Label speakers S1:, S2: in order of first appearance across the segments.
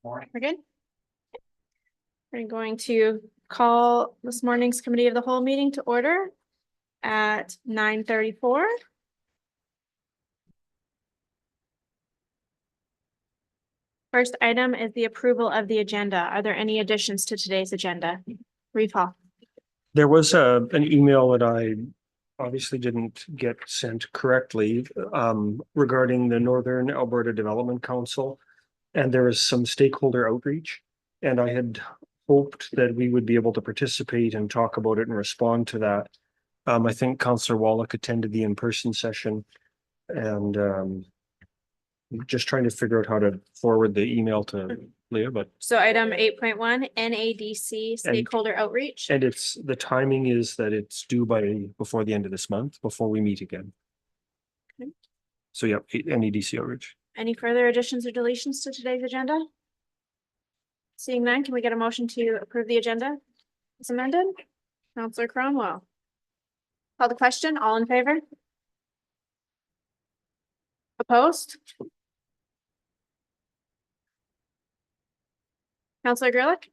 S1: We're good. We're going to call this morning's committee of the whole meeting to order at 9:34. First item is the approval of the agenda. Are there any additions to today's agenda? Reeve Hall.
S2: There was an email that I obviously didn't get sent correctly regarding the Northern Alberta Development Council. And there was some stakeholder outreach. And I had hoped that we would be able to participate and talk about it and respond to that. I think Councillor Wallach attended the in-person session and just trying to figure out how to forward the email to Leah, but.
S1: So item 8.1, NADC stakeholder outreach.
S2: And the timing is that it's due before the end of this month, before we meet again.
S1: Okay.
S2: So yeah, NADC outreach.
S1: Any further additions or deletions to today's agenda? Seeing none, can we get a motion to approve the agenda as amended? Councillor Cromwell. Call the question. All in favor? Opposed? Councillor Grilic?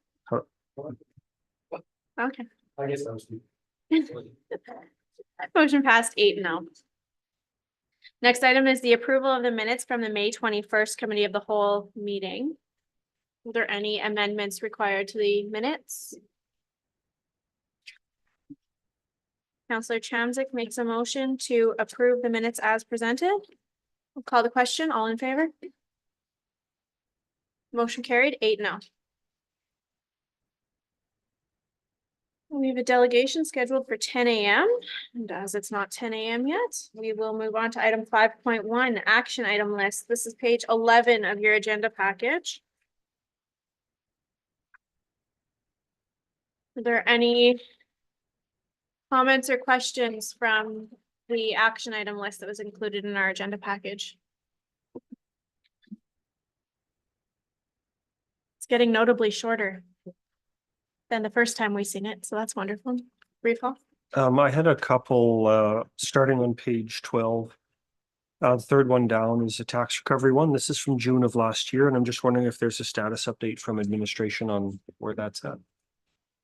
S1: Okay.
S2: I guess that was.
S1: Motion passed 8-0. Next item is the approval of the minutes from the May 21st committee of the whole meeting. Are there any amendments required to the minutes? Councillor Chamzik makes a motion to approve the minutes as presented. We'll call the question. All in favor? Motion carried 8-0. We have a delegation scheduled for 10 a.m. And as it's not 10 a.m. yet, we will move on to item 5.1, action item list. This is page 11 of your agenda package. Are there any comments or questions from the action item list that was included in our agenda package? It's getting notably shorter than the first time we seen it, so that's wonderful. Reeve Hall.
S2: I had a couple starting on page 12. The third one down is a tax recovery one. This is from June of last year, and I'm just wondering if there's a status update from administration on where that's at.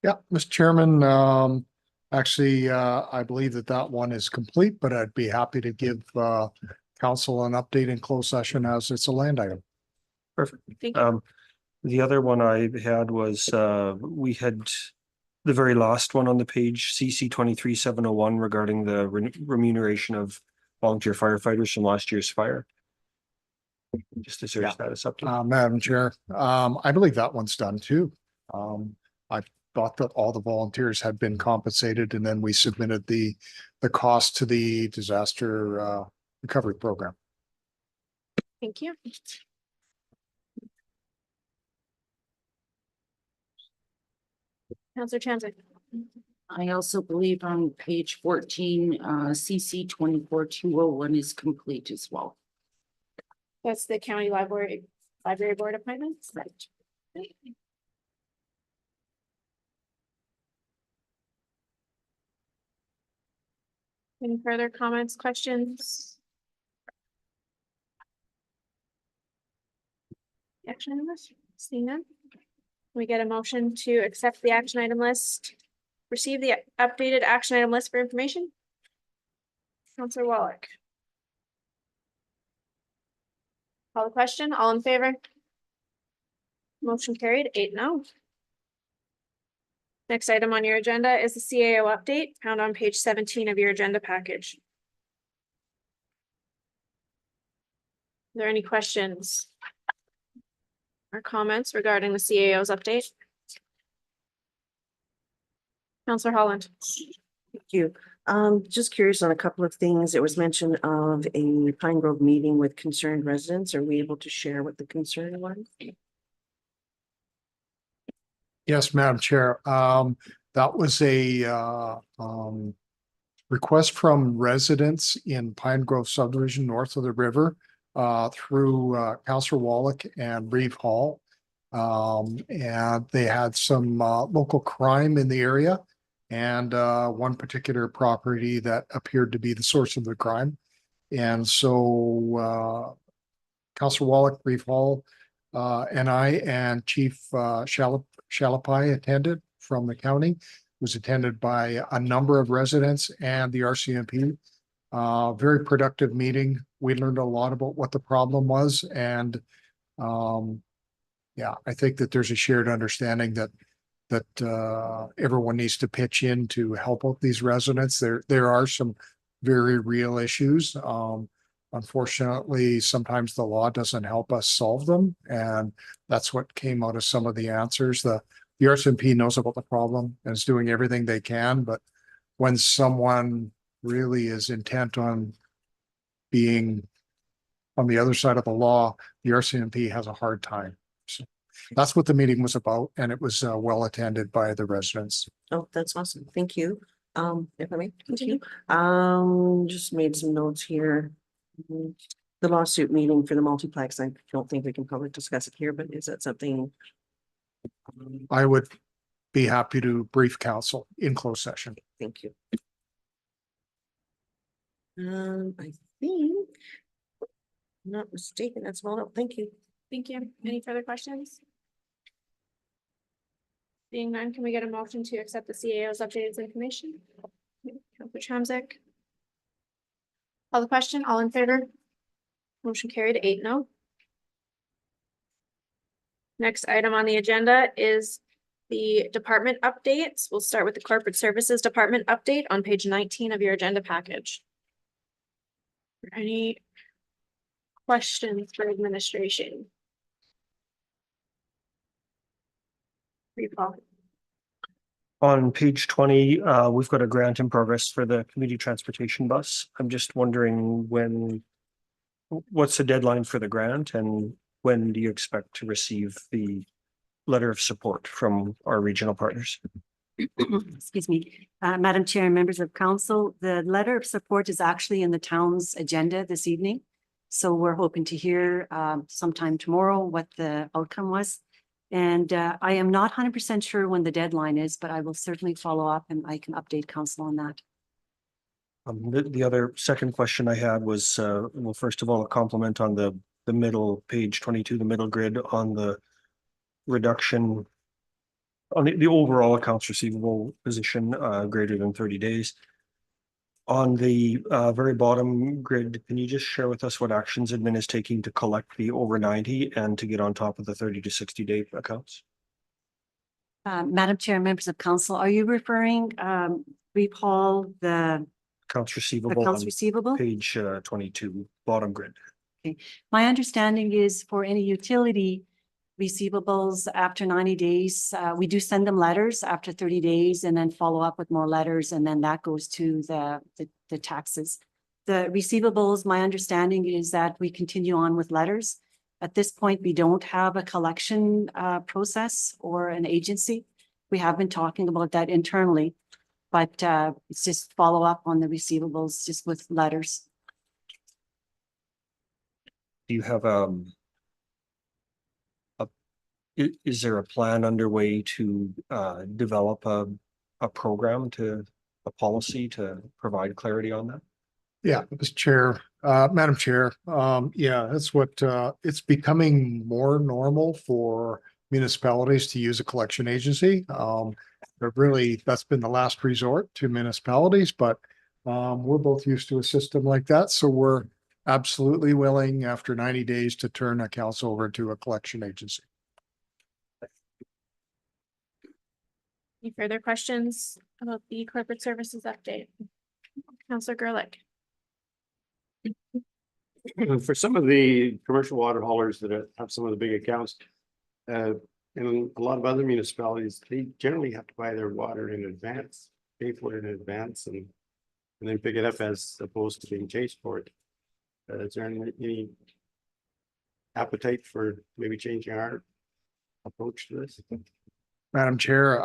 S3: Yeah, Mr. Chairman, actually, I believe that one is complete, but I'd be happy to give council an update in closed session as it's a land item.
S2: Perfect.
S1: Thank you.
S2: The other one I had was we had the very last one on the page, CC 23701, regarding the remuneration of volunteer firefighters from last year's fire. Just a serious status update.
S3: Madam Chair, I believe that one's done too. I thought that all the volunteers had been compensated, and then we submitted the cost to the disaster recovery program.
S1: Thank you. Councillor Chamzik.
S4: I also believe on page 14, CC 24201 is complete as well.
S1: That's the county library board appointments. Right. Any further comments, questions? Action item list, seeing none. We get a motion to accept the action item list, receive the updated action item list for information. Councillor Wallach. Call the question. All in favor? Motion carried 8-0. Next item on your agenda is the CAO update found on page 17 of your agenda package. Are there any questions or comments regarding the CAO's update? Councillor Holland.
S5: Thank you. Just curious on a couple of things. It was mentioned of a Pine Grove meeting with concerned residents. Are we able to share what the concern was?
S3: Yes, Madam Chair. That was a request from residents in Pine Grove subdivision north of the river through Councillor Wallach and Reeve Hall. And they had some local crime in the area and one particular property that appeared to be the source of the crime. And so Councillor Wallach, Reeve Hall and I and Chief Shalapai attended from the county. It was attended by a number of residents and the RCMP. Very productive meeting. We learned a lot about what the problem was, and yeah, I think that there's a shared understanding that everyone needs to pitch in to help out these residents. There are some very real issues. Unfortunately, sometimes the law doesn't help us solve them, and that's what came out of some of the answers. The RCMP knows about the problem and is doing everything they can, but when someone really is intent on being on the other side of the law, the RCMP has a hard time. So that's what the meeting was about, and it was well attended by the residents.
S5: Oh, that's awesome. Thank you. If I may continue, just made some notes here. The lawsuit meeting for the multiplex, I don't think we can probably discuss it here, but is that something?
S3: I would be happy to brief council in closed session.
S5: Thank you. I think. Not mistaken, that's all. No, thank you.
S1: Thank you. Any further questions? Being none, can we get a motion to accept the CAO's updated information? Counselor Tramzik. Call the question, all in favor? Motion carried 8-0. Next item on the agenda is the department updates. We'll start with the Corporate Services Department update on page 19 of your agenda package. Any questions for administration? Paul.
S2: On page 20, we've got a grant in progress for the community transportation bus. I'm just wondering what's the deadline for the grant, and when do you expect to receive the letter of support from our regional partners?
S6: Excuse me, Madam Chair and members of council, the letter of support is actually in the town's agenda this evening. So we're hoping to hear sometime tomorrow what the outcome was. And I am not 100% sure when the deadline is, but I will certainly follow up and I can update council on that.
S2: The other second question I had was, well, first of all, a compliment on the middle page 22, the middle grid on the reduction on the overall accounts receivable position, greater than 30 days. On the very bottom grid, can you just share with us what actions admin is taking to collect the over 90 and to get on top of the 30 to 60 day accounts?
S6: Madam Chair and members of council, are you referring, recall the
S2: Accounts receivable
S6: accounts
S2: on
S6: receivable?
S2: page 22, bottom grid.
S6: My understanding is for any utility receivables after 90 days, we do send them letters after 30 days and then follow up with more letters, and then that goes to the taxes. The receivables, my understanding is that we continue on with letters. At this point, we don't have a collection process or an agency. We have been talking about that internally, but it's just follow up on the receivables just with letters.
S2: Do you have is there a plan underway to develop a program, a policy to provide clarity on that?
S3: Yeah, Mr. Chair, Madam Chair, yeah, that's what, it's becoming more normal for municipalities to use a collection agency. But really, that's been the last resort to municipalities, but we're both used to a system like that, so we're absolutely willing after 90 days to turn accounts over to a collection agency.
S1: Any further questions about the corporate services update? Counselor Gerlich.
S7: For some of the commercial water haulers that have some of the big accounts, and a lot of other municipalities, they generally have to buy their water in advance, pay for it in advance, and then pick it up as opposed to being chased for it. Is there any appetite for maybe changing our approach to this?
S3: Madam Chair,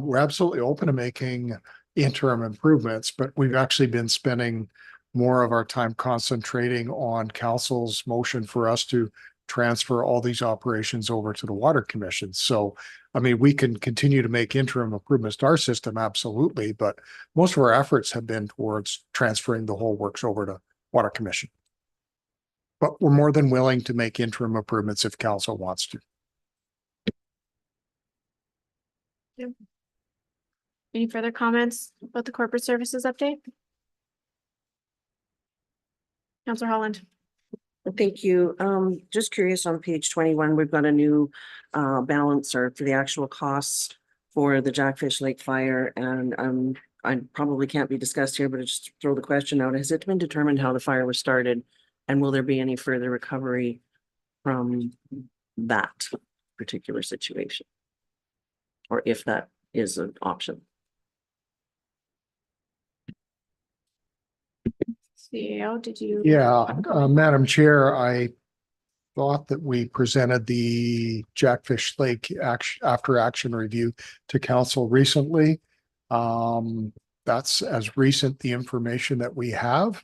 S3: we're absolutely open to making interim improvements, but we've actually been spending more of our time concentrating on council's motion for us to transfer all these operations over to the Water Commission. So, I mean, we can continue to make interim improvements to our system, absolutely, but most of our efforts have been towards transferring the whole works over to Water Commission. but we're more than willing to make interim improvements if council wants to.
S1: Any further comments about the corporate services update? Counselor Holland.
S5: Thank you. Just curious, on page 21, we've got a new balancer for the actual costs for the Jackfish Lake fire, and I probably can't be discussed here, but I just throw the question out. Has it been determined how the fire was started? And will there be any further recovery from that particular situation? Or if that is an option?
S1: CEO, did you?
S3: Yeah, Madam Chair, I thought that we presented the Jackfish Lake after action review to council recently. That's as recent the information that we have.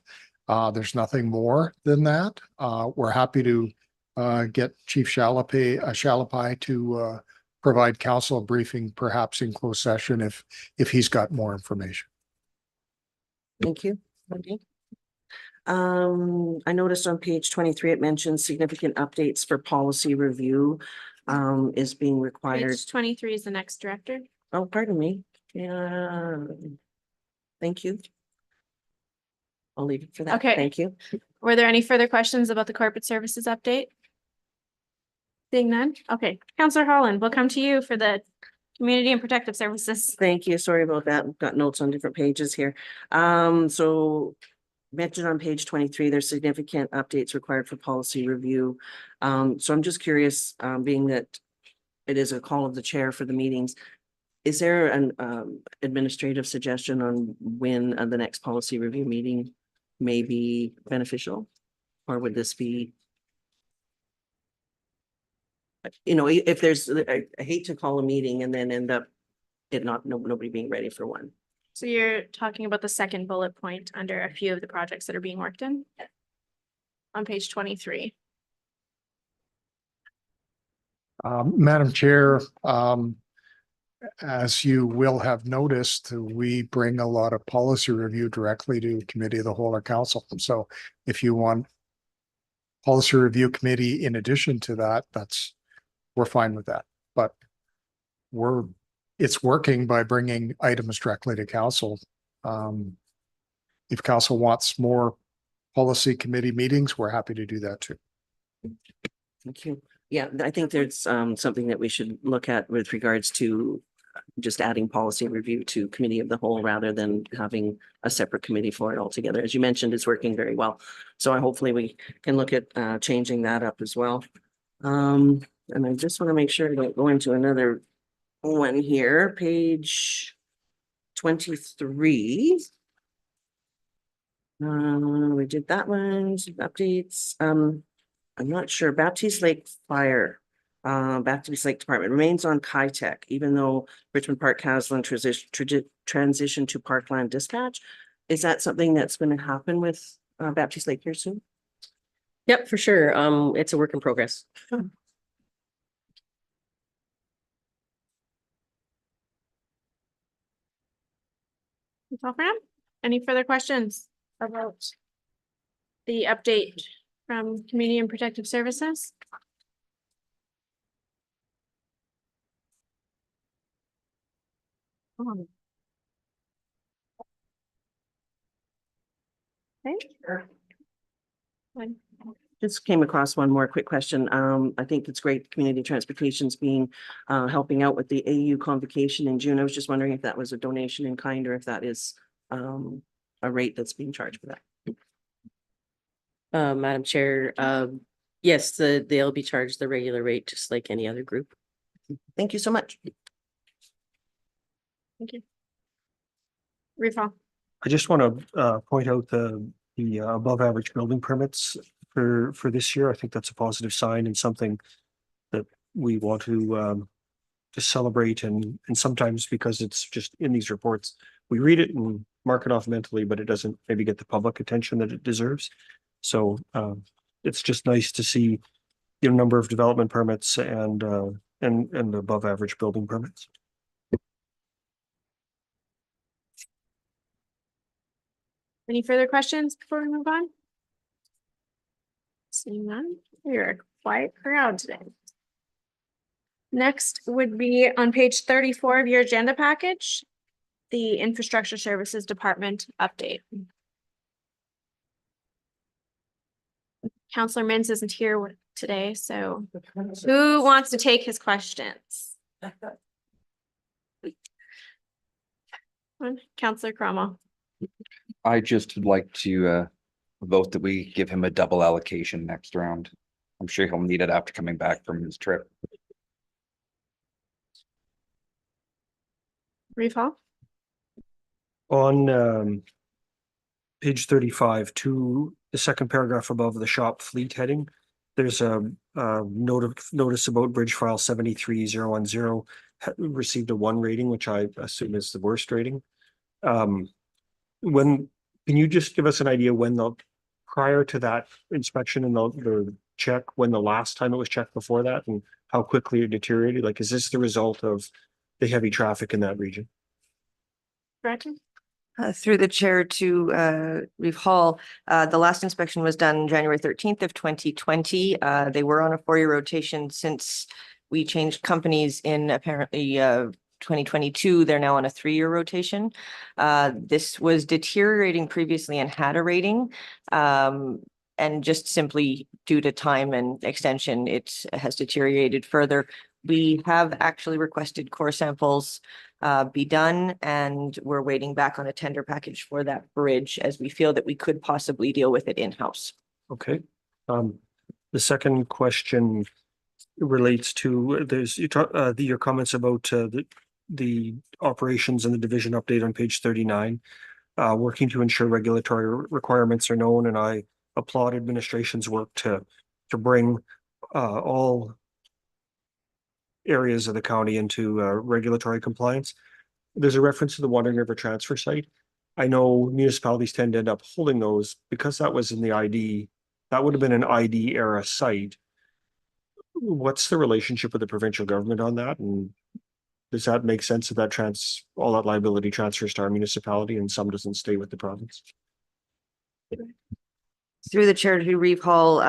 S3: There's nothing more than that. We're happy to get Chief Chalapai to provide council a briefing, perhaps in closed session if he's got more information.
S5: Thank you. Okay. I noticed on page 23, it mentions significant updates for policy review is being required.
S1: Page 23 is the next director.
S5: Oh, pardon me. Yeah. Thank you. I'll leave it for that.
S1: Okay.
S5: Thank you.
S1: Were there any further questions about the corporate services update? Seeing none? Okay. Counselor Holland, we'll come to you for the community and protective services.
S5: Thank you. Sorry about that. I've got notes on different pages here. So mentioned on page 23, there's significant updates required for policy review. So I'm just curious, being that it is a call of the chair for the meetings, is there an administrative suggestion on when the next policy review meeting may be beneficial? Or would this be, you know, if there's, I hate to call a meeting and then end up it not, nobody being ready for one.
S1: So you're talking about the second bullet point under a few of the projects that are being worked in? On page 23.
S3: Madam Chair, as you will have noticed, we bring a lot of policy review directly to committee of the whole or council. So if you want policy review committee in addition to that, we're fine with that. But it's working by bringing items directly to council. If council wants more policy committee meetings, we're happy to do that too.
S5: Thank you. Yeah, I think there's something that we should look at with regards to just adding policy review to committee of the whole rather than having a separate committee for it altogether. As you mentioned, it's working very well. So hopefully we can look at changing that up as well. And I just want to make sure I don't go into another one here, page 23. We did that one, some updates. I'm not sure. Baptiste Lake Fire, Baptiste Lake Department remains on Kitech, even though Richmond Park Caslin transition to Parkland Dispatch. Is that something that's going to happen with Baptiste Lake here soon?
S8: Yep, for sure. It's a work in progress.
S1: That's all for now. Any further questions about the update from Community and Protective Services? Okay. Fine.
S5: Just came across one more quick question. I think it's great community transportation's being helping out with the AU convocation in June. I was just wondering if that was a donation in kind or if that is a rate that's being charged for that.
S8: Madam Chair, yes, they'll be charged the regular rate, just like any other group.
S5: Thank you so much.
S1: Thank you. Refall.
S2: I just want to point out the above average building permits for this year. I think that's a positive sign and something that we want to celebrate, and sometimes because it's just in these reports, we read it and mark it off mentally, but it doesn't maybe get the public attention that it deserves. So it's just nice to see the number of development permits and above average building permits.
S1: Any further questions before we move on? Seeing none, you're a quiet crowd today. Next would be on page 34 of your agenda package, the Infrastructure Services Department update. Counselor Mintz isn't here today, so who wants to take his questions? Counselor Cromwell.
S9: I just would like to vote that we give him a double allocation next round. I'm sure he'll need it after coming back from his trip.
S1: Reeve Hall.
S2: On page 35, to the second paragraph above the shop fleet heading, there's a notice about bridge file 73010 received a 1 rating, which I assume is the worst rating. When can you just give us an idea when prior to that inspection and the check, when the last time it was checked before that, and how quickly it deteriorated? Like, is this the result of the heavy traffic in that region?
S1: Gretchen.
S10: Through the chair to Reeve Hall, the last inspection was done January 13th of 2020. They were on a 4-year rotation since we changed companies in apparently 2022. They're now on a 3-year rotation. This was deteriorating previously and had a rating. And just simply due to time and extension, it has deteriorated further. We have actually requested core samples be done, and we're waiting back on a tender package for that bridge, as we feel that we could possibly deal with it in-house.
S2: Okay. The second question relates to your comments about the operations and the division update on page 39, working to ensure regulatory requirements are known, and I applaud administration's work to bring all areas of the county into regulatory compliance. There's a reference to the Wandering River transfer site. I know municipalities tend to end up holding those because that was in the ID. That would have been an ID era site. What's the relationship with the provincial government on that? And does that make sense that all that liability transfers to our municipality and some doesn't stay with the province?
S10: Through the chair to Reeve Hall,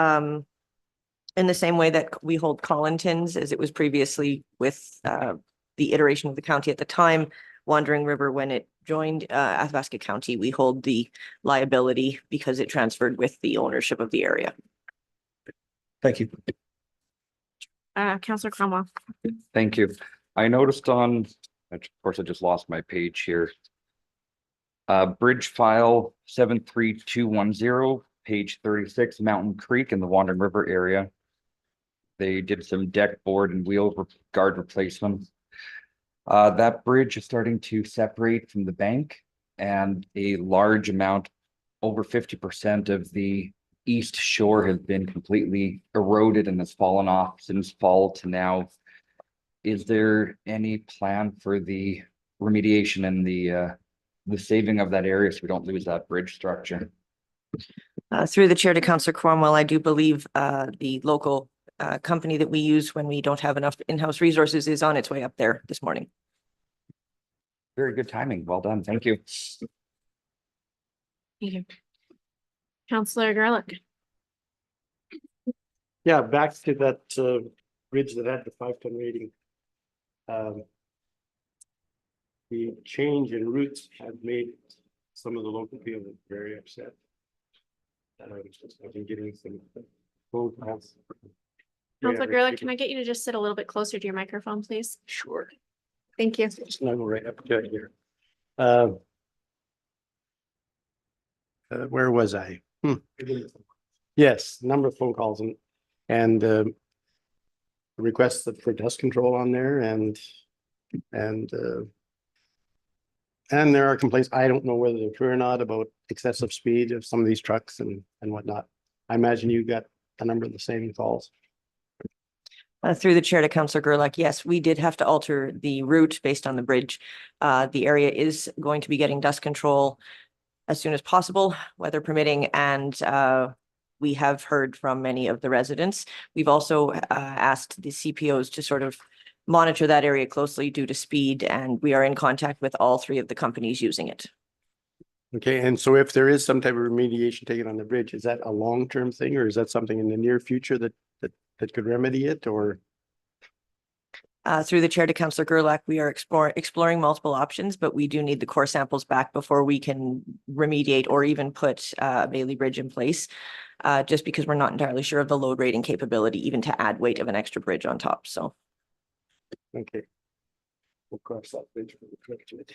S10: in the same way that we hold Collintons, as it was previously with the iteration of the county at the time, Wandering River, when it joined Athabasca County, we hold the liability because it transferred with the ownership of the area.
S2: Thank you.
S1: Counselor Cromwell.
S9: Thank you. I noticed of course, I just lost my page here. Bridge file 73210, page 36, Mountain Creek in the Wandering River area. They did some deck board and wheel guard replacement. That bridge is starting to separate from the bank, and a large amount, over 50% of the east shore has been completely eroded and has fallen off since fall to now. Is there any plan for the remediation and the saving of that area so we don't lose that bridge structure?
S10: Through the chair to Councillor Cromwell, I do believe the local company that we use when we don't have enough in-house resources is on its way up there this morning.
S9: Very good timing. Well done. Thank you.
S1: Thank you. Counselor Garlick.
S7: Yeah, back to that bridge that had the 5-ton rating. The change in routes have made some of the local people very upset. I've been getting some phone calls.
S1: Counselor Garlick, can I get you to just sit a little bit closer to your microphone, please?
S7: Sure.
S1: Thank you.
S7: Snuggle right up to it here. Where was I? Yes, number of phone calls and requests for dust control on there and there are complaints. I don't know whether they're true or not about excessive speed of some of these trucks and whatnot. I imagine you got a number of the same calls.
S10: Through the chair to Councillor Gerlach, yes, we did have to alter the route based on the bridge. The area is going to be getting dust control as soon as possible, weather permitting, and we have heard from many of the residents. We've also asked the CPOs to sort of monitor that area closely due to speed, and we are in contact with all 3 of the companies using it.
S7: Okay, and so if there is some type of remediation taken on the bridge, is that a long-term thing or is that something in the near future that could remedy it or?
S10: Through the chair to Councillor Gerlach, we are exploring multiple options, but we do need the core samples back before we can remediate or even put Bailey Bridge in place. Just because we're not entirely sure of the load rating capability, even to add weight of an extra bridge on top, so.
S7: Okay. We'll cross that bridge when we come to it.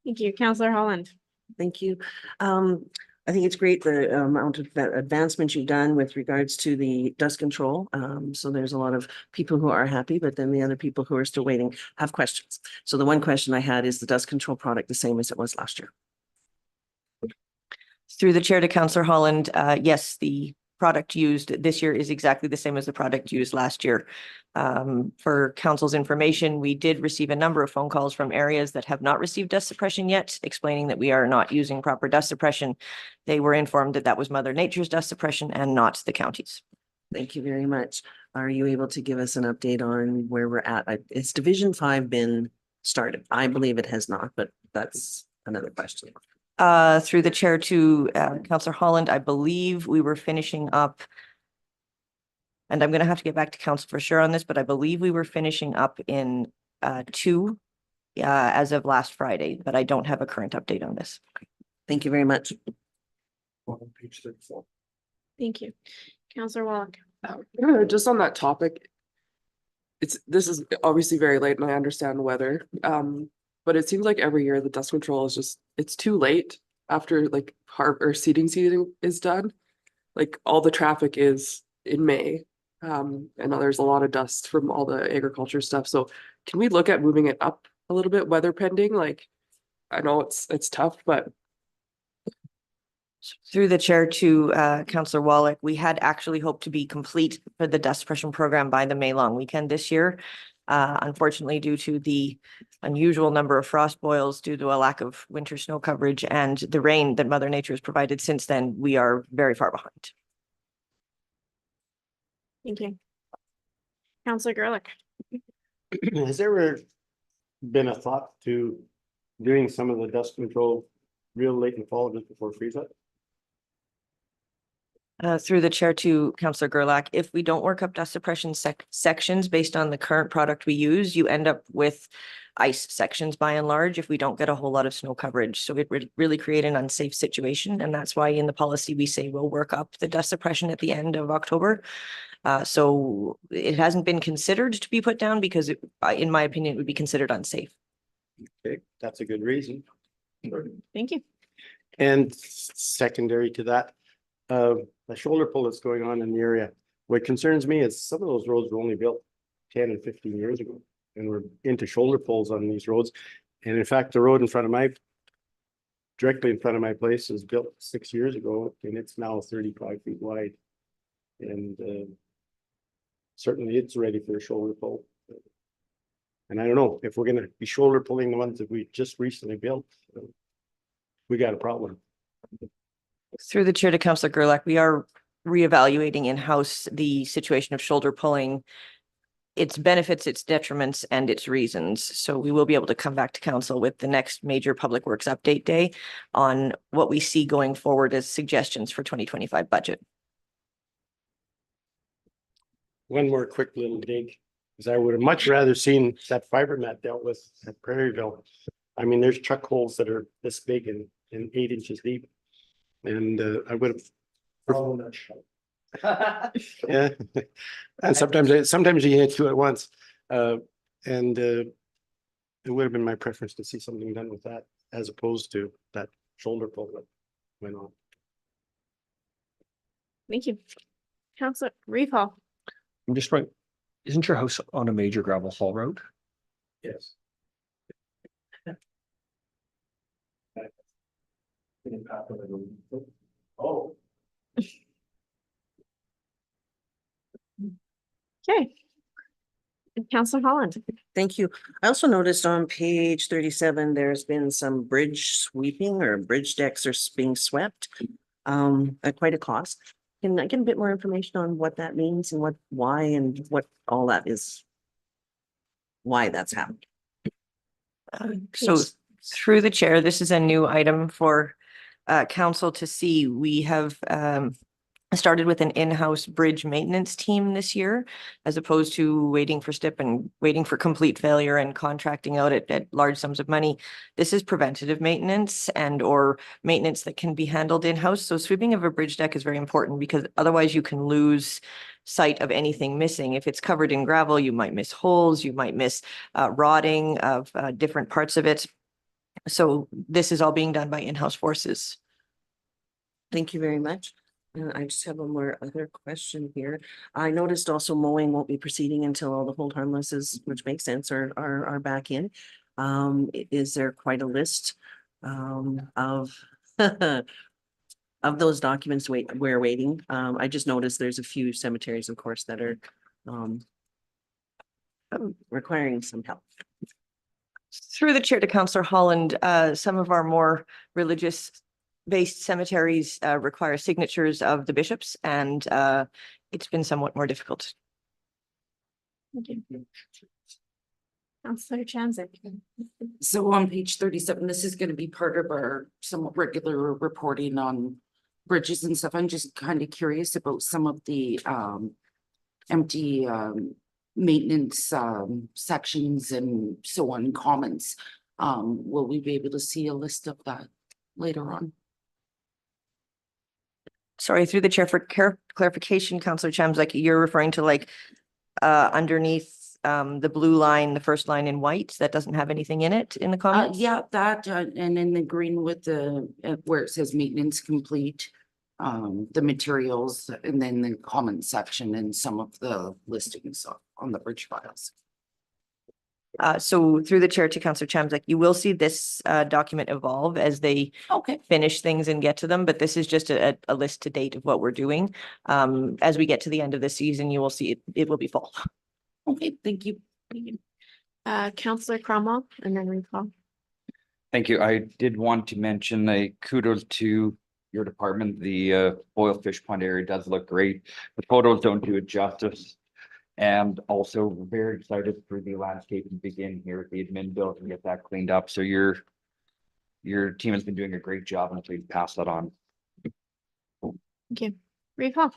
S1: Thank you, Counselor Holland.
S5: Thank you. I think it's great the amount of that advancement you've done with regards to the dust control. So there's a lot of people who are happy, but then the other people who are still waiting have questions. So the one question I had is the dust control product the same as it was last year?
S10: Through the chair to Councillor Holland, yes, the product used this year is exactly the same as the product used last year. For council's information, we did receive a number of phone calls from areas that have not received dust suppression yet, explaining that we are not using proper dust suppression. They were informed that that was Mother Nature's dust suppression and not the county's.
S5: Thank you very much. Are you able to give us an update on where we're at? Has Division 5 been started? I believe it has not, but that's another question.
S10: Through the chair to Councillor Holland, I believe we were finishing up. And I'm going to have to get back to council for sure on this, but I believe we were finishing up in 2 as of last Friday, but I don't have a current update on this.
S5: Thank you very much.
S2: Page 34.
S1: Thank you. Counselor Wallach.
S11: Just on that topic. This is obviously very late and I understand the weather. But it seems like every year the dust control is just, it's too late after like seeding season is done. Like all the traffic is in May. And there's a lot of dust from all the agriculture stuff. So can we look at moving it up a little bit, weather pending? Like, I know it's tough, but.
S10: Through the chair to Councillor Wallach, we had actually hoped to be complete for the dust suppression program by the May long weekend this year. Unfortunately, due to the unusual number of frost boils due to a lack of winter snow coverage and the rain that Mother Nature has provided since then, we are very far behind.
S1: Thank you. Counselor Gerlach.
S7: Has there ever been a thought to doing some of the dust control real late in fall just before freeze up?
S10: Through the chair to Councillor Gerlach, if we don't work up dust suppression sections based on the current product we use, you end up with ice sections by and large if we don't get a whole lot of snow coverage. So it would really create an unsafe situation. And that's why in the policy we say we'll work up the dust suppression at the end of October. So it hasn't been considered to be put down because in my opinion, it would be considered unsafe.
S7: Okay, that's a good reason.
S1: Thank you.
S7: And secondary to that, the shoulder pull that's going on in the area. What concerns me is some of those roads were only built 10 and 15 years ago. And we're into shoulder pulls on these roads. And in fact, the road directly in front of my place was built 6 years ago and it's now 35 feet wide. And certainly it's ready for a shoulder pull. And I don't know if we're gonna be shoulder pulling the ones that we just recently built. We got a problem.
S10: Through the chair to Councillor Gerlach, we are reevaluating in-house the situation of shoulder pulling, its benefits, its detriments, and its reasons. So we will be able to come back to council with the next major public works update day on what we see going forward as suggestions for 2025 budget.
S7: One more quick little dig, because I would have much rather seen that fiber mat dealt with at Prairieville. I mean, there's chuck holes that are this big and 8 inches deep. And I would have. Yeah. And sometimes you hit two at once. And it would have been my preference to see something done with that as opposed to that shoulder pull that went on.
S1: Thank you. Counselor Reeve Hall.
S2: I'm just right. Isn't your house on a major gravel haul road?
S7: Yes. Oh.
S1: Okay. And Counselor Holland.
S5: Thank you. I also noticed on page 37, there's been some bridge sweeping or bridge decks are being swept at quite a cost. Can I get a bit more information on what that means and why and what all that is? Why that's happened?
S10: So Through the chair, this is a new item for council to see. We have started with an in-house bridge maintenance team this year, as opposed to waiting for STIP and waiting for complete failure and contracting out at large sums of money. This is preventative maintenance and or maintenance that can be handled in-house. So sweeping of a bridge deck is very important because otherwise you can lose sight of anything missing. If it's covered in gravel, you might miss holes, you might miss rotting of different parts of it. So this is all being done by in-house forces.
S5: Thank you very much. I just have one more other question here. I noticed also mowing won't be proceeding until all the hold harmlesses, which makes sense, are back in. Is there quite a list of of those documents we're waiting? I just noticed there's a few cemeteries, of course, that are requiring some help.
S10: Through the chair to Councillor Holland, some of our more religious-based cemeteries require signatures of the bishops, and it's been somewhat more difficult.
S1: Thank you. Councillor Chanzik.
S4: So on page 37, this is going to be part of our somewhat regular reporting on bridges and stuff. I'm just kind of curious about some of the empty maintenance sections and so on, comments. Will we be able to see a list of that later on?
S10: Sorry, through the chair for clarification, Councillor Chamzak, you're referring to like underneath the blue line, the first line in white that doesn't have anything in it in the comments?
S4: Yeah, that and then the green with the where it says maintenance complete, the materials, and then the comment section and some of the listings on the bridge files.
S10: So through the chair to Councillor Chamzak, you will see this document evolve as they finish things and get to them, but this is just a list to date of what we're doing. As we get to the end of the season, you will see it will be full.
S4: Okay, thank you.
S1: Councillor Cromwell and then recall.
S9: Thank you. I did want to mention a kudos to your department. The Boyle Fish Pond area does look great. The photos don't do it justice. And also very excited for the landscape to begin here at the admin building and get that cleaned up. So your team has been doing a great job, and please pass that on.
S1: Thank you. Recall.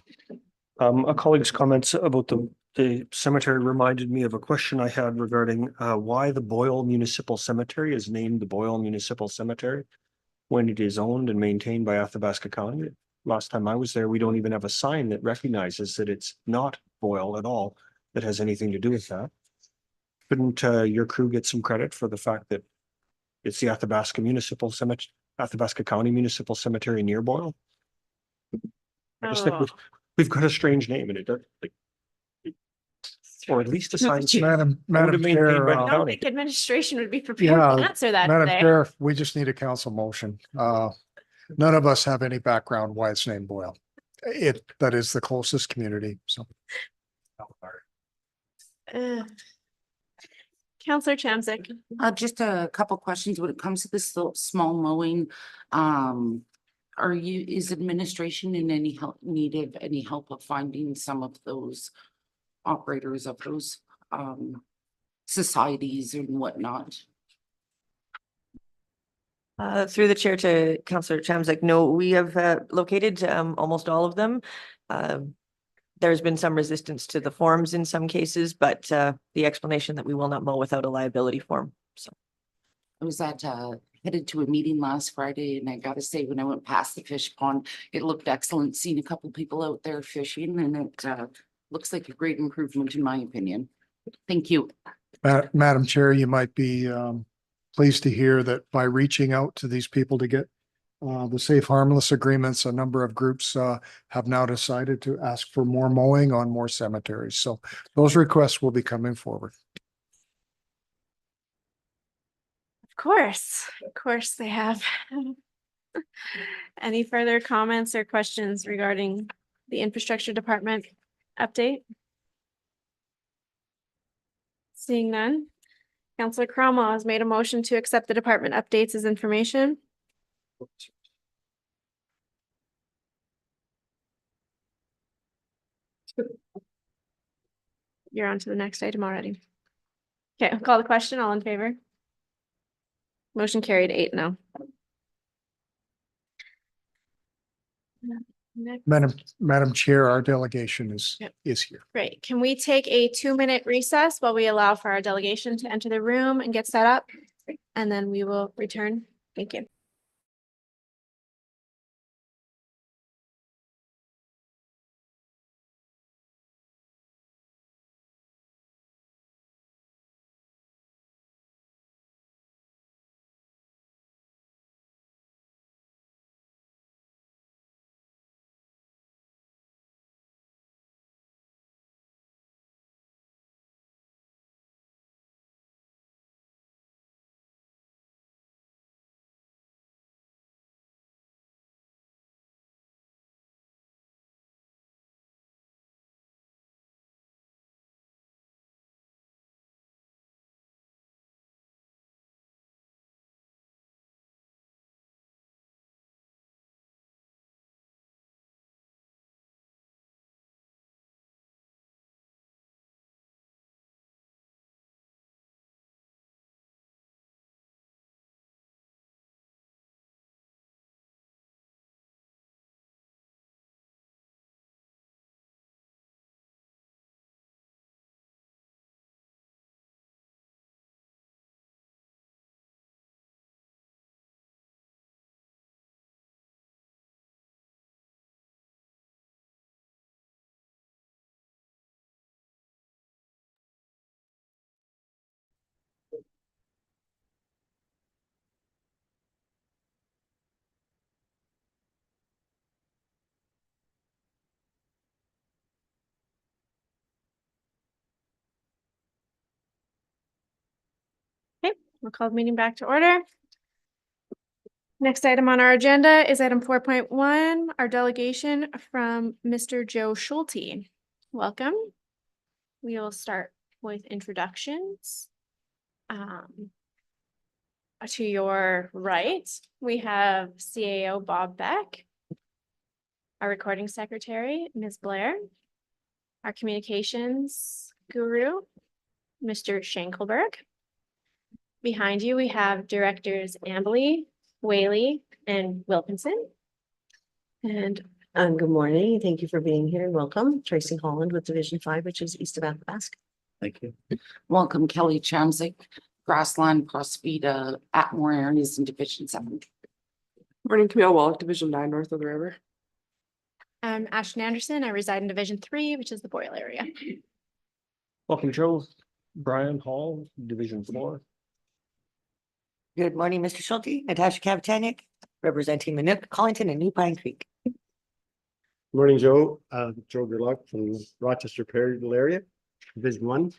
S2: A colleague's comments about the cemetery reminded me of a question I had regarding why the Boyle Municipal Cemetery is named the Boyle Municipal Cemetery when it is owned and maintained by Athabasca County. Last time I was there, we don't even have a sign that recognizes that it's not Boyle at all that has anything to do with that. Couldn't your crew get some credit for the fact that it's the Athabasca Municipal Cemetery, Athabasca County Municipal Cemetery near Boyle? I just think we've got a strange name and it does like, or at least a sign.
S3: Madam
S2: maintained
S3: Chair,
S2: by the
S1: I don't
S2: county.
S1: think administration would be prepared to answer that
S3: Madam
S1: today.
S3: Chair, we just need a council motion. None of us have any background why it's named Boyle. That is the closest community, so.
S1: Councillor Chamzik.
S4: Just a couple questions when it comes to this small mowing. Is administration in any need of any help of finding some of those operators of those societies and whatnot?
S10: Through the chair to Councillor Chamzak, no, we have located almost all of them. There's been some resistance to the forms in some cases, but the explanation that we will not mow without a liability form. So
S4: I was headed to a meeting last Friday, and I gotta say, when I went past the fish pond, it looked excellent. Seeing a couple people out there fishing, and it looks like a great improvement in my opinion. Thank you.
S3: Madam Chair, you might be pleased to hear that by reaching out to these people to get the safe harmless agreements, a number of groups have now decided to ask for more mowing on more cemeteries. So those requests will be coming forward.
S1: Of course they have. Any further comments or questions regarding the infrastructure department update? Seeing none. Councillor Cromwell has made a motion to accept the department updates as information. You're on to the next item already. Okay, I'll call the question. All in favor? Motion carried 8-0. Next.
S3: Madam Chair, our delegation is,
S1: Yep.
S3: is here.
S1: Great. Can we take a 2-minute recess while we allow for our delegation to enter the room and get set up? And then we will return. Thank you. Okay, we'll call the meeting back to order. Next item on our agenda is item 4.1, our delegation from Mr. Joe Schulte. Welcome. We will start with introductions. To your right, we have CAO Bob Beck, our recording secretary, Ms. Blair, our communications guru, Mr. Schenkelberg. Behind you, we have directors Amberly, Whaley, and Wilkinson. And
S5: Good morning. Thank you for being here. Welcome. Tracy Holland with Division 5, which is east of Athabasca.
S7: Thank you.
S4: Welcome Kelly Chamzik, Grassland, Prospita, Atmore areas in Division 7.
S11: Morning, Camille Wallach, Division 9, north of the river.
S1: I'm Ashton Anderson. I reside in Division 3, which is the Boyle area.
S2: Welcome, Joe. Brian Hall, Division 4.
S12: Good morning, Mr. Schulte, Natasha Kapitanek, representing Manuka, Collington, and New Pine Creek.
S7: Morning, Joe. Joe Gerlach from Rochester Perryville area, Division 1.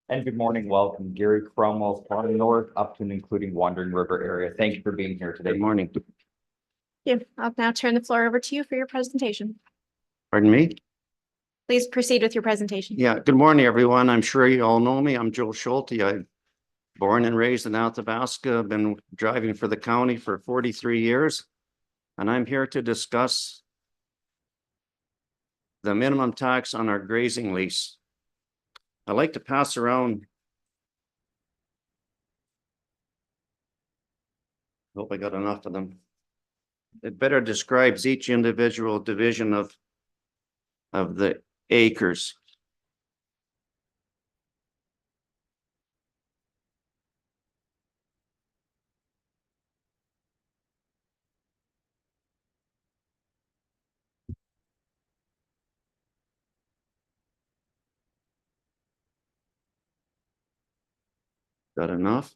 S9: And good morning, welcome Gary Cromwell, from north up to and including Wandering River area. Thank you for being here today.
S7: Good morning.
S1: Yeah, I'll now turn the floor over to you for your presentation.
S13: Pardon me?
S1: Please proceed with your presentation.
S13: Yeah, good morning, everyone. I'm sure you all know me. I'm Joe Schulte. I'm born and raised in Athabasca. I've been driving for the county for 43 years. And I'm here to discuss the minimum tax on our grazing lease. I like to pass around. Hope I got enough of them. It better describes each individual division of the acres. Got enough?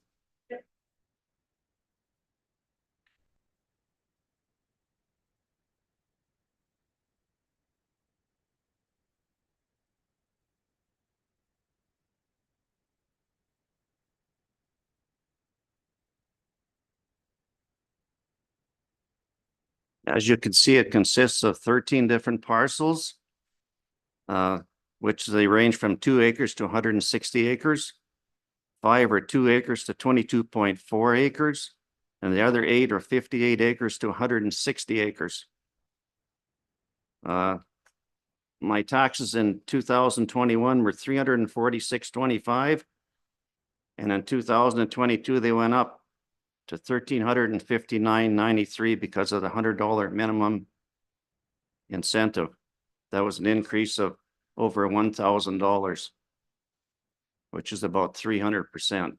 S13: As you can see, it consists of 13 different parcels, which they range from 2 acres to 160 acres. 5 are 2 acres to 22.4 acres, and the other 8 are 58 acres to 160 acres. My taxes in 2021 were $346.25, and in 2022 they went up to $1,359.93 because of the $100 minimum incentive. That was an increase of over $1,000, which is about 300%.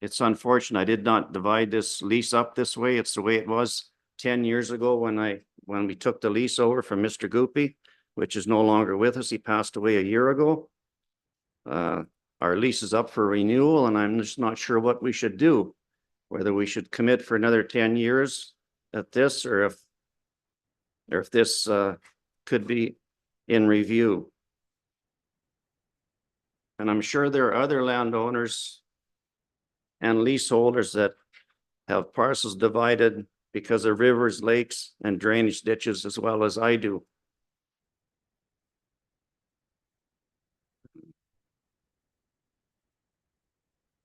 S13: It's unfortunate. I did not divide this lease up this way. It's the way it was 10 years ago when we took the lease over from Mr. Goopy, which is no longer with us. He passed away a year ago. Our lease is up for renewal and I'm just not sure what we should do. Whether we should commit for another 10 years at this or if this could be in review. And I'm sure there are other landowners and leaseholders that have parcels divided because of rivers, lakes, and drainage ditches as well as I do.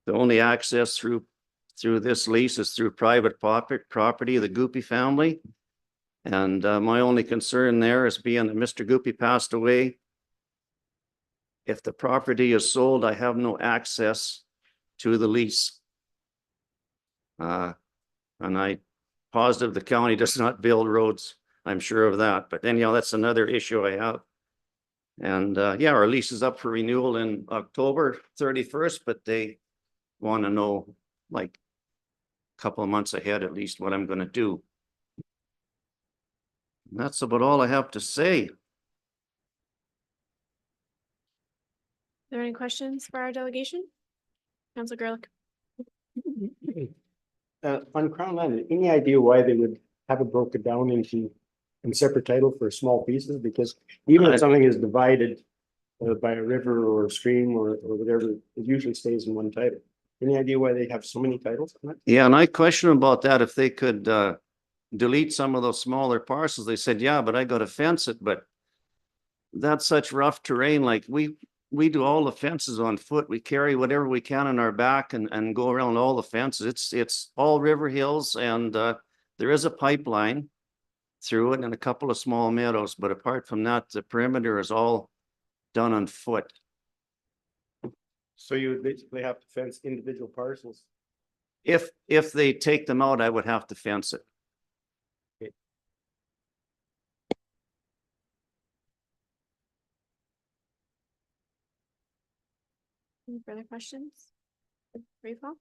S13: The only access through this lease is through private property of the Goopy family. And my only concern there is being that Mr. Goopy passed away. If the property is sold, I have no access to the lease. And I positive the county does not build roads. I'm sure of that, but anyhow, that's another issue I have. And yeah, our lease is up for renewal in October 31st, but they want to know like a couple of months ahead at least what I'm going to do. And that's about all I have to say.
S1: Are there any questions for our delegation? Councilor Garlick.
S7: On Crown Land, any idea why they would have it broken down into in separate title for small pieces? Because even if something is divided by a river or a stream or whatever, it usually stays in one title. Any idea why they have so many titles on it?
S13: Yeah, and I question about that, if they could delete some of those smaller parcels. They said, yeah, but I got to fence it, but that's such rough terrain. Like we do all the fences on foot. We carry whatever we can on our back and go around all the fences. It's all river hills and there is a pipeline through it and a couple of small meadows. But apart from that, the perimeter is all done on foot.
S7: So you would basically have to fence individual parcels.
S13: If they take them out, I would have to fence it.
S1: Any further questions? Refall?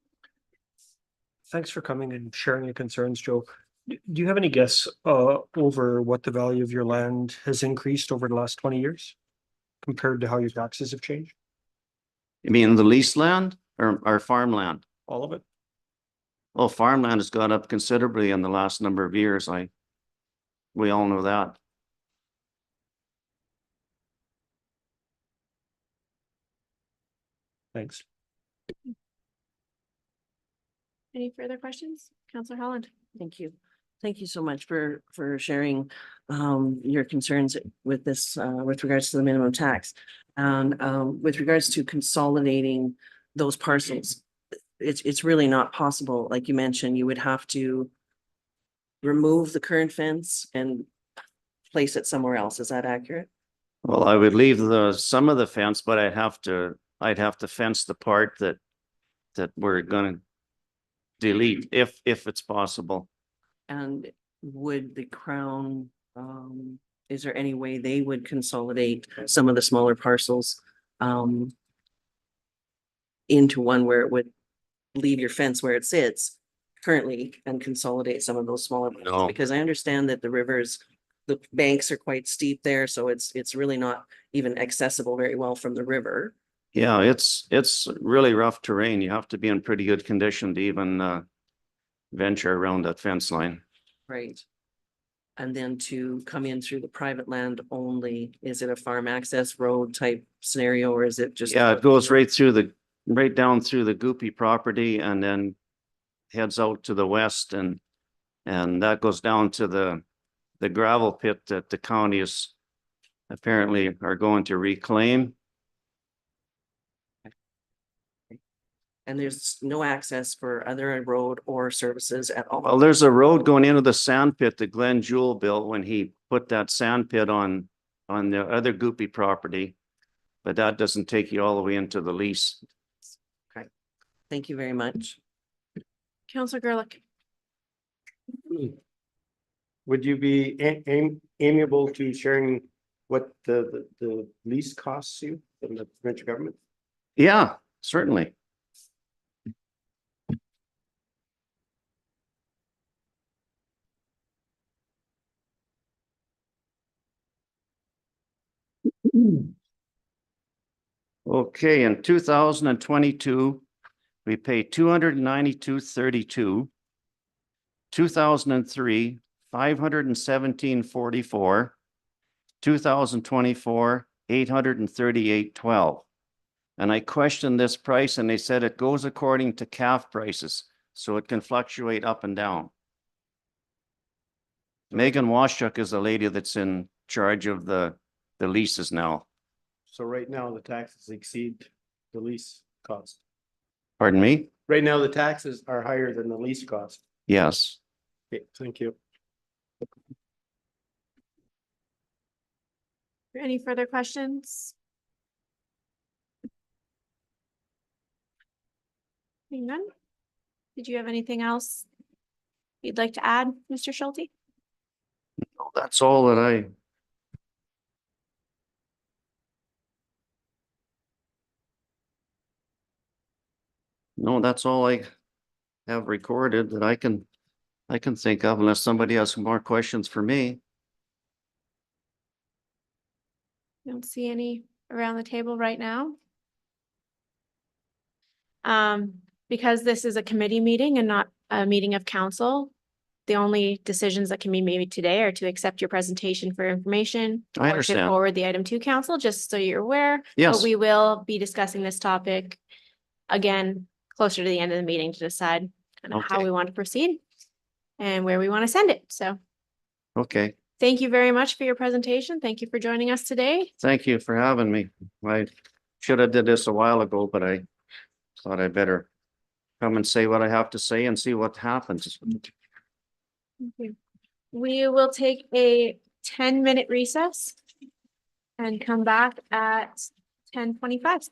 S2: Thanks for coming and sharing your concerns, Joe. Do you have any guess over what the value of your land has increased over the last 20 years compared to how your taxes have changed?
S13: You mean the leased land or our farmland?
S2: All of it?
S13: Well, farmland has gone up considerably in the last number of years. We all know that.
S2: Thanks.
S1: Any further questions? Councilor Holland?
S5: Thank you. Thank you so much for sharing your concerns with this with regards to the minimum tax. And with regards to consolidating those parcels, it's really not possible. Like you mentioned, you would have to remove the current fence and place it somewhere else. Is that accurate?
S13: Well, I would leave some of the fence, but I'd have to fence the part that we're gonna delete if it's possible.
S5: And would the Crown, is there any way they would consolidate some of the smaller parcels into one where it would leave your fence where it sits currently and consolidate some of those smaller parcels?
S13: No.
S5: Because I understand that the rivers, the banks are quite steep there, so it's really not even accessible very well from the river.
S13: Yeah, it's really rough terrain. You have to be in pretty good condition to even venture around that fence line.
S5: Right. And then to come in through the private land only, is it a farm access road type scenario or is it just?
S13: Yeah, it goes right down through the Goopy property and then heads out to the west and that goes down to the gravel pit that the county is apparently are going to reclaim.
S5: And there's no access for other road or services at all?
S13: Well, there's a road going into the sand pit that Glenn Jewell built when he put that sand pit on the other Goopy property. But that doesn't take you all the way into the lease.
S5: Okay. Thank you very much.
S1: Counselor Gerlich.
S7: Would you be amiable to sharing what the lease costs you from the provincial government?
S13: Yeah, certainly. Okay, in 2022, we paid 292.32. 2003, 517.44. 2024, 838.12. And I questioned this price and they said it goes according to CAF prices, so it can fluctuate up and down. Megan Washchuk is the lady that's in charge of the leases now.
S7: So right now, the taxes exceed the lease cost.
S13: Pardon me?
S7: Right now, the taxes are higher than the lease cost.
S13: Yes.
S7: Okay, thank you.
S1: Any further questions? Seeing none? Did you have anything else you'd like to add, Mr. Schulte?
S13: That's all that I. No, that's all I have recorded that I can think of unless somebody has some more questions for me.
S1: Don't see any around the table right now. Because this is a committee meeting and not a meeting of council, the only decisions that can be made today are to accept your presentation for information.
S13: I
S1: or to
S13: understand.
S1: forward the item to council, just so you're aware.
S13: Yes.
S1: But we will be discussing this topic again, closer to the end of the meeting to decide kind of how
S13: Okay.
S1: we want to proceed and where we want to send it. So
S13: Okay,
S1: thank you very much for your presentation. Thank you for joining us today.
S13: thank you for having me. I should have did this a while ago, but I thought I better come and say what I have to say and see what happens.
S1: Thank you. We will take a 10-minute recess and come back at 10:25.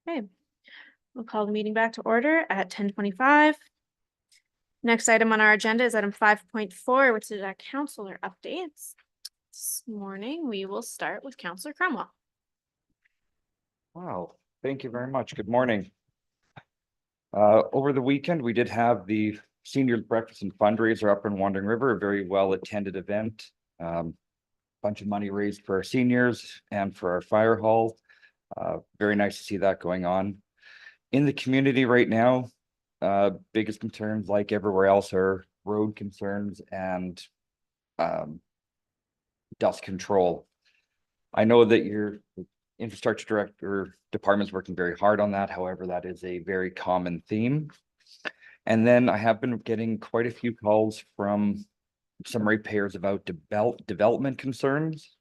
S1: Okay. We'll call the meeting back to order at 10:25. Next item on our agenda is item 5.4, which is our counselor updates. This morning, we will start with Counselor Cromwell.
S9: Wow, thank you very much. Good morning. Over the weekend, we did have the seniors breakfast and fundraiser up in Wandering River, a very well attended event. Bunch of money raised for our seniors and for our fire hall. Very nice to see that going on. In the community right now, biggest concerns like everywhere else are road concerns and dust control. I know that your infrastructure director department's working very hard on that. However, that is a very common theme. And then I have been getting quite a few calls from some ratepayers about development concerns.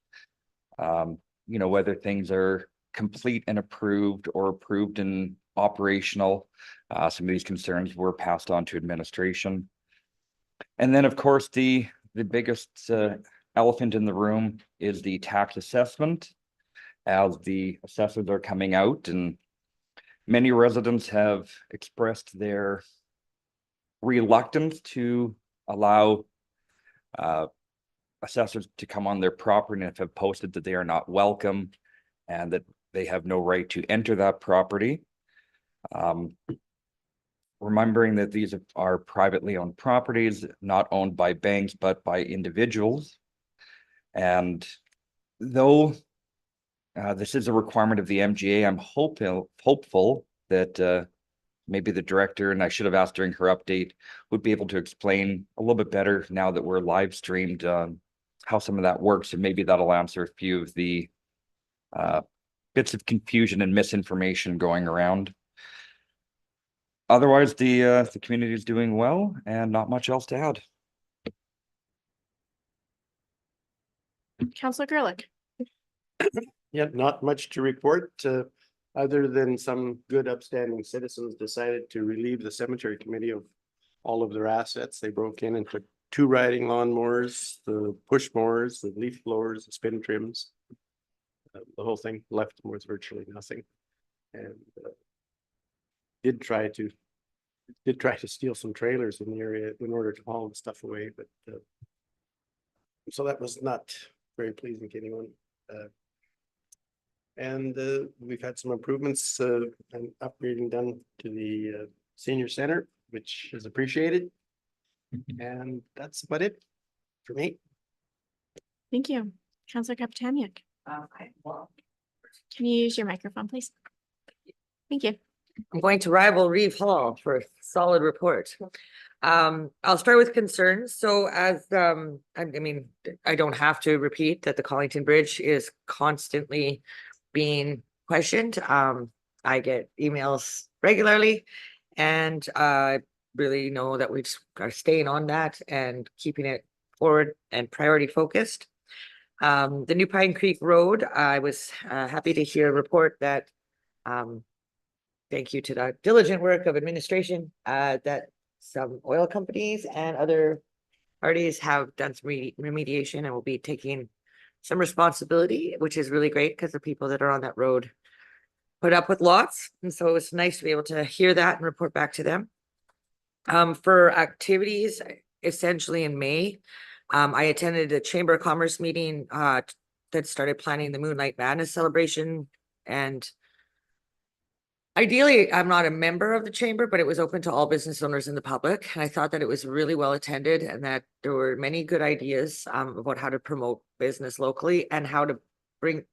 S9: You know, whether things are complete and approved or approved and operational. Some of these concerns were passed on to administration. And then, of course, the biggest elephant in the room is the tax assessment. As the assessments are coming out, and many residents have expressed their reluctance to allow assessors to come on their property and have posted that they are not welcome and that they have no right to enter that property. Remembering that these are privately owned properties, not owned by banks, but by individuals. And though this is a requirement of the MGA, I'm hopeful that maybe the director, and I should have asked during her update, would be able to explain a little bit better now that we're live streamed how some of that works, and maybe that'll answer a few of the bits of confusion and misinformation going around. Otherwise, the community is doing well and not much else to add.
S1: Counselor Gerlich.
S7: Yeah, not much to report, other than some good upstanding citizens decided to relieve the cemetery committee of all of their assets. They broke in and took 2 riding lawnmowers, the push mowers, the leaf blowers, the spin trims. The whole thing, left them with virtually nothing. And did try to steal some trailers in the area in order to haul the stuff away, but so that was not very pleasing to anyone. And we've had some improvements and upgrading done to the senior center, which is appreciated. And that's about it for me.
S1: Thank you. Counselor Kapitaniak. Can you use your microphone, please? Thank you.
S12: I'm going to rival Reeve Hall for a solid report. I'll start with concerns. So as, I mean, I don't have to repeat that the Collington Bridge is constantly being questioned. I get emails regularly, and I really know that we just are staying on that and keeping it forward and priority focused. The New Pine Creek Road, I was happy to hear a report that thank you to the diligent work of administration, that some oil companies and other parties have done some remediation and will be taking some responsibility, which is really great because the people that are on that road put up with lots. And so it's nice to be able to hear that and report back to them. For activities, essentially in May, I attended a Chamber of Commerce meeting that started planning the Moonlight Madness celebration. And ideally, I'm not a member of the chamber, but it was open to all business owners in the public. And I thought that it was really well attended and that there were many good ideas about how to promote business locally and how to bring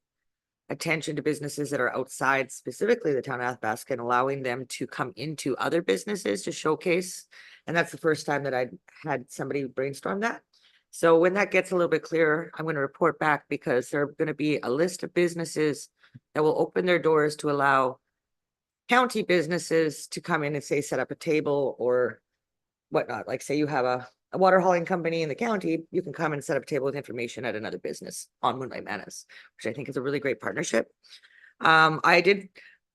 S12: attention to businesses that are outside, specifically the town of Athabasca, and allowing them to come into other businesses to showcase. And that's the first time that I had somebody brainstorm that. So when that gets a little bit clearer, I'm going to report back because there are going to be a list of businesses that will open their doors to allow county businesses to come in and say, set up a table or whatnot. Like say you have a water hauling company in the county, you can come and set up a table with information at another business on Moonlight Madness, which I think is a really great partnership. I did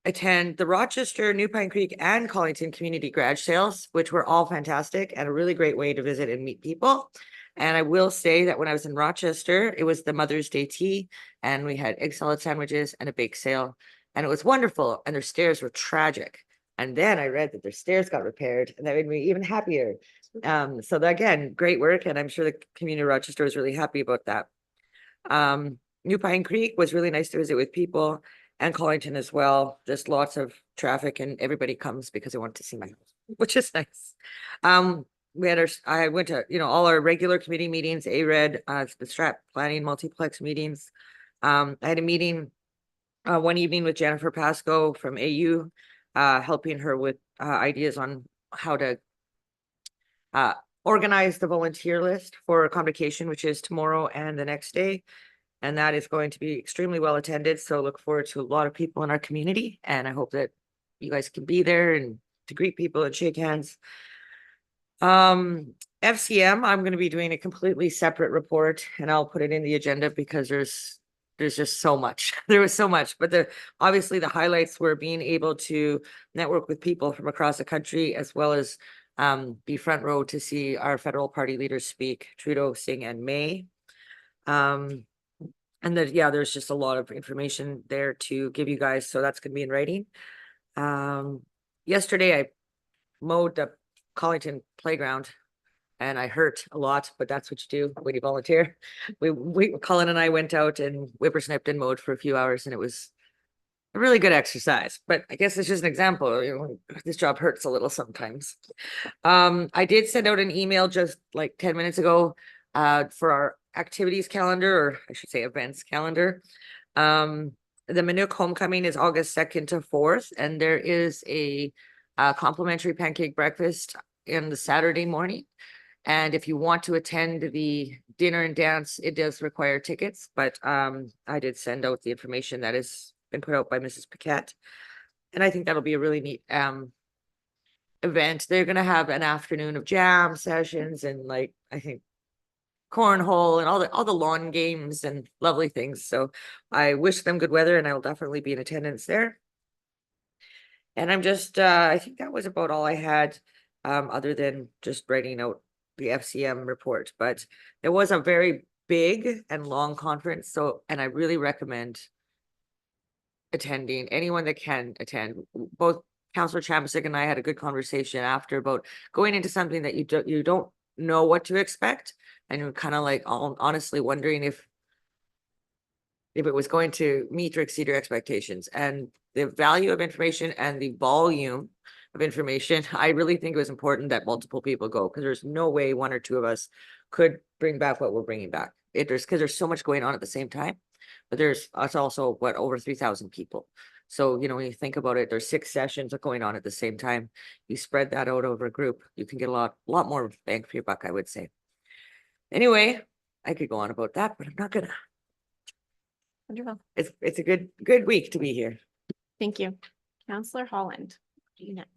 S12: attend the Rochester, New Pine Creek and Collington community garage sales, which were all fantastic and a really great way to visit and meet people. And I will say that when I was in Rochester, it was the Mother's Day tea and we had egg salad sandwiches and a bake sale. and it was wonderful, and their stairs were tragic. And then I read that their stairs got repaired, and that made me even happier. So again, great work, and I'm sure the community of Rochester was really happy about that. New Pine Creek was really nice to visit with people, and Collington as well. Just lots of traffic, and everybody comes because they want to see my house, which is nice. We had I went to, all our regular committee meetings, ARED, the strat planning multiplex meetings. I had a meeting one evening with Jennifer Pasco from AU, helping her with ideas on how to organize the volunteer list for convocation, which is tomorrow and the next day. And that is going to be extremely well attended. So look forward to a lot of people in our community. And I hope that you guys can be there and to greet people and shake hands. FCM, I'm going to be doing a completely separate report, and I'll put it in the agenda because there's just so much. There was so much, but obviously the highlights were being able to network with people from across the country, as well as be front row to see our federal party leaders speak, Trudeau, Singh, and May. And there's just a lot of information there to give you guys. So that's going to be in writing. Yesterday I mowed the Collington playground, and I hurt a lot, but that's what you do when you volunteer. Colin and I went out and whippersnipped and mowed for a few hours, and it was a really good exercise. But I guess it's just an example. This job hurts a little sometimes. I did send out an email just like 10 minutes ago for our activities calendar, or I should say events calendar. The Minuk Homecoming is August 2nd to 4th, and there is a complimentary pancake breakfast in the Saturday morning. And if you want to attend the dinner and dance, it does require tickets, but I did send out the information that has been put out by Mrs. Paquette. And I think that'll be a really neat event. They're going to have an afternoon of jam sessions and I think cornhole and all the lawn games and lovely things. So I wish them good weather, and I will definitely be in attendance there. And I'm just, I think that was about all I had, other than just writing out the FCM report. But it was a very big and long conference. And I really recommend attending, anyone that can attend. Both Councillor Chamsick and I had a good conversation after about going into something that you don't know what to expect. And you're kind of honestly wondering if it was going to meet or exceed your expectations. And the value of information and the volume of information, I really think it was important that multiple people go, because there's no way one or two of us could bring back what we're bringing back. Because there's so much going on at the same time, but it's also over 3,000 people. So, when you think about it, there's 6 sessions going on at the same time. You spread that out over a group, you can get a lot more bang for your buck, I would say. Anyway, I could go on about that, but I'm not gonna.
S1: Wonderful.
S12: It's a good week to be here.
S1: Thank you. Councillor Holland, you next.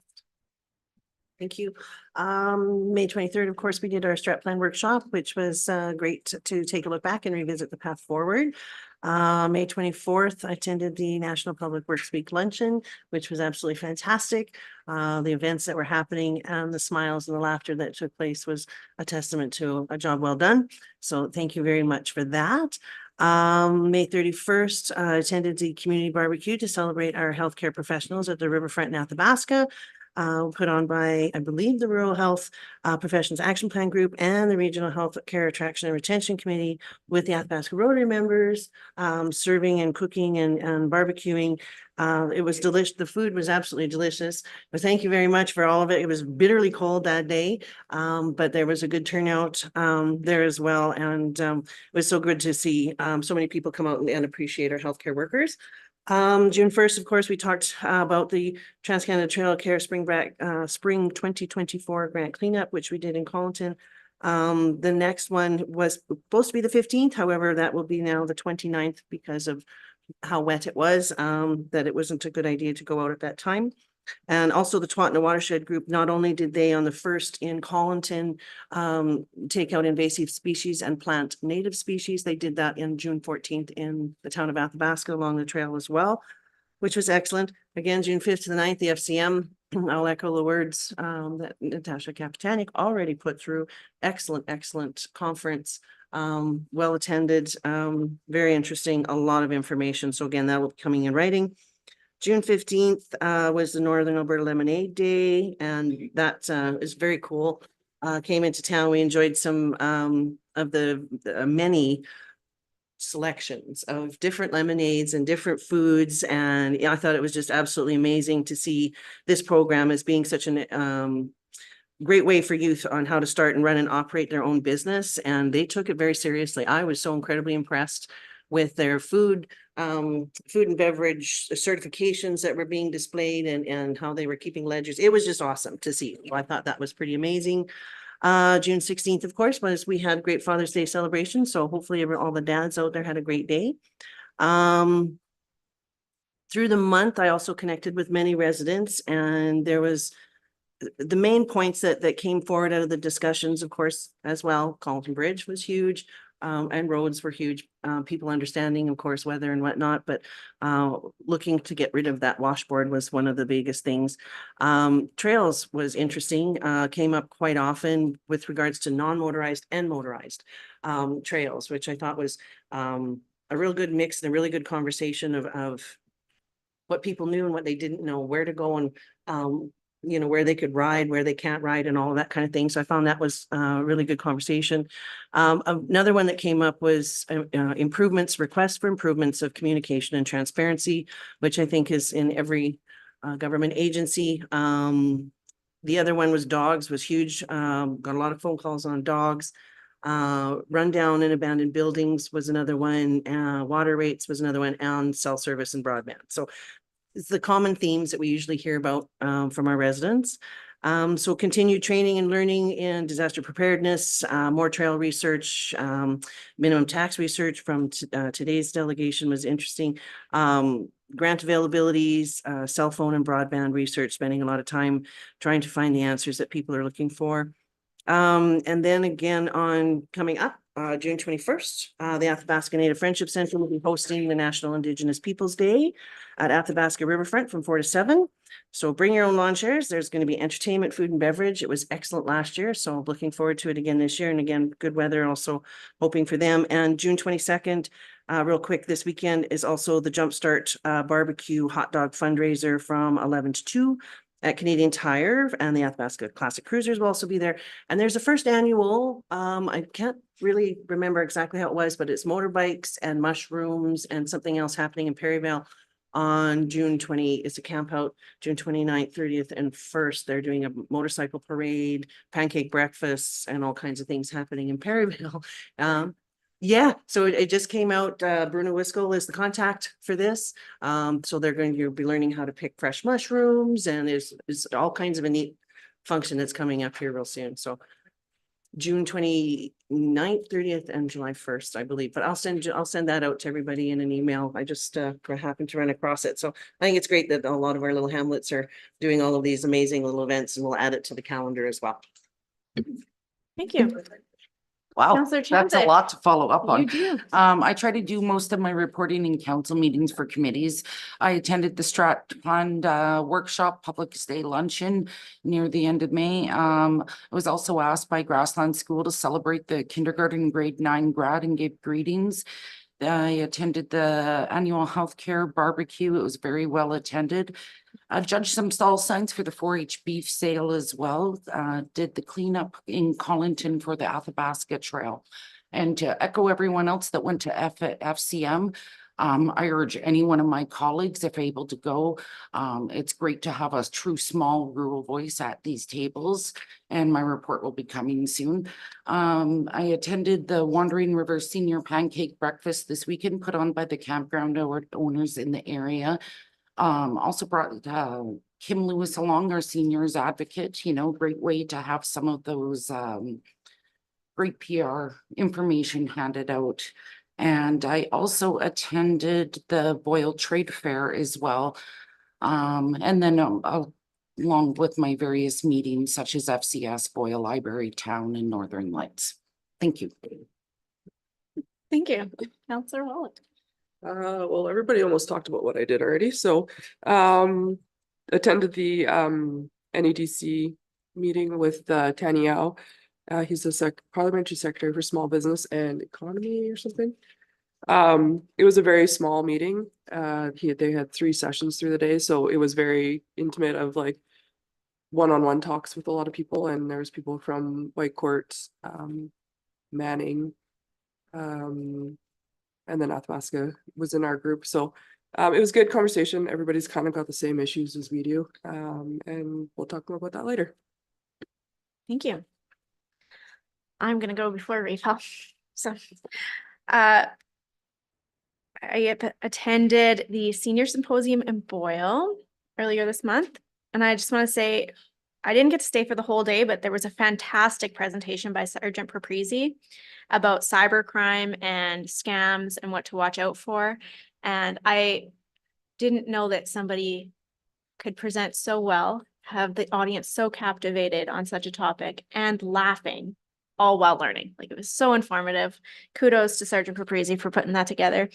S5: Thank you. May 23rd, of course, we did our strat plan workshop, which was great to take a look back and revisit the path forward. May 24th, I attended the National Public Works Week luncheon, which was absolutely fantastic. The events that were happening and the smiles and the laughter that took place was a testament to a job well done. So thank you very much for that. May 31st, attended the community barbecue to celebrate our healthcare professionals at the Riverfront in Athabasca. Put on by, I believe, the Rural Health Professions Action Plan Group and the Regional Health Care Attraction and Retention Committee with the Athabasca Rotary members, serving and cooking and barbecuing. It was delicious. The food was absolutely delicious. But thank you very much for all of it. It was bitterly cold that day, but there was a good turnout there as well. And it was so good to see so many people come out and appreciate our healthcare workers. June 1st, of course, we talked about the Trans-Canada Trail Care Spring 2024 grant cleanup, which we did in Collington. The next one was supposed to be the 15th. However, that will be now the 29th because of how wet it was, that it wasn't a good idea to go out at that time. And also the Twatna Watershed Group, not only did they on the 1st in Collington take out invasive species and plant native species, they did that in June 14th in the town of Athabasca along the trail as well, which was excellent. Again, June 5th to the 9th, the FCM, I'll echo the words that Natasha Kapitanik already put through. Excellent conference, well attended, very interesting, a lot of information. So again, that will be coming in writing. June 15th was the Northern Alberta Lemonade Day, and that is very cool. Came into town. We enjoyed some of the many selections of different lemonades and different foods. And yeah, I thought it was just absolutely amazing to see this program as being such an great way for youth on how to start and run and operate their own business. And they took it very seriously. I was so incredibly impressed with their food and beverage certifications that were being displayed and how they were keeping ledgers. It was just awesome to see. So I thought that was pretty amazing. June 16th, of course, was we had great Father's Day celebration. So hopefully all the dads out there had a great day. Through the month, I also connected with many residents, and there was the main points that came forward out of the discussions, of course, as well. Carleton Bridge was huge, and roads were huge. People understanding, of course, weather and whatnot, but looking to get rid of that washboard was one of the biggest things. Trails was interesting, came up quite often with regards to non-motorized and motorized trails, which I thought was a real good mix and a really good conversation of what people knew and what they didn't know, where to go, and you know, where they could ride, where they can't ride, and all of that kind of thing. So I found that was a really good conversation. Another one that came up was requests for improvements of communication and transparency, which I think is in every government agency. The other one was dogs, was huge. Got a lot of phone calls on dogs. Rundown and abandoned buildings was another one. Water rates was another one, and cell service and broadband. So it's the common themes that we usually hear about from our residents. So continued training and learning in disaster preparedness, more trail research, minimum tax research from today's delegation was interesting. Grant availabilities, cell phone and broadband research, spending a lot of time trying to find the answers that people are looking for. And then again on coming up, June 21st, the Athabasca Native Friendship Center will be hosting the National Indigenous Peoples Day at Athabasca Riverfront from 4 to 7. So bring your own lawn chairs. There's going to be entertainment, food and beverage. It was excellent last year, so looking forward to it again this year. And again, good weather, also hoping for them. And June 22nd, real quick, this weekend is also the Jumpstart Barbecue Hot Dog Fundraiser from 11 to 2. At Canadian Tire, and the Athabasca Classic Cruisers will also be there. And there's a first annual, I can't really remember exactly how it was, but it's motorbikes and mushrooms and something else happening in Perryville on June 20. It's a camp out, June 29th, 30th, and 1st. They're doing a motorcycle parade, pancake breakfasts, and all kinds of things happening in Perryville. Yeah, so it just came out. Bruno Wiskel is the contact for this. So they're going to be learning how to pick fresh mushrooms, and there's all kinds of a neat function that's coming up here real soon. So June 29th, 30th, and July 1st, I believe. But I'll send that out to everybody in an email. I just happened to run across it. So I think it's great that a lot of our little hamlets are doing all of these amazing little events, and we'll add it to the calendar as well.
S1: Thank you.
S4: Wow,
S1: Counselor
S4: that's a
S1: Chambliss.
S4: lot to follow up on.
S1: You do.
S4: I try to do most of my reporting in council meetings for committees. I attended the Strat Fund workshop, Public Day luncheon near the end of May. I was also asked by Grassland School to celebrate the kindergarten grade 9 grad and gave greetings. I attended the annual healthcare barbecue. It was very well attended. Judged some stall signs for the 4-H beef sale as well. Did the cleanup in Collington for the Athabasca Trail. And to echo everyone else that went to FCM, I urge any one of my colleagues, if able to go, it's great to have a true small rural voice at these tables, and my report will be coming soon. I attended the Wandering River Senior Pancake Breakfast this weekend, put on by the campground owners in the area. Also brought Kim Lewis along, our seniors advocate, you know, great way to have some of those great PR information handed out. And I also attended the Boyle Trade Fair as well. And then along with my various meetings such as FCS, Boyle Library Town, and Northern Lights. Thank you.
S1: Thank you. Counselor Wallet.
S11: Well, everybody almost talked about what I did already. So attended the NEDC meeting with Tanya Yao. He's the parliamentary secretary for small business and economy or something. It was a very small meeting. They had 3 sessions through the day, so it was very intimate of like one-on-one talks with a lot of people, and there was people from White Court, Manning, and then Athabasca was in our group. So it was good conversation. Everybody's kind of got the same issues as we do. And we'll talk more about that later.
S1: Thank you. I'm gonna go before recall. So, I attended the senior symposium in Boyle earlier this month, and I just want to say I didn't get to stay for the whole day, but there was a fantastic presentation by Sergeant Paprese about cybercrime and scams and what to watch out for. And I didn't know that somebody could present so well, have the audience so captivated on such a topic and laughing all while learning. Like, it was so informative. Kudos to Sergeant Paprese for putting that together,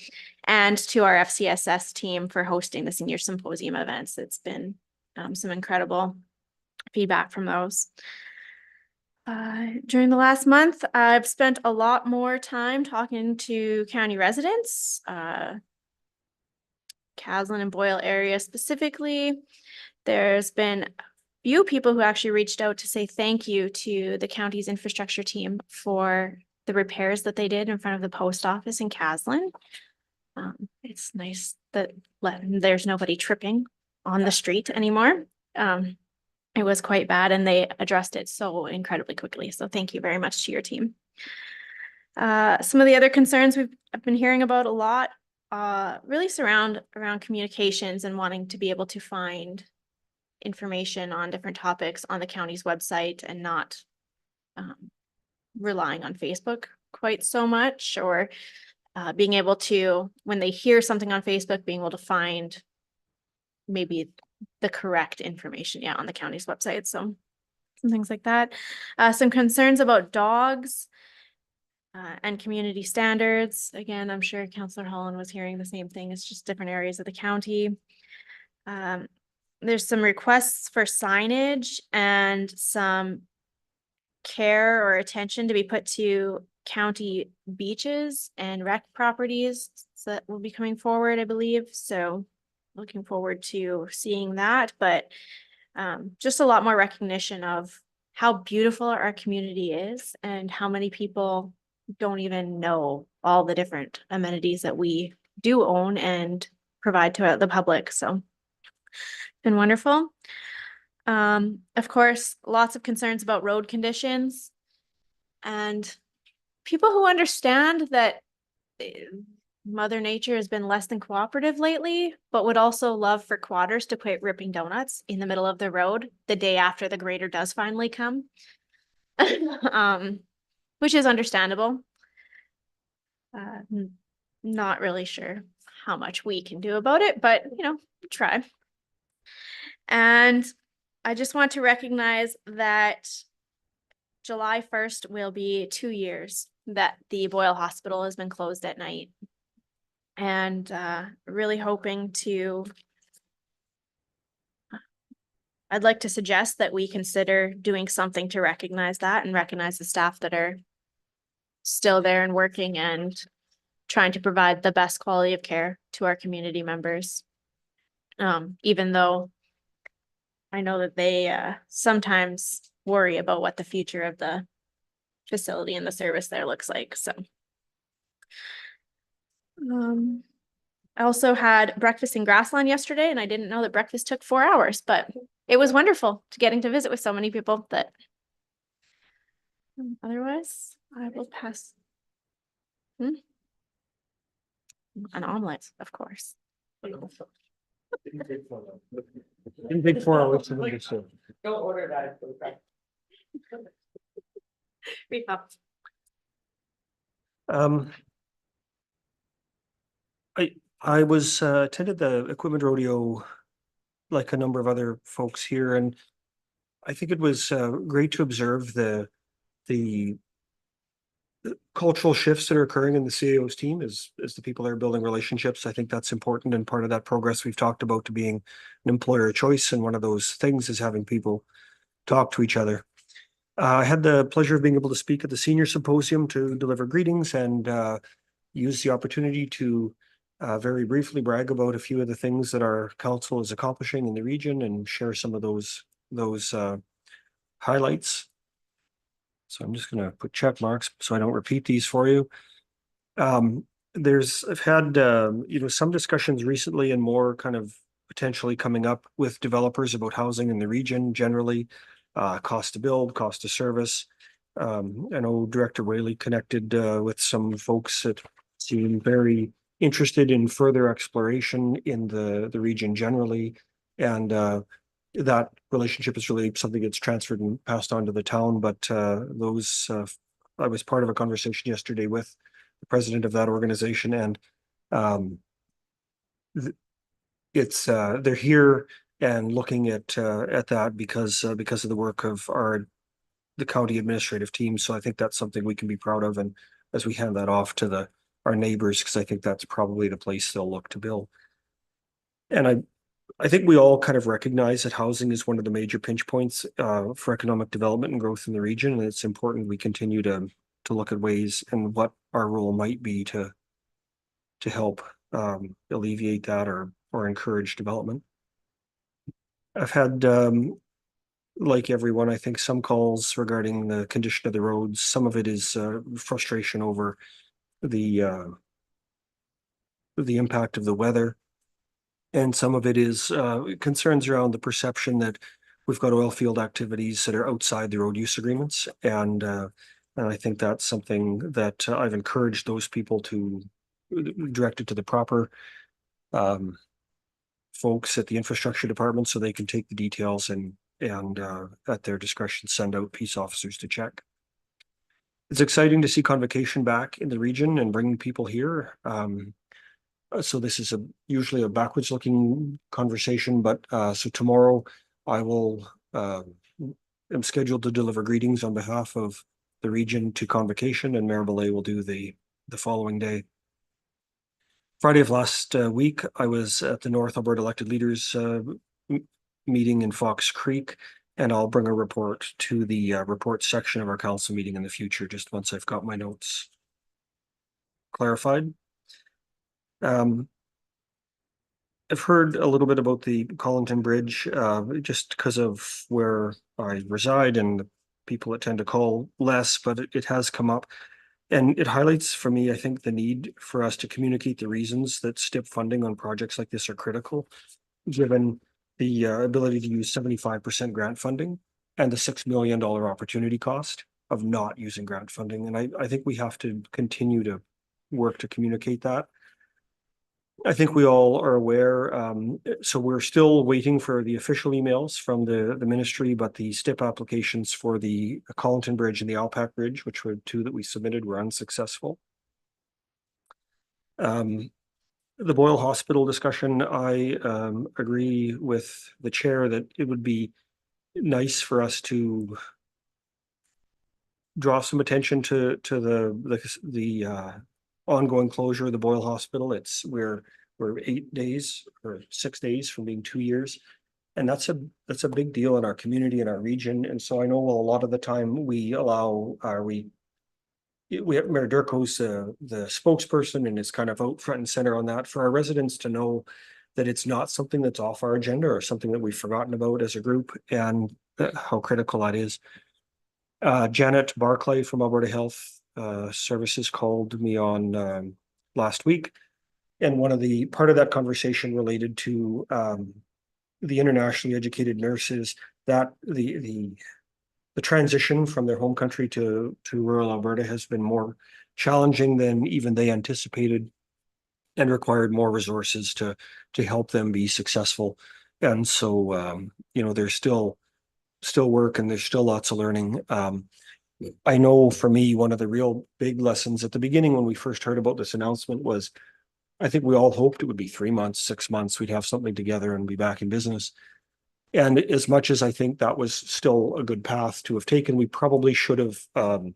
S1: and to our FCSS team for hosting the senior symposium events. It's been some incredible feedback from those. During the last month, I've spent a lot more time talking to county residents, Caslin and Boyle area specifically. There's been a few people who actually reached out to say thank you to the county's infrastructure team for the repairs that they did in front of the post office in Caslin. It's nice that there's nobody tripping on the street anymore. It was quite bad, and they addressed it so incredibly quickly. So thank you very much to your team. Some of the other concerns I've been hearing about a lot really surround around communications and wanting to be able to find information on different topics on the county's website and not relying on Facebook quite so much, or being able to, when they hear something on Facebook, being able to find maybe the correct information, on the county's website. So some things like that. Some concerns about dogs and community standards. Again, I'm sure Councillor Holland was hearing the same thing. It's just different areas of the county. There's some requests for signage and some care or attention to be put to county beaches and rec properties that will be coming forward, I believe. So looking forward to seeing that, but just a lot more recognition of how beautiful our community is and how many people don't even know all the different amenities that we do own and provide to the public. So it's been wonderful. Of course, lots of concerns about road conditions and people who understand that Mother Nature has been less than cooperative lately, but would also love for quatters to quit ripping donuts in the middle of the road the day after the grader does finally come. Which is understandable. Not really sure how much we can do about it, but try. And I just want to recognize that July 1st will be 2 years that the Boyle Hospital has been closed at night. And really hoping to, I'd like to suggest that we consider doing something to recognize that and recognize the staff that are still there and working and trying to provide the best quality of care to our community members. Even though I know that they sometimes worry about what the future of the facility and the service there looks like. So I also had breakfast in Grassland yesterday, and I didn't know that breakfast took 4 hours, but it was wonderful getting to visit with so many people that otherwise I will pass. An omelet, of course.
S2: Didn't take 4 hours to make it, so.
S12: Don't order that.
S2: I was attended the equipment rodeo like a number of other folks here, and I think it was great to observe the cultural shifts that are occurring in the CAO's team as the people that are building relationships. I think that's important, and part of that progress we've talked about to being an employer of choice, and one of those things is having people talk to each other. I had the pleasure of being able to speak at the senior symposium to deliver greetings and use the opportunity to very briefly brag about a few of the things that our council is accomplishing in the region and share some of those highlights. So I'm just gonna put check marks so I don't repeat these for you. I've had, some discussions recently and more kind of potentially coming up with developers about housing in the region generally, cost to build, cost to service. I know Director Whaley connected with some folks that seem very interested in further exploration in the region generally. And that relationship is really something that's transferred and passed on to the town. But I was part of a conversation yesterday with the president of that organization, and they're here and looking at that because of the work of the county administrative team. So I think that's something we can be proud of, and as we hand that off to our neighbors, because I think that's probably the place they'll look to build. And I think we all kind of recognize that housing is one of the major pinch points for economic development and growth in the region, and it's important we continue to look at ways and what our role might be to help alleviate that or encourage development. I've had, like everyone, I think some calls regarding the condition of the roads. Some of it is frustration over the impact of the weather. And some of it is concerns around the perception that we've got oil field activities that are outside the road use agreements. And I think that's something that I've encouraged those people to direct it to the proper folks at the infrastructure department so they can take the details and at their discretion send out peace officers to check. It's exciting to see convocation back in the region and bringing people here. So this is usually a backwards looking conversation, but so tomorrow I am scheduled to deliver greetings on behalf of the region to convocation, and Mayor Belay will do the following day. Friday of last week, I was at the North Alberta Elected Leaders meeting in Fox Creek, and I'll bring a report to the report section of our council meeting in the future, just once I've got my notes clarified. I've heard a little bit about the Collington Bridge, just because of where I reside and the people that tend to call less, but it has come up. And it highlights for me, I think, the need for us to communicate the reasons that STIP funding on projects like this are critical, given the ability to use 75% grant funding and the $6 million opportunity cost of not using grant funding. And I think we have to continue to work to communicate that. I think we all are aware, so we're still waiting for the official emails from the ministry, but the STIP applications for the Collington Bridge and the Alpac Bridge, which were two that we submitted, were unsuccessful. The Boyle Hospital discussion, I agree with the chair that it would be nice for us to draw some attention to the ongoing closure of the Boyle Hospital. We're 8 days or 6 days from being 2 years. And that's a big deal in our community and our region. And so I know a lot of the time we allow we have Mayor Durko's the spokesperson and is kind of out front and center on that for our residents to know that it's not something that's off our agenda or something that we've forgotten about as a group, and how critical that is. Janet Barclay from Alberta Health Services called me on last week, and part of that conversation related to the internationally educated nurses, that the transition from their home country to rural Alberta has been more challenging than even they anticipated, and required more resources to help them be successful. And so there's still work and there's still lots of learning. I know for me, one of the real big lessons at the beginning when we first heard about this announcement was, I think we all hoped it would be 3 months, 6 months, we'd have something together and be back in business. And as much as I think that was still a good path to have taken, we probably should have kind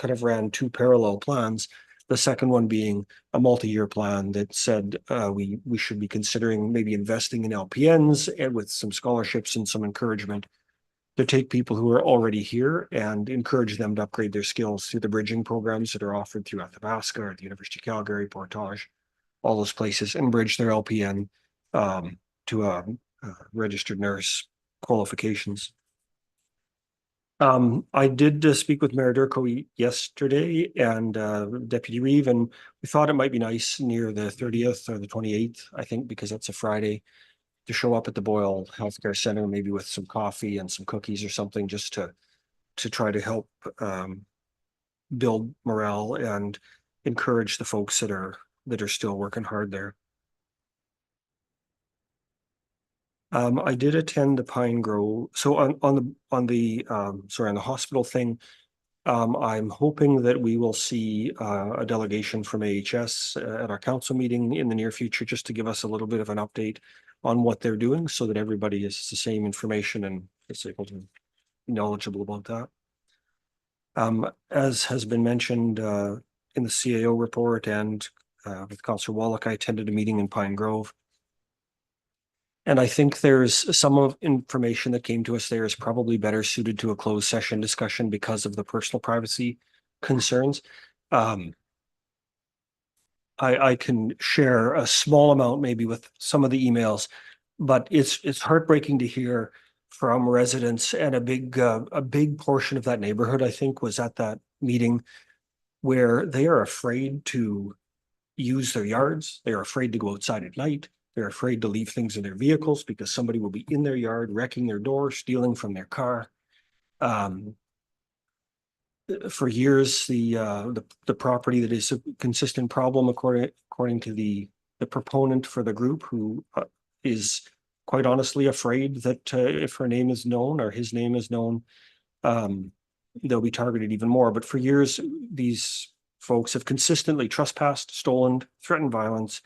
S2: of ran two parallel plans. The second one being a multi-year plan that said we should be considering maybe investing in LPNs and with some scholarships and some encouragement to take people who are already here and encourage them to upgrade their skills through the bridging programs that are offered through Athabasca or the University of Calgary, Portage, all those places, and bridge their LPN to a registered nurse qualifications. I did speak with Mayor Durko yesterday and Deputy Reeve, and we thought it might be nice near the 30th or the 28th, I think, because that's a Friday, to show up at the Boyle Healthcare Center, maybe with some coffee and some cookies or something, just to try to help build morale and encourage the folks that are still working hard there. I did attend the Pine Grove. So on the hospital thing, I'm hoping that we will see a delegation from AHS at our council meeting in the near future, just to give us a little bit of an update on what they're doing, so that everybody has the same information and is able to be knowledgeable about that. As has been mentioned in the CAO report and with Councillor Wallach, I attended a meeting in Pine Grove. And I think there's some of information that came to us there is probably better suited to a closed session discussion because of the personal privacy concerns. I can share a small amount maybe with some of the emails, but it's heartbreaking to hear from residents, and a big portion of that neighborhood, I think, was at that meeting, where they are afraid to use their yards. They are afraid to go outside at night. They're afraid to leave things in their vehicles because somebody will be in their yard, wrecking their door, stealing from their car. For years, the property that is a consistent problem, according to the proponent for the group, who is quite honestly afraid that if her name is known or his name is known, they'll be targeted even more. But for years, these folks have consistently trespassed, stolen, threatened violence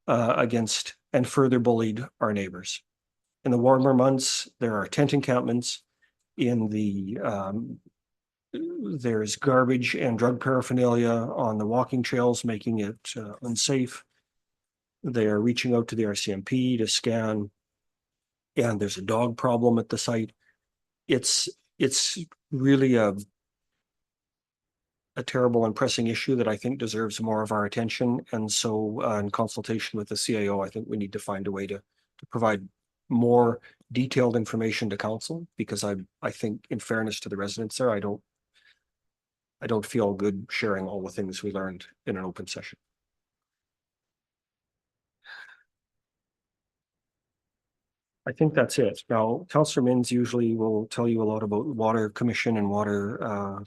S2: against and further bullied our neighbors. In the warmer months, there are tent encampments. In the there's garbage and drug paraphernalia on the walking trails, making it unsafe. They are reaching out to the RCMP to scan, and there's a dog problem at the site. It's really a terrible and pressing issue that I think deserves more of our attention. And so in consultation with the CAO, I think we need to find a way to provide more detailed information to council, because I think, in fairness to the residents there, I don't feel good sharing all the things we learned in an open session. I think that's it. Now, Councillor Minns usually will tell you a lot about water commission and water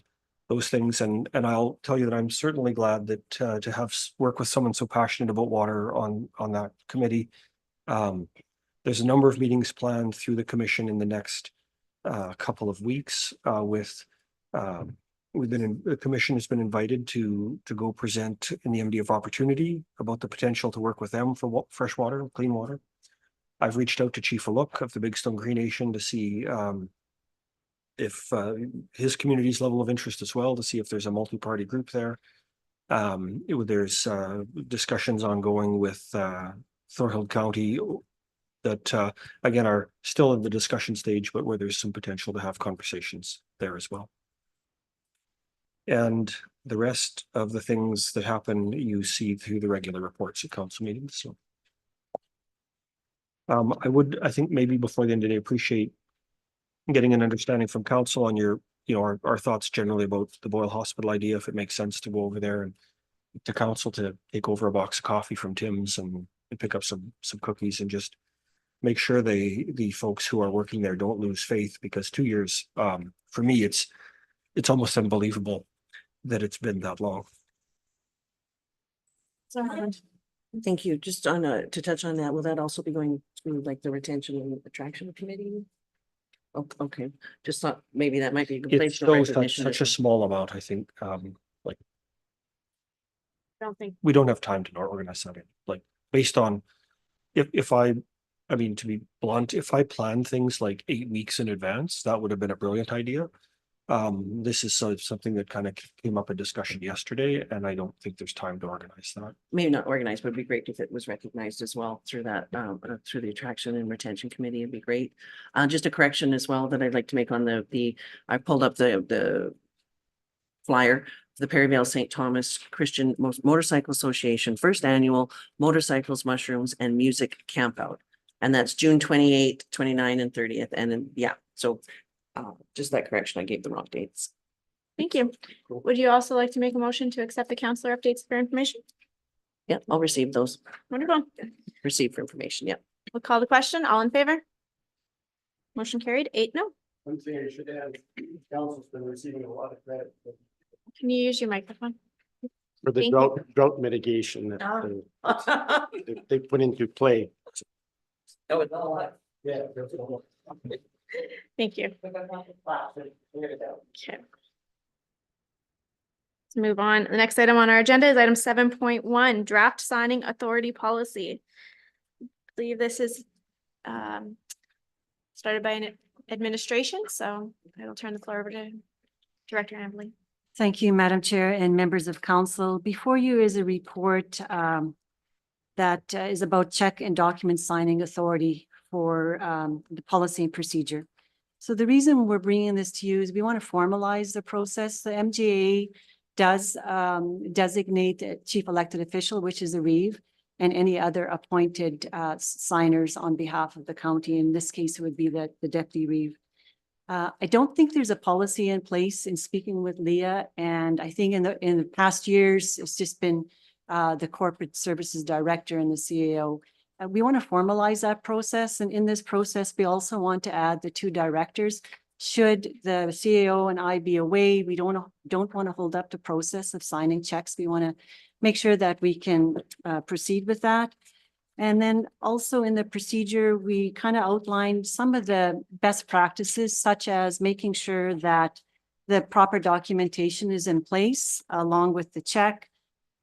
S2: those things, and I'll tell you that I'm certainly glad that to have work with someone so passionate about water on that committee. There's a number of meetings planned through the commission in the next couple of weeks. The commission has been invited to go present in the MD of Opportunity about the potential to work with them for fresh water, clean water. I've reached out to Chief Aluk of the Big Stone Cree Nation to see if his community's level of interest as well, to see if there's a multi-party group there. There's discussions ongoing with Thorhild County that again are still in the discussion stage, but where there's some potential to have conversations there as well. And the rest of the things that happen, you see through the regular reports at council meetings. So I think maybe before the end of the day, appreciate getting an understanding from council on your, our thoughts generally about the Boyle Hospital idea, if it makes sense to go over there, and to council to take over a box of coffee from Tim's and pick up some cookies, and just make sure the folks who are working there don't lose faith, because 2 years, for me, it's almost unbelievable that it's been that long.
S5: Thank you. Just on to touch on that, will that also be going through like the retention and attraction committee? Okay, just thought maybe that might be a good place
S2: It's
S5: for
S2: still
S5: recognition.
S2: such a small amount, I think. Like,
S1: I don't think,
S2: we don't have time to organize that. Like, based on if I mean, to be blunt, if I planned things like 8 weeks in advance, that would have been a brilliant idea. This is something that kind of came up in discussion yesterday, and I don't think there's time to organize that.
S5: Maybe not organized, but it'd be great if it was recognized as well through that, through the attraction and retention committee. It'd be great. Just a correction as well that I'd like to make on I pulled up the flyer, the Perryvale St. Thomas Christian Motorcycle Association, first annual Motorcycles, Mushrooms and Music Campout. And that's June 28th, 29th and 30th. And then, yeah, so just that correction, I gave the wrong dates.
S1: Thank you. Would you also like to make a motion to accept the counselor updates for information?
S5: Yeah, I'll receive those,
S1: Wonderful.
S5: receive for information, yeah.
S1: We'll call the question. All in favor? Motion carried, 8-0.
S7: One thing I should add, council's been receiving a lot of credit
S1: Can you use your microphone?
S7: for the
S1: Thank you.
S7: drought mitigation that they put into play. Yeah.
S1: Thank you. Okay. Let's move on. The next item on our agenda is item 7.1, draft signing authority policy. I believe this is started by an administration, so I will turn the floor over to Director Amberly.
S6: Thank you, Madam Chair and members of council. Before you is a report that is about check and document signing authority for the policy and procedure. So the reason we're bringing this to you is we want to formalize the process. The MJA does designate a chief elected official, which is a reeve, and any other appointed signers on behalf of the county. In this case, it would be the deputy reeve. I don't think there's a policy in place. In speaking with Leah, and I think in the past years, it's just been the corporate services director and the CAO. We want to formalize that process, and in this process, we also want to add the 2 directors. Should the CAO and I be away, we don't want to hold up the process of signing checks. We want to make sure that we can proceed with that. And then also in the procedure, we kind of outlined some of the best practices, such as making sure that the proper documentation is in place along with the check.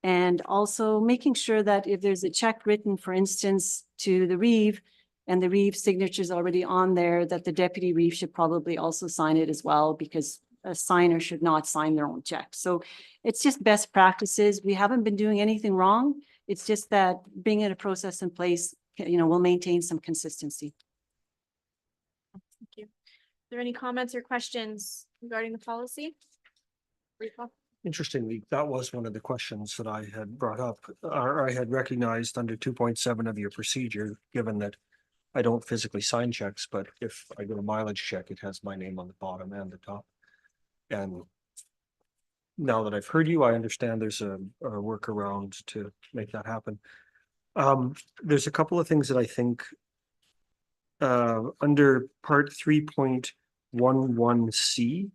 S6: And also making sure that if there's a check written, for instance, to the reeve, and the reeve signature is already on there, that the deputy reeve should probably also sign it as well, because a signer should not sign their own check. So it's just best practices. We haven't been doing anything wrong. It's just that being in a process in place, will maintain some consistency.
S1: Thank you. Are there any comments or questions regarding the policy? Recall.
S2: Interestingly, that was one of the questions that I had brought up, or I had recognized under 2.7 of your procedure, given that I don't physically sign checks, but if I go to mileage check, it has my name on the bottom and the top. And now that I've heard you, I understand there's a workaround to make that happen. There's a couple of things that I think under part 3.11C,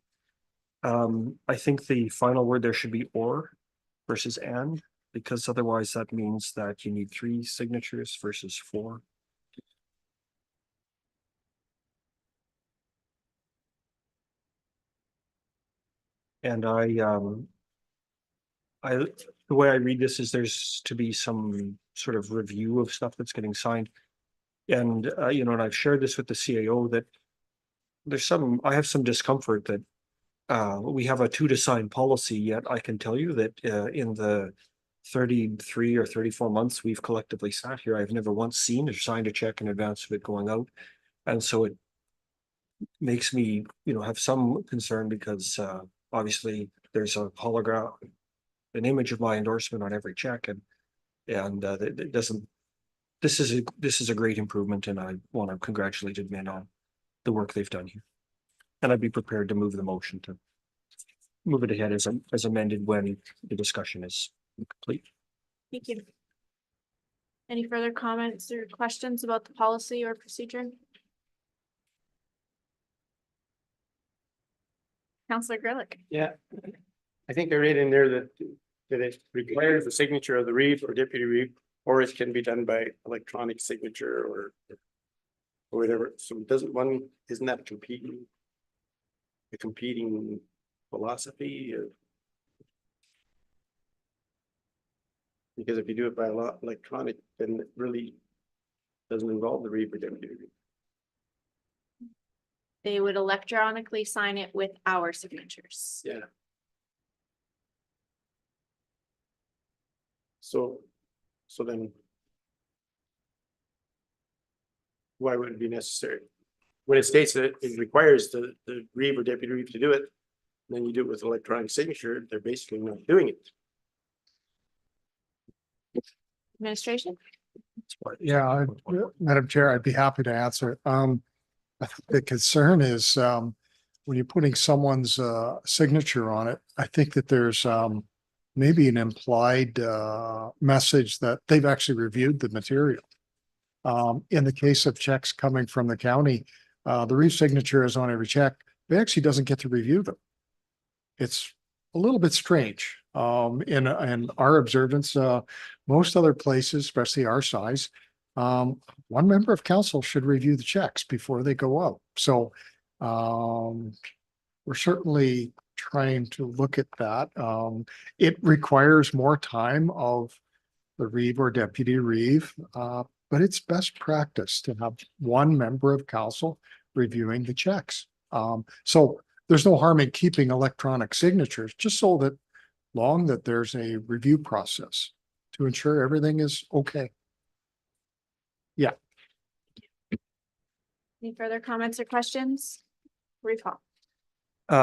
S2: I think the final word there should be or versus and, because otherwise that means that you need 3 signatures versus 4. And the way I read this is there's to be some sort of review of stuff that's getting signed. And, and I've shared this with the CAO that I have some discomfort that we have a 2 to sign policy, yet I can tell you that in the 33 or 34 months we've collectively sat here, I've never once seen or signed a check in advance of it going out. And so it makes me, have some concern because obviously there's a holograph, an image of my endorsement on every check, and it doesn't. This is a great improvement, and I want to congratulate admin on the work they've done here. And I'd be prepared to move the motion to move it ahead as amended when the discussion is complete.
S1: Thank you. Any further comments or questions about the policy or procedure? Councillor Grilic.
S7: Yeah, I think I read in there that it requires the signature of the reeve or deputy reeve, or it can be done by electronic signature or whatever. So isn't that a competing philosophy? Because if you do it by electronic, then it really doesn't involve the reeve or deputy reeve.
S1: they would electronically sign it with our signatures.
S7: Yeah. So then. Why would it be necessary? When it states that it requires the reeve or deputy reeve to do it, then you do it with electronic signature, they're basically not doing it.
S1: Administration?
S3: Yeah, Madam Chair, I'd be happy to answer. I think the concern is, when you're putting someone's, signature on it, I think that there's, maybe an implied, message that they've actually reviewed the material. In the case of checks coming from the county, the reeve signature is on every check. They actually doesn't get to review them. It's a little bit strange. In our observance, most other places, especially our size, one member of council should review the checks before they go out. So, we're certainly trying to look at that. It requires more time of the reeve or deputy reeve, but it's best practice to have one member of council reviewing the checks. So there's no harm in keeping electronic signatures, just so that long that there's a review process to ensure everything is okay. Yeah.
S1: Any further comments or questions? Reeve Hall.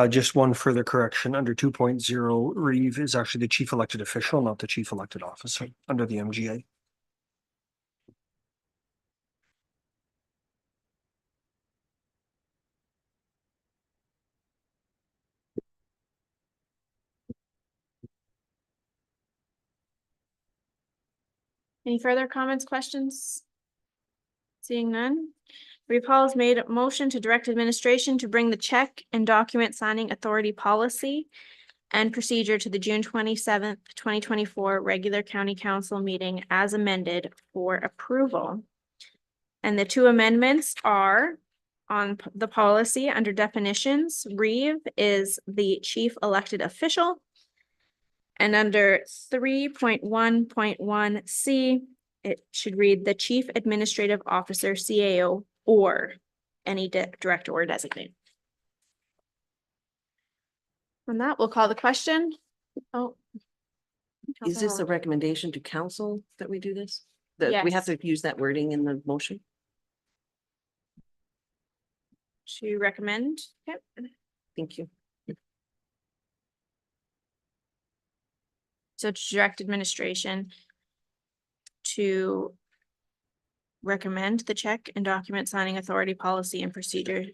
S2: Just one further correction, under 2.0, reeve is actually the chief elected official, not the chief elected officer, under the MGA.
S1: Any further comments, questions? Seeing none. Reeve Hall has made a motion to direct administration to bring the check and document signing authority policy and procedure to the June 27th, 2024 regular county council meeting as amended for approval. And the two amendments are on the policy under definitions. Reeve is the chief elected official. And under 3.1.1C, it should read the chief administrative officer, CAO, or any director or designate. On that, we'll call the question. Oh.
S5: Is this a recommendation to council that we do this? That we have
S1: Yes.
S5: to use that wording in the motion?
S1: To recommend? Yep.
S5: Thank you.
S1: So to direct administration to recommend the check and document signing authority policy and procedure.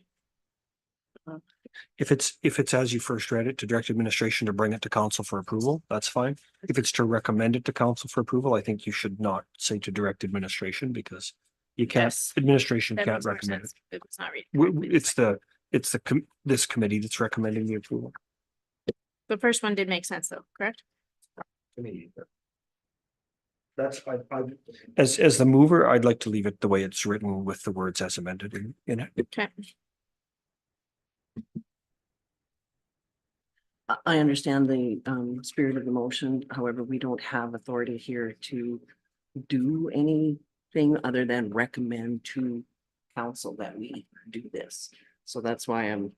S2: If it's as you first read it, to direct administration to bring it to council for approval, that's fine. If it's to recommend it to council for approval, I think you should not say to direct administration, because you can't,
S1: Yes.
S2: administration
S1: That
S2: can't
S1: makes more
S2: recommend it.
S1: sense. It was not read.
S2: This committee that's recommending the approval.
S1: The first one did make sense though, correct?
S2: To me. That's, as the mover, I'd like to leave it the way it's written with the words as amended in it.
S1: Okay.
S5: I understand the spirit of the motion. However, we don't have authority here to do anything other than recommend to council that we do this. So that's why I'm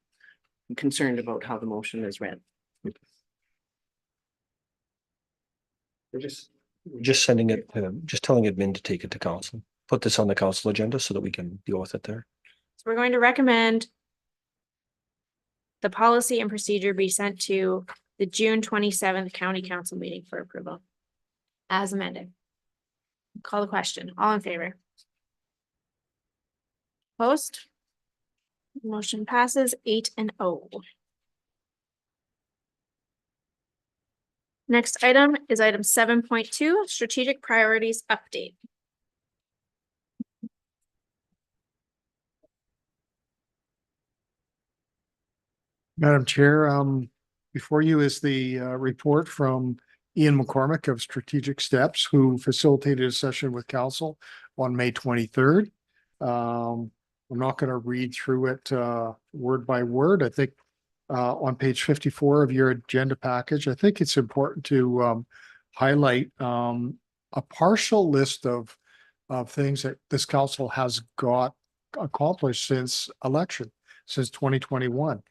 S5: concerned about how the motion is read.
S2: We're just sending it, just telling admin to take it to council. Put this on the council agenda so that we can deal with it there.
S1: So we're going to recommend the policy and procedure be sent to the June 27th county council meeting for approval. As amended. Call the question. All in favor? Opposed? Motion passes 8-0. Next item is item 7.2, strategic priorities update.
S3: Madam Chair, before you is the report from Ian McCormick of Strategic Steps, who facilitated a session with council on May 23rd. I'm not going to read through it word by word. I think on page 54 of your agenda package, I think it's important to highlight a partial list of things that this council has got accomplished since election. since 2021.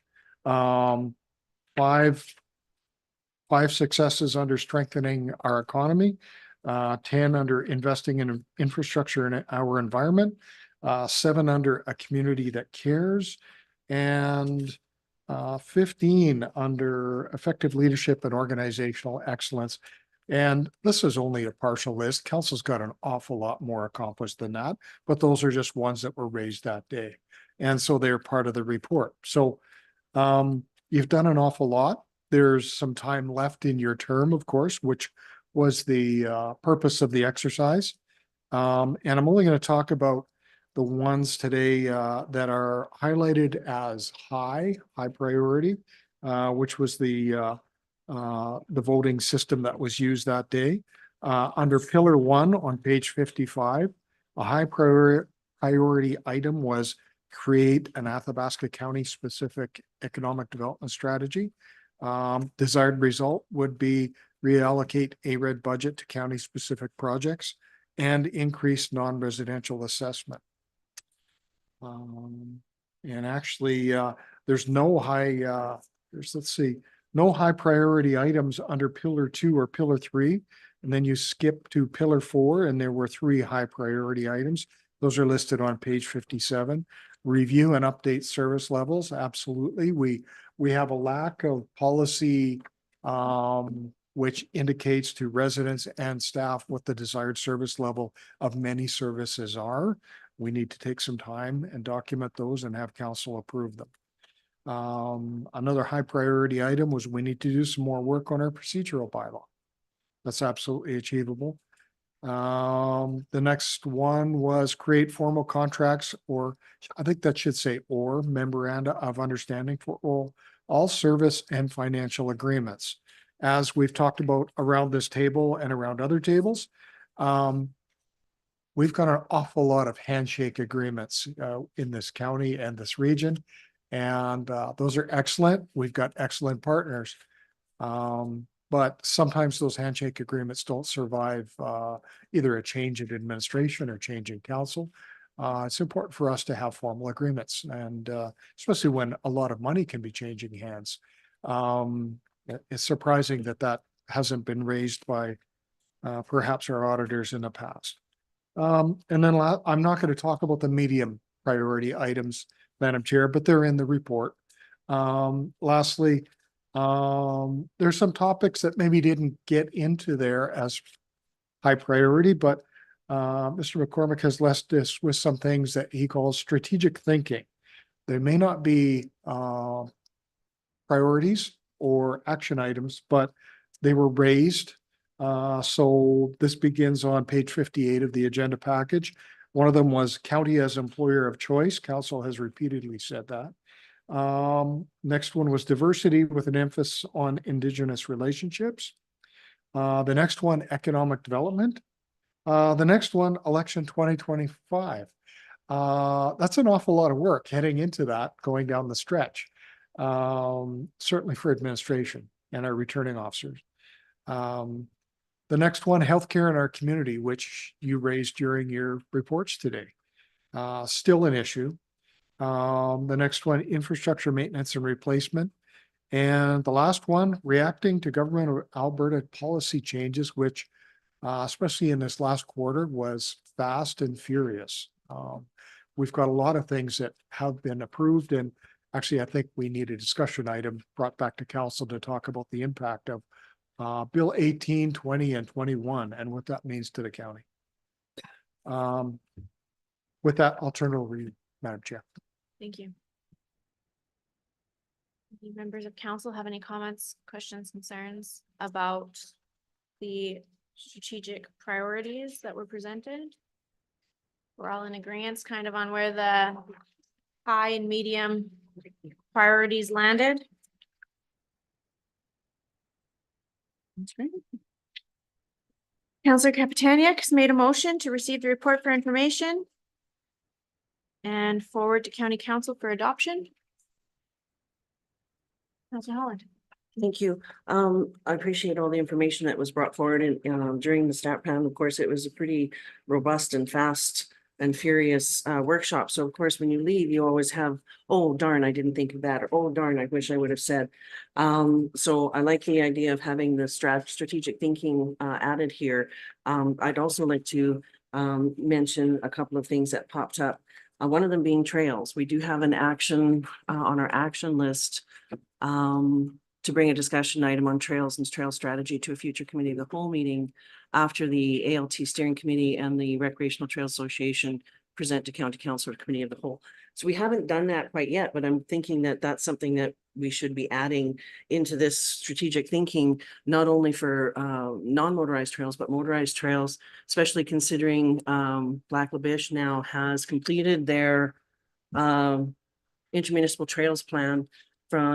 S3: Five successes under strengthening our economy, 10 under investing in infrastructure in our environment, 7 under a community that cares, and 15 under effective leadership and organizational excellence. And this is only a partial list. Council's got an awful lot more accomplished than that, but those are just ones that were raised that day. And so they're part of the report. So you've done an awful lot. There's some time left in your term, of course, which was the purpose of the exercise. And I'm only going to talk about the ones today that are highlighted as high priority, which was the voting system that was used that day. Under pillar 1 on page 55, a high priority item was create an Athabasca County specific economic development strategy. Desired result would be reallocate ARED budget to county specific projects and increase non-residential assessment. And actually, there's no high, no high priority items under pillar 2 or pillar 3. And then you skip to pillar 4 and there were 3 high priority items. Those are listed on page 57. Review and update service levels. Absolutely. We have a lack of policy, which indicates to residents and staff what the desired service level of many services are. We need to take some time and document those and have council approve them. Another high priority item was we need to do some more work on our procedural bylaw. That's absolutely achievable. The next one was create formal contracts, or I think that should say or memoranda of understanding for all service and financial agreements. As we've talked about around this table and around other tables, we've got an awful lot of handshake agreements in this county and this region, and those are excellent. We've got excellent partners. But sometimes those handshake agreements don't survive either a change in administration or change in council. It's important for us to have formal agreements, and especially when a lot of money can be changing hands. It's surprising that that hasn't been raised by perhaps our auditors in the past. And then I'm not going to talk about the medium priority items, Madam Chair, but they're in the report. Lastly, there's some topics that maybe didn't get into there as high priority, but Mr. McCormick has left us with some things that he calls strategic thinking. They may not be priorities or action items, but they were raised. So this begins on page 58 of the agenda package. One of them was county as employer of choice. Council has repeatedly said that. Next one was diversity with an emphasis on Indigenous relationships. The next one, economic development. The next one, election 2025. That's an awful lot of work heading into that, going down the stretch. Certainly for administration and our returning officers. The next one, healthcare in our community, which you raised during your reports today. Still an issue. The next one, infrastructure maintenance and replacement. And the last one, reacting to government of Alberta policy changes, which especially in this last quarter was fast and furious. We've got a lot of things that have been approved, and actually I think we need a discussion item brought back to council to talk about the impact of Bill 18, 20, and 21 and what that means to the county. With that, I'll turn it over to you, Madam Chair.
S1: Thank you. Any members of council have any comments, questions, concerns about the strategic priorities that were presented? We're all in agreement kind of on where the high and medium priorities landed. That's great. Councillor Kapitaniak has made a motion to receive the report for information and forward to County Council for adoption. Councillor Holland.
S5: Thank you. I appreciate all the information that was brought forward and during the stat plan. Of course, it was a pretty robust and fast and furious workshop. So of course, when you leave, you always have, oh darn, I didn't think of that, or oh darn, I wish I would have said. So I like the idea of having the strategic thinking added here. I'd also like to mention a couple of things that popped up. One of them being trails. We do have an action on our action list to bring a discussion item on trails and trail strategy to a future committee of the whole meeting after the ALT steering committee and the Recreational Trails Association present to county council or committee of the whole. So we haven't done that quite yet, but I'm thinking that that's something that we should be adding into this strategic thinking, not only for non-motorized trails, but motorized trails, especially considering Black Labiche now has completed their intermunicipal trails plan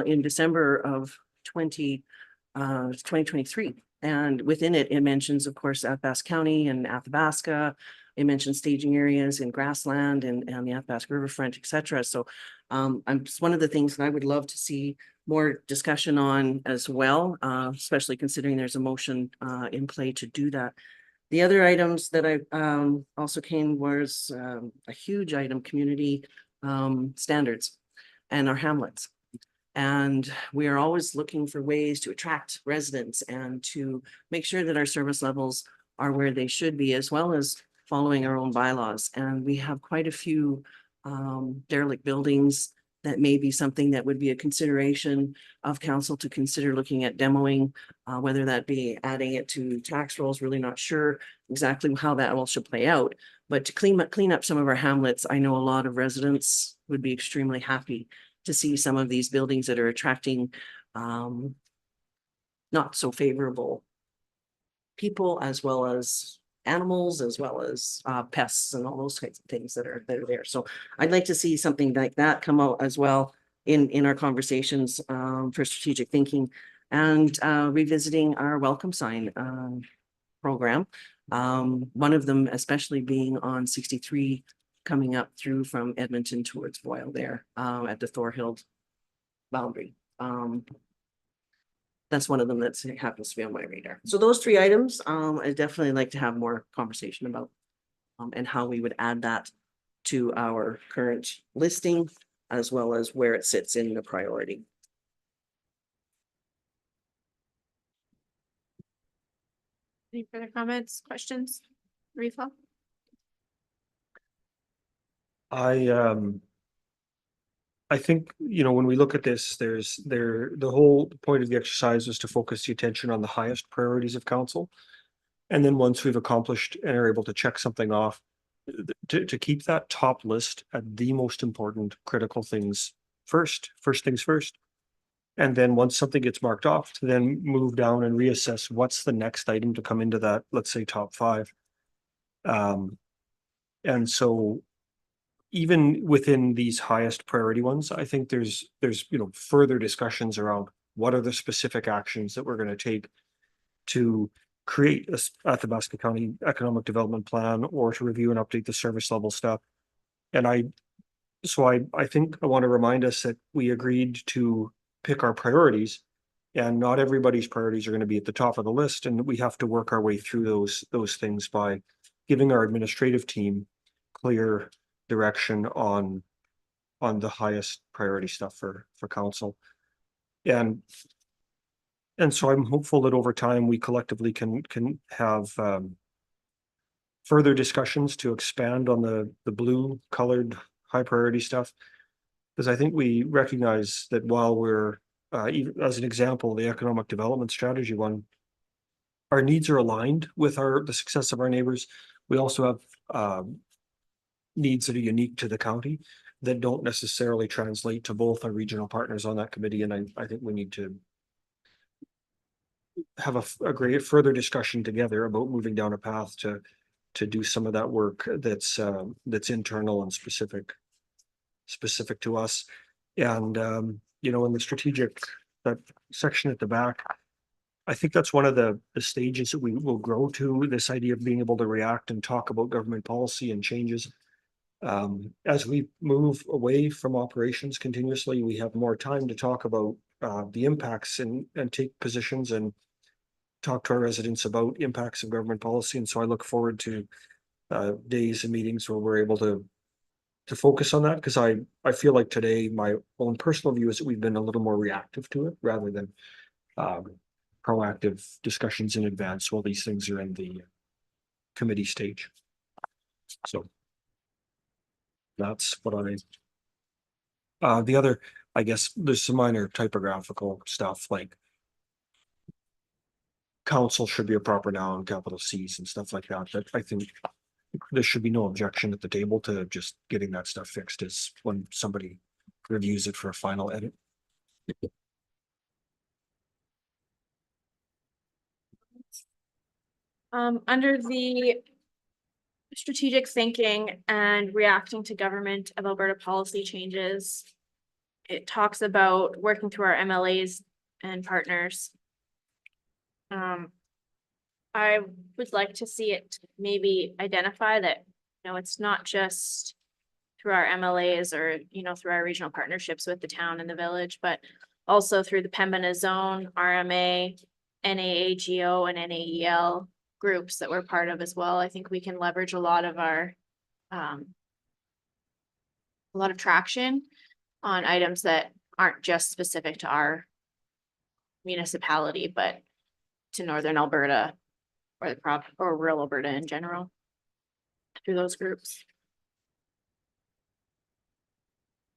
S5: in December of 2023. And within it, it mentions, of course, Athabasca County and Athabasca. It mentions staging areas in grassland and the Athabasca Riverfront, et cetera. So it's one of the things that I would love to see more discussion on as well, especially considering there's a motion in play to do that. The other items that I also came was a huge item, community standards and our hamlets. And we are always looking for ways to attract residents and to make sure that our service levels are where they should be, as well as following our own bylaws. And we have quite a few derelict buildings that may be something that would be a consideration of council to consider looking at demoing, whether that be adding it to tax rolls, really not sure exactly how that all should play out. But to clean up some of our hamlets, I know a lot of residents would be extremely happy to see some of these buildings that are attracting not so favorable people, as well as animals, as well as pests and all those kinds of things that are there. So I'd like to see something like that come out as well in our conversations for strategic thinking, and revisiting our welcome sign program. One of them especially being on 63 coming up through from Edmonton towards Boyle there at the Thorhill boundary. That's one of them that happens to be on my radar. So those three items, I definitely like to have more conversation about and how we would add that to our current listing, as well as where it sits in the priority.
S1: Any further comments, questions? Rifa?
S2: I think, you know, when we look at this, the whole point of the exercise is to focus the attention on the highest priorities of council. And then once we've accomplished and are able to check something off, to keep that top list at the most important critical things first things first. And then once something gets marked off, to then move down and reassess what's the next item to come into that, let's say, top 5. And so even within these highest priority ones, I think there's further discussions around what are the specific actions that we're going to take to create a Athabasca County Economic Development Plan, or to review and update the service level stuff. And I think I want to remind us that we agreed to pick our priorities, and not everybody's priorities are going to be at the top of the list, and we have to work our way through those things by giving our administrative team clear direction on the highest priority stuff for council. And so I'm hopeful that over time we collectively can have further discussions to expand on the blue colored high priority stuff. Because I think we recognize that while we're, as an example, the economic development strategy one, our needs are aligned with the success of our neighbors. We also have needs that are unique to the county that don't necessarily translate to both our regional partners on that committee. And I think we need to have a great further discussion together about moving down a path to do some of that work that's internal and specific to us. And in the strategic, that section at the back, I think that's one of the stages that we will grow to, this idea of being able to react and talk about government policy and changes. As we move away from operations continuously, we have more time to talk about the impacts and take positions and talk to our residents about impacts of government policy. And so I look forward to days and meetings where we're able to focus on that, because I feel like today, my own personal view is that we've been a little more reactive to it rather than proactive discussions in advance while these things are in the committee stage. So that's what the other, I guess, there's some minor typographical stuff like council should be a proper noun, capital C's and stuff like that. That I think there should be no objection at the table to just getting that stuff fixed is when somebody reviews it for a final edit.
S1: Under the strategic thinking and reacting to government of Alberta policy changes, it talks about working through our MLAs and partners. I would like to see it maybe identify that, it's not just through our MLAs or, through our regional partnerships with the town and the village, but also through the Pembina Zone, RMA, NAAGO and NAEL groups that we're part of as well. I think we can leverage a lot of our a lot of traction on items that aren't just specific to our municipality, but to Northern Alberta or or rural Alberta in general through those groups.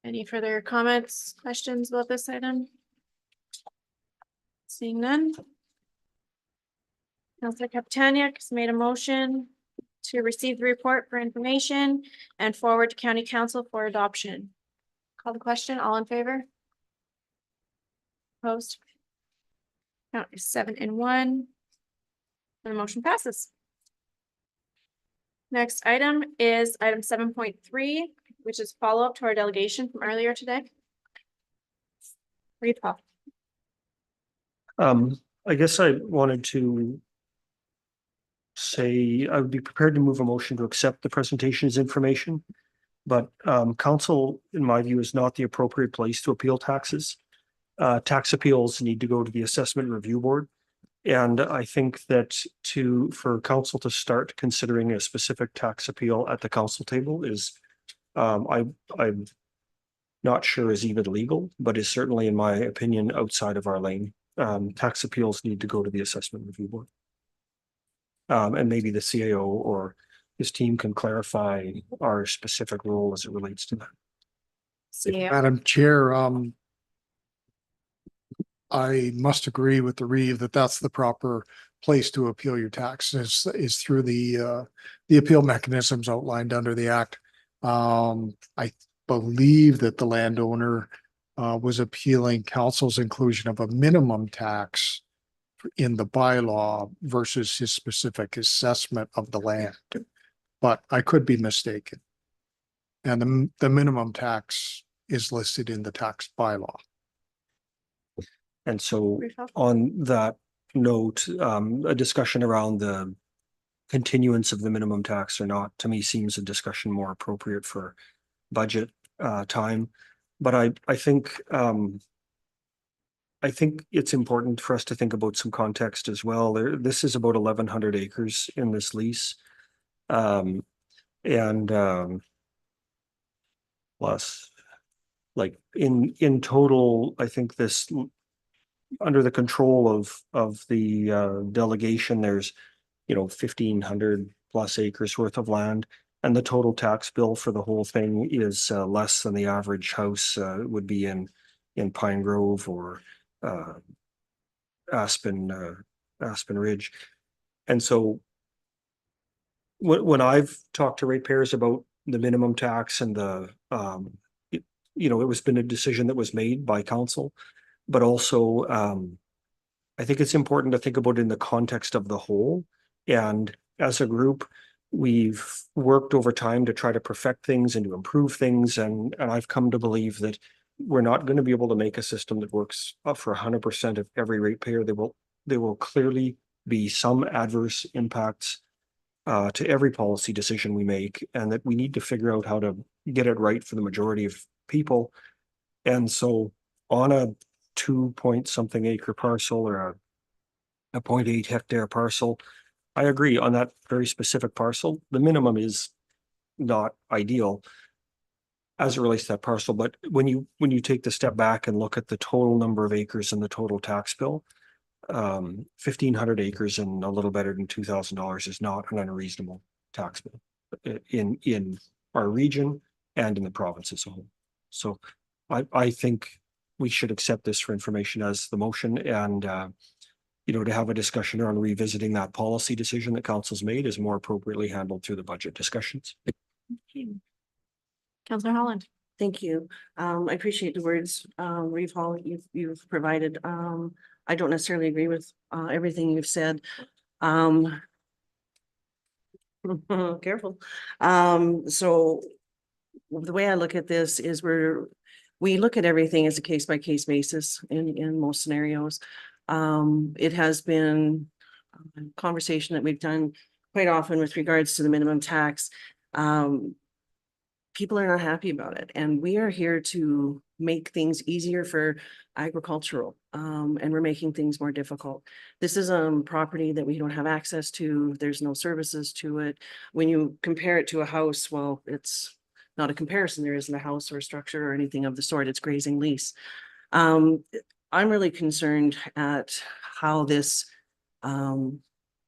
S1: Any further comments, questions about this item? Seeing none. Councillor Kapitaniak has made a motion to receive the report for information and forward to County Council for adoption. Call the question, all in favor? Opposed? Count is 7-1. The motion passes. Next item is item 7.3, which is follow-up to our delegation from earlier today. Read off.
S2: I guess I wanted to say I would be prepared to move a motion to accept the presentation as information, but council, in my view, is not the appropriate place to appeal taxes. Tax appeals need to go to the Assessment Review Board. And I think that for council to start considering a specific tax appeal at the council table is, I'm not sure is even legal, but is certainly, in my opinion, outside of our lane. Tax appeals need to go to the Assessment Review Board. And maybe the CAO or his team can clarify our specific role as it relates to that.
S1: CAO.
S3: Madam Chair, I must agree with the Reeve that that's the proper place to appeal your taxes is through the appeal mechanisms outlined under the act. I believe that the landowner was appealing council's inclusion of a minimum tax in the bylaw versus his specific assessment of the land. But I could be mistaken. And the minimum tax is listed in the tax bylaw.
S2: And so on that note, a discussion around the continuance of the minimum tax or not, to me, seems a discussion more appropriate for budget time. But I think it's important for us to think about some context as well. This is about 1,100 acres in this lease. Plus, like in total, I think this, under the control of the delegation, there's 1,500 plus acres worth of land, and the total tax bill for the whole thing is less than the average house would be in Pine Grove or Aspen Ridge. And so when I've talked to ratepayers about the minimum tax and it was been a decision that was made by council. But also, I think it's important to think about it in the context of the whole. And as a group, we've worked over time to try to perfect things and to improve things. And I've come to believe that we're not going to be able to make a system that works for 100% of every ratepayer. There will clearly be some adverse impacts to every policy decision we make, and that we need to figure out how to get it right for the majority of people. And so on a 2 point something acre parcel or a 0.8 hectare parcel, I agree on that very specific parcel. The minimum is not ideal as it relates to that parcel, but when you take the step back and look at the total number of acres in the total tax bill, 1,500 acres and a little better than $2,000 is not an unreasonable tax bill in our region and in the province as a whole. So I think we should accept this for information as the motion, and to have a discussion on revisiting that policy decision that council's made is more appropriately handled through the budget discussions.
S1: Councillor Holland.
S5: Thank you. I appreciate the words, Reeve Hall, you've provided. I don't necessarily agree with everything you've said. Careful. So the way I look at this is we look at everything as a case by case basis in most scenarios. It has been a conversation that we've done quite often with regards to the minimum tax. People are not happy about it, and we are here to make things easier for agricultural, and we're making things more difficult. This is property that we don't have access to. There's no services to it. When you compare it to a house, well, it's not a comparison. There isn't a house or a structure or anything of the sort. It's grazing lease. I'm really concerned at how this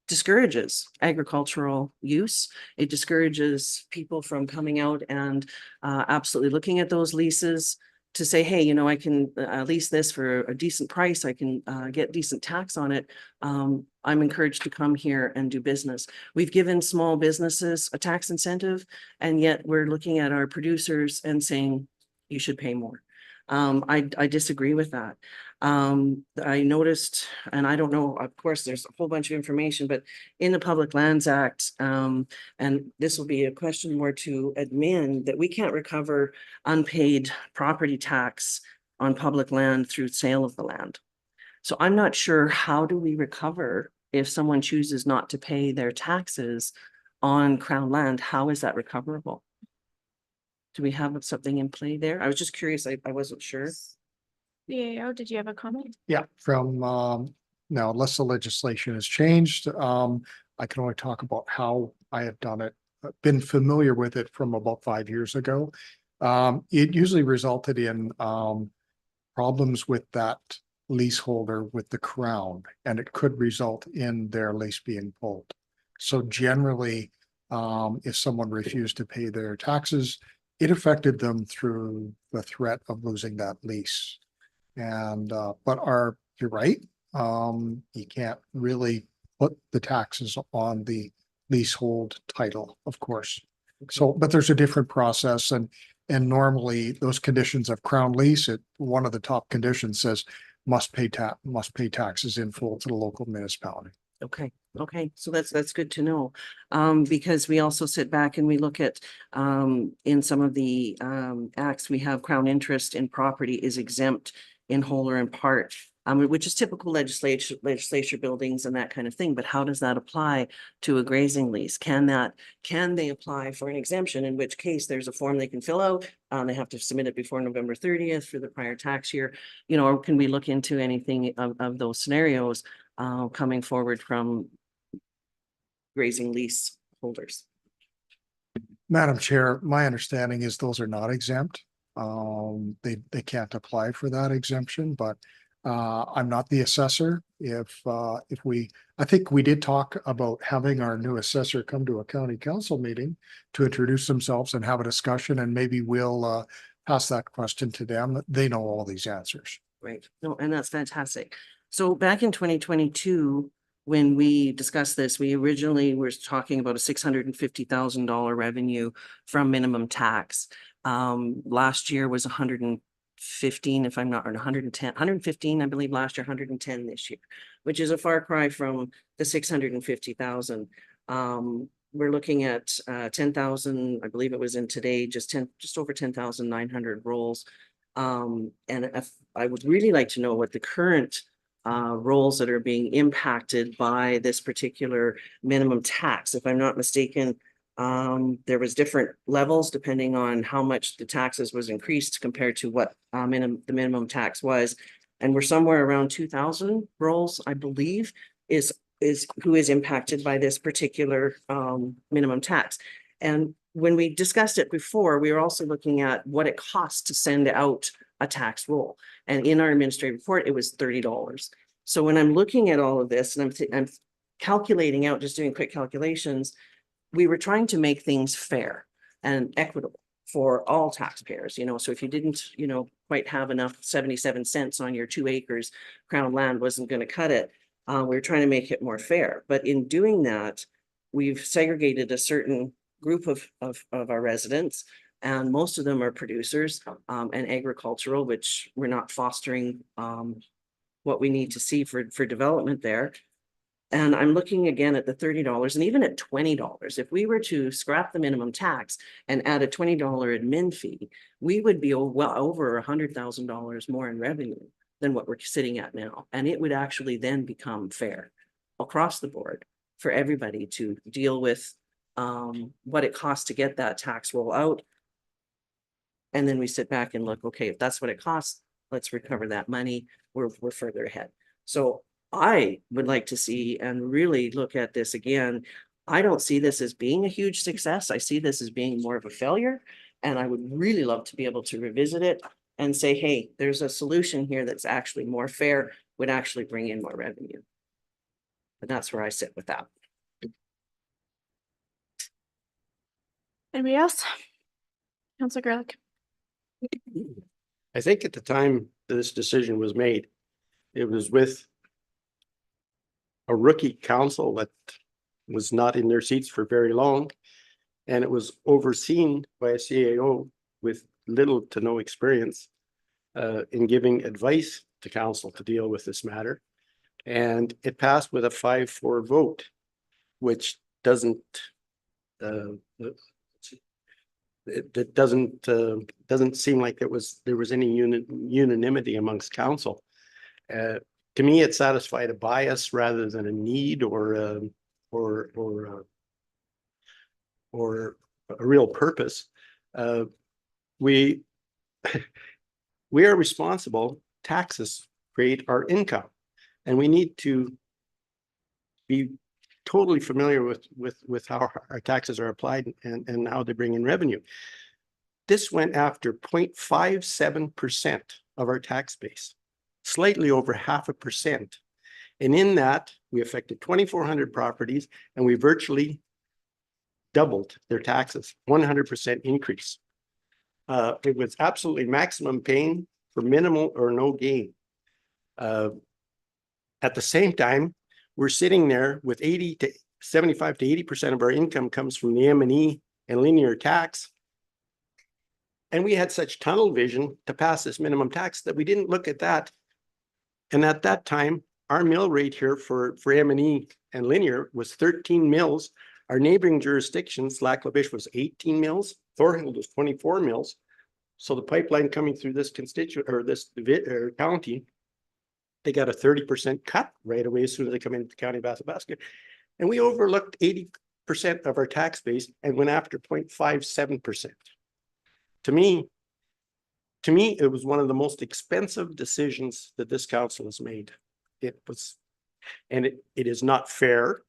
S5: discourages agricultural use. It discourages people from coming out and absolutely looking at those leases to say, hey, I can lease this for a decent price. I can get decent tax on it. I'm encouraged to come here and do business. We've given small businesses a tax incentive, and yet we're looking at our producers and saying, you should pay more. I disagree with that. I noticed, and I don't know, of course, there's a whole bunch of information, but in the Public Lands Act, and this will be a question more to admin, that we can't recover unpaid property tax on public land through sale of the land. So I'm not sure, how do we recover if someone chooses not to pay their taxes on Crown land? How is that recoverable? Do we have something in play there? I was just curious. I wasn't sure.
S1: CAO, did you have a comment?
S3: Yeah, from now, unless the legislation has changed, I can only talk about how I have done it. I've been familiar with it from about 5 years ago. It usually resulted in problems with that leaseholder with the Crown, and it could result in their lease being pulled. So generally, if someone refused to pay their taxes, it affected them through the threat of losing that lease. And but you're right, you can't really put the taxes on the leasehold title, of course. So, but there's a different process, and normally those conditions of Crown lease, one of the top conditions says must pay taxes in full to the local municipality.
S5: Okay, so that's good to know. Because we also sit back and we look at in some of the acts, we have Crown interest in property is exempt in whole or in part, which is typical legislature buildings and that kind of thing. But how does that apply to a grazing lease? Can they apply for an exemption? In which case there's a form they can fill out. They have to submit it before November 30th for the prior tax year. Or can we look into anything of those scenarios coming forward from grazing lease holders?
S3: Madam Chair, my understanding is those are not exempt. They can't apply for that exemption, but I'm not the assessor. I think we did talk about having our new assessor come to a county council meeting to introduce themselves and have a discussion, and maybe we'll pass that question to them. They know all these answers.
S5: Right. No, and that's fantastic. So back in 2022, when we discussed this, we originally were talking about a $650,000 revenue from minimum tax. Last year was 115, if I'm not, or 110, 115, I believe last year, 110 this year, which is a far cry from the 650,000. We're looking at 10,000, I believe it was in today, just over 10,900 rolls. And I would really like to know what the current rolls that are being impacted by this particular minimum tax. If I'm not mistaken, there was different levels depending on how much the taxes was increased compared to what the minimum tax was. And we're somewhere around 2,000 rolls, I believe, is who is impacted by this particular minimum tax. And when we discussed it before, we were also looking at what it costs to send out a tax roll. And in our administrative report, it was $30. So when I'm looking at all of this and I'm calculating out, just doing quick calculations, we were trying to make things fair and equitable for all taxpayers, you know, so if you didn't, you know, quite have enough 77 cents on your 2 acres, Crown land wasn't going to cut it. We were trying to make it more fair, but in doing that, we've segregated a certain group of our residents, and most of them are producers and agricultural, which we're not fostering what we need to see for development there. And I'm looking again at the $30 and even at $20. If we were to scrap the minimum tax and add a $20 admin fee, we would be well over $100,000 more in revenue than what we're sitting at now. And it would actually then become fair across the board for everybody to deal with what it costs to get that tax roll out. And then we sit back and look, okay, if that's what it costs, let's recover that money. We're further ahead. So I would like to see and really look at this again. I don't see this as being a huge success. I see this as being more of a failure. And I would really love to be able to revisit it and say, hey, there's a solution here that's actually more fair, would actually bring in more revenue. And that's where I sit with that.
S1: Anybody else? Councilor Grelick.
S7: I think at the time this decision was made, it was with a rookie council that was not in their seats for very long. And it was overseen by a CAO with little to no experience in giving advice to council to deal with this matter. And it passed with a 5-4 vote, which doesn't it doesn't seem like there was any unanimity amongst council. To me, it satisfied a bias rather than a need or a real purpose. We are responsible. Taxes create our income, and we need to be totally familiar with how our taxes are applied and how they bring in revenue. This went after 0.57% of our tax base, slightly over 0.5%. And in that, we affected 2,400 properties and we virtually doubled their taxes, 100% increase. It was absolutely maximum pain for minimal or no gain. At the same time, we're sitting there with 75 to 80% of our income comes from the M&E and linear tax. And we had such tunnel vision to pass this minimum tax that we didn't look at that. And at that time, our mill rate here for M&E and linear was 13 mills. Our neighboring jurisdictions, Lac La Biche was 18 mills, Thorhild was 24 mills. So the pipeline coming through this constituent or this county, they got a 30% cut right away as soon as they come into the county of Athabasca. And we overlooked 80% of our tax base and went after 0.57%. To me, it was one of the most expensive decisions that this council has made. It was, and it is not fair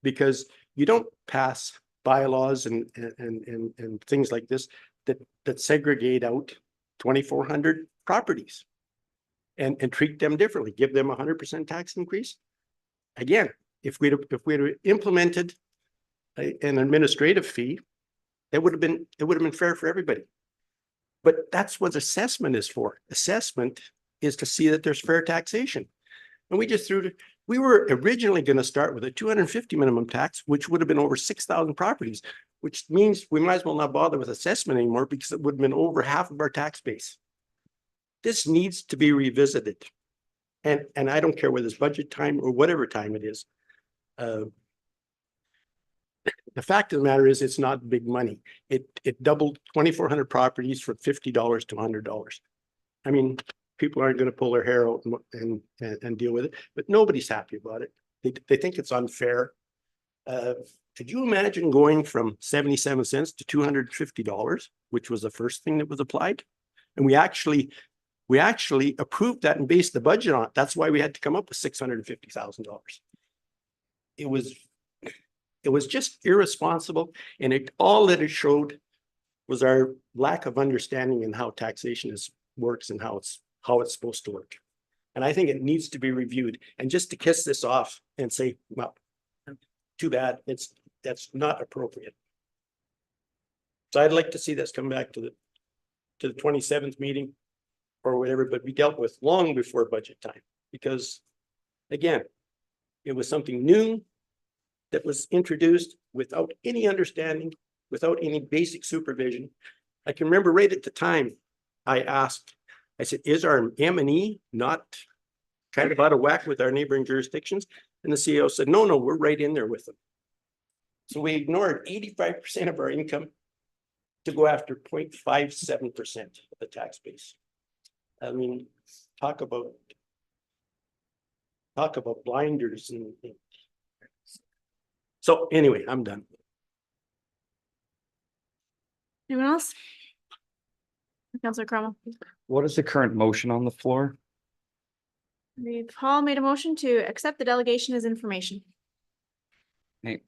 S7: because you don't pass bylaws and things like this that segregate out 2,400 properties and treat them differently, give them 100% tax increase. Again, if we'd implemented an administrative fee, it would have been fair for everybody. But that's what assessment is for. Assessment is to see that there's fair taxation. And we were originally going to start with a 250 minimum tax, which would have been over 6,000 properties, which means we might as well not bother with assessment anymore because it would have been over half of our tax base. This needs to be revisited. And I don't care whether it's budget time or whatever time it is. The fact of the matter is it's not big money. It doubled 2,400 properties from $50 to $100. I mean, people aren't going to pull their hair out and deal with it, but nobody's happy about it. They think it's unfair. Could you imagine going from 77 cents to $250, which was the first thing that was applied? And we actually approved that and based the budget on it. That's why we had to come up with $650,000. it was just irresponsible, and all that it showed was our lack of understanding in how taxation works and how it's supposed to work. And I think it needs to be reviewed, and just to kiss this off and say, well, too bad, that's not appropriate. So I'd like to see this come back to the 27th meeting or whatever, but be dealt with long before budget time, because again, it was something new that was introduced without any understanding, without any basic supervision. I can remember right at the time, I said, is our M&E not kind of out of whack with our neighboring jurisdictions? And the CEO said, no, we're right in there with them. So we ignored 85% of our income to go after 0.57% of the tax base. I mean, talk about blinders and. So anyway, I'm done.
S1: Anyone else? Councilor Cromwell.
S9: What is the current motion on the floor?
S1: Paul made a motion to accept the delegation as information.
S9: Hey,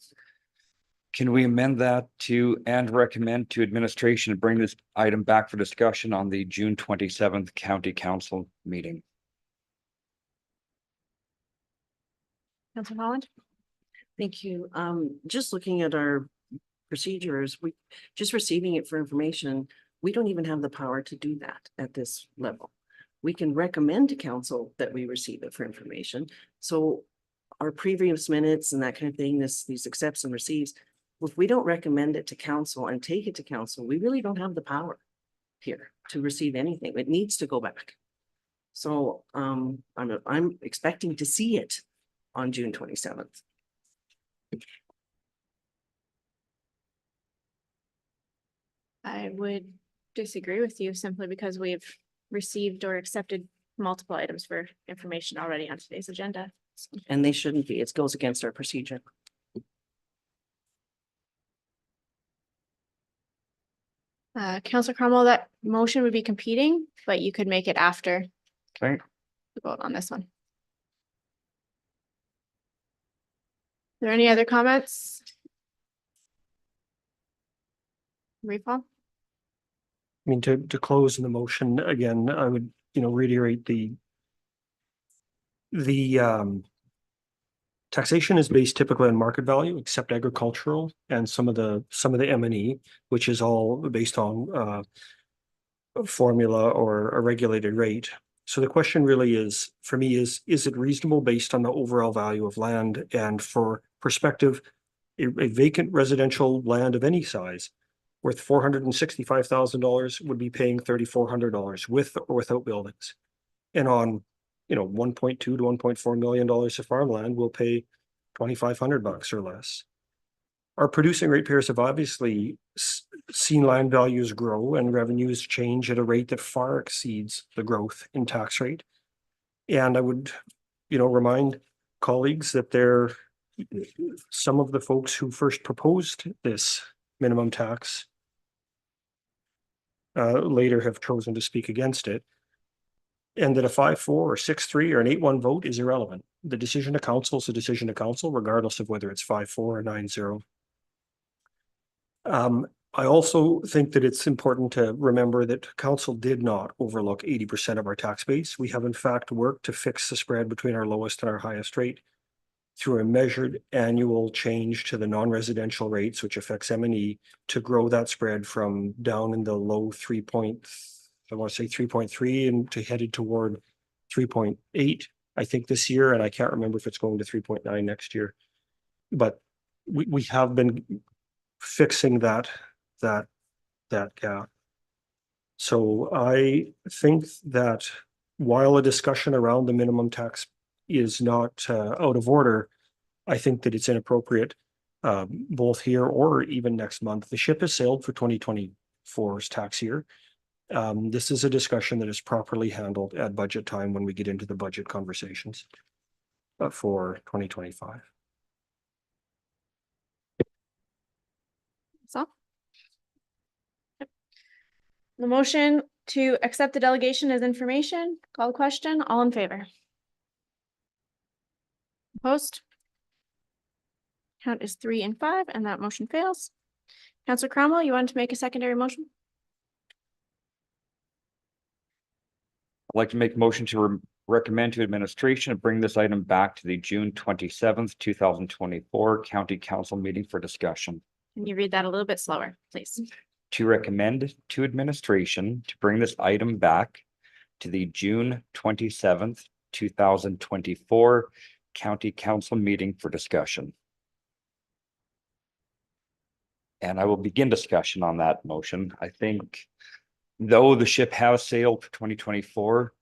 S9: can we amend that to and recommend to administration to bring this item back for discussion on the June 27th county council meeting?
S1: Councilor Holland.
S5: Thank you. Just looking at our procedures, just receiving it for information, we don't even have the power to do that at this level. We can recommend to council that we receive it for information. So our previous minutes and that kind of thing, these accepts and receives, if we don't recommend it to council and take it to council, we really don't have the power here to receive anything. It needs to go back. So I'm expecting to see it on June 27th.
S1: I would disagree with you simply because we've received or accepted multiple items for information already on today's agenda.
S5: And they shouldn't be. It goes against our procedure.
S1: Councilor Cromwell, that motion would be competing, but you could make it after
S9: Okay,
S1: the vote on this one. Are there any other comments? Recall?
S2: I mean, to close the motion again, I would, reiterate the taxation is based typically on market value, except agricultural and some of the M&E, which is all based on a formula or a regulated rate. So the question really is, for me, is it reasonable based on the overall value of land? And for perspective, a vacant residential land of any size worth $465,000 would be paying $3,400 with or without buildings. And on, $1.2 to $1.4 million of farmland will pay $2,500 or less. Our producing ratepayers have obviously seen land values grow and revenues change at a rate that far exceeds the growth in tax rate. And I would, remind colleagues that some of the folks who first proposed this minimum tax later have chosen to speak against it. And that a 5-4 or 6-3 or an 8-1 vote is irrelevant. The decision of council is a decision of council, regardless of whether it's 5-4 or 9-0. I also think that it's important to remember that council did not overlook 80% of our tax base. We have in fact worked to fix the spread between our lowest and our highest rate through a measured annual change to the non-residential rates, which affects M&E, to grow that spread from down in the low 3.3 and to headed toward 3.8, I think this year. And I can't remember if it's going to 3.9 next year, but we have been fixing that gap. So I think that while a discussion around the minimum tax is not out of order, I think that it's inappropriate both here or even next month. The ship has sailed for 2024's tax year. This is a discussion that is properly handled at budget time when we get into the budget conversations for 2025.
S1: So. Yep. The motion to accept the delegation as information, call the question, all in favor? Opposed? Count is 3 and 5, and that motion fails. Counselor Cromwell, you wanted to make a secondary motion?
S9: I'd like to make a motion to recommend to administration to bring this item back to the June 27th, 2024 County Council meeting for discussion.
S1: Can you read that a little bit slower, please?
S9: To recommend to administration to bring this item back to the June 27th, 2024 County Council meeting for discussion. And I will begin discussion on that motion. I think though the ship has sailed for 2024,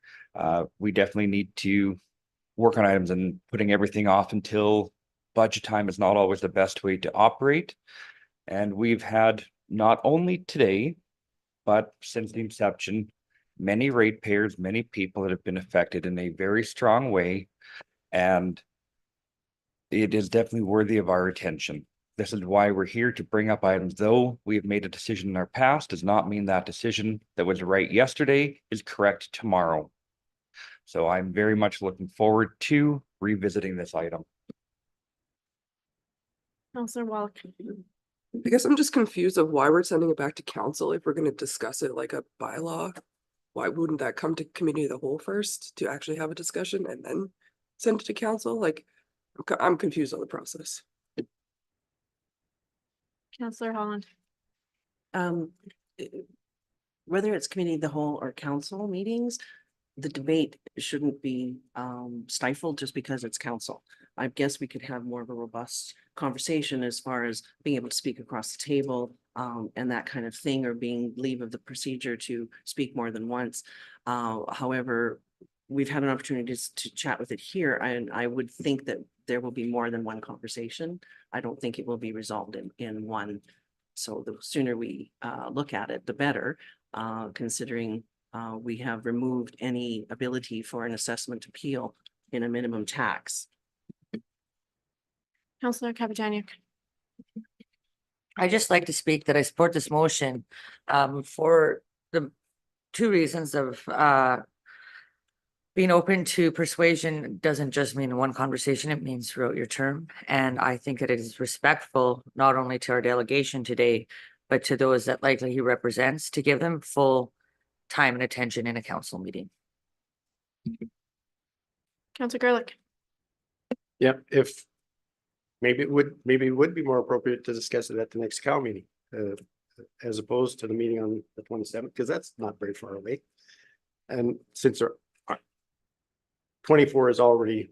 S9: we definitely need to work on items, and putting everything off until budget time is not always the best way to operate. And we've had not only today, but since the inception, many ratepayers, many people that have been affected in a very strong way. And it is definitely worthy of our attention. This is why we're here to bring up items. Though we have made a decision in our past, does not mean that decision that was right yesterday is correct tomorrow. So I'm very much looking forward to revisiting this item.
S1: Counselor Wallach.
S11: I guess I'm just confused of why we're sending it back to council if we're gonna discuss it like a bylaw. Why wouldn't that come to committee of the whole first to actually have a discussion and then send it to council? Like, I'm confused on the process.
S1: Counselor Holland.
S5: Um, eh, whether it's committee of the whole or council meetings, the debate shouldn't be stifled just because it's council. I guess we could have more of a robust conversation as far as being able to speak across the table and that kind of thing, or being leave of the procedure to speak more than once. However, we've had an opportunity to chat with it here, and I would think that there will be more than one conversation. I don't think it will be resolved in one. So the sooner we look at it, the better, considering we have removed any ability for an assessment appeal in a minimum tax.
S1: Counselor Kapajaniak.
S12: I just like to speak that I support this motion for the two reasons of being open to persuasion doesn't just mean one conversation, it means throughout your term. And I think that it is respectful not only to our delegation today, but to those that likely he represents, to give them full time and attention in a council meeting.
S1: Counselor Gerlich.
S7: Yep, if maybe it would be more appropriate to discuss it at the next cow meeting, as opposed to the meeting on the 27th, because that's not very far away. And since our 24 is already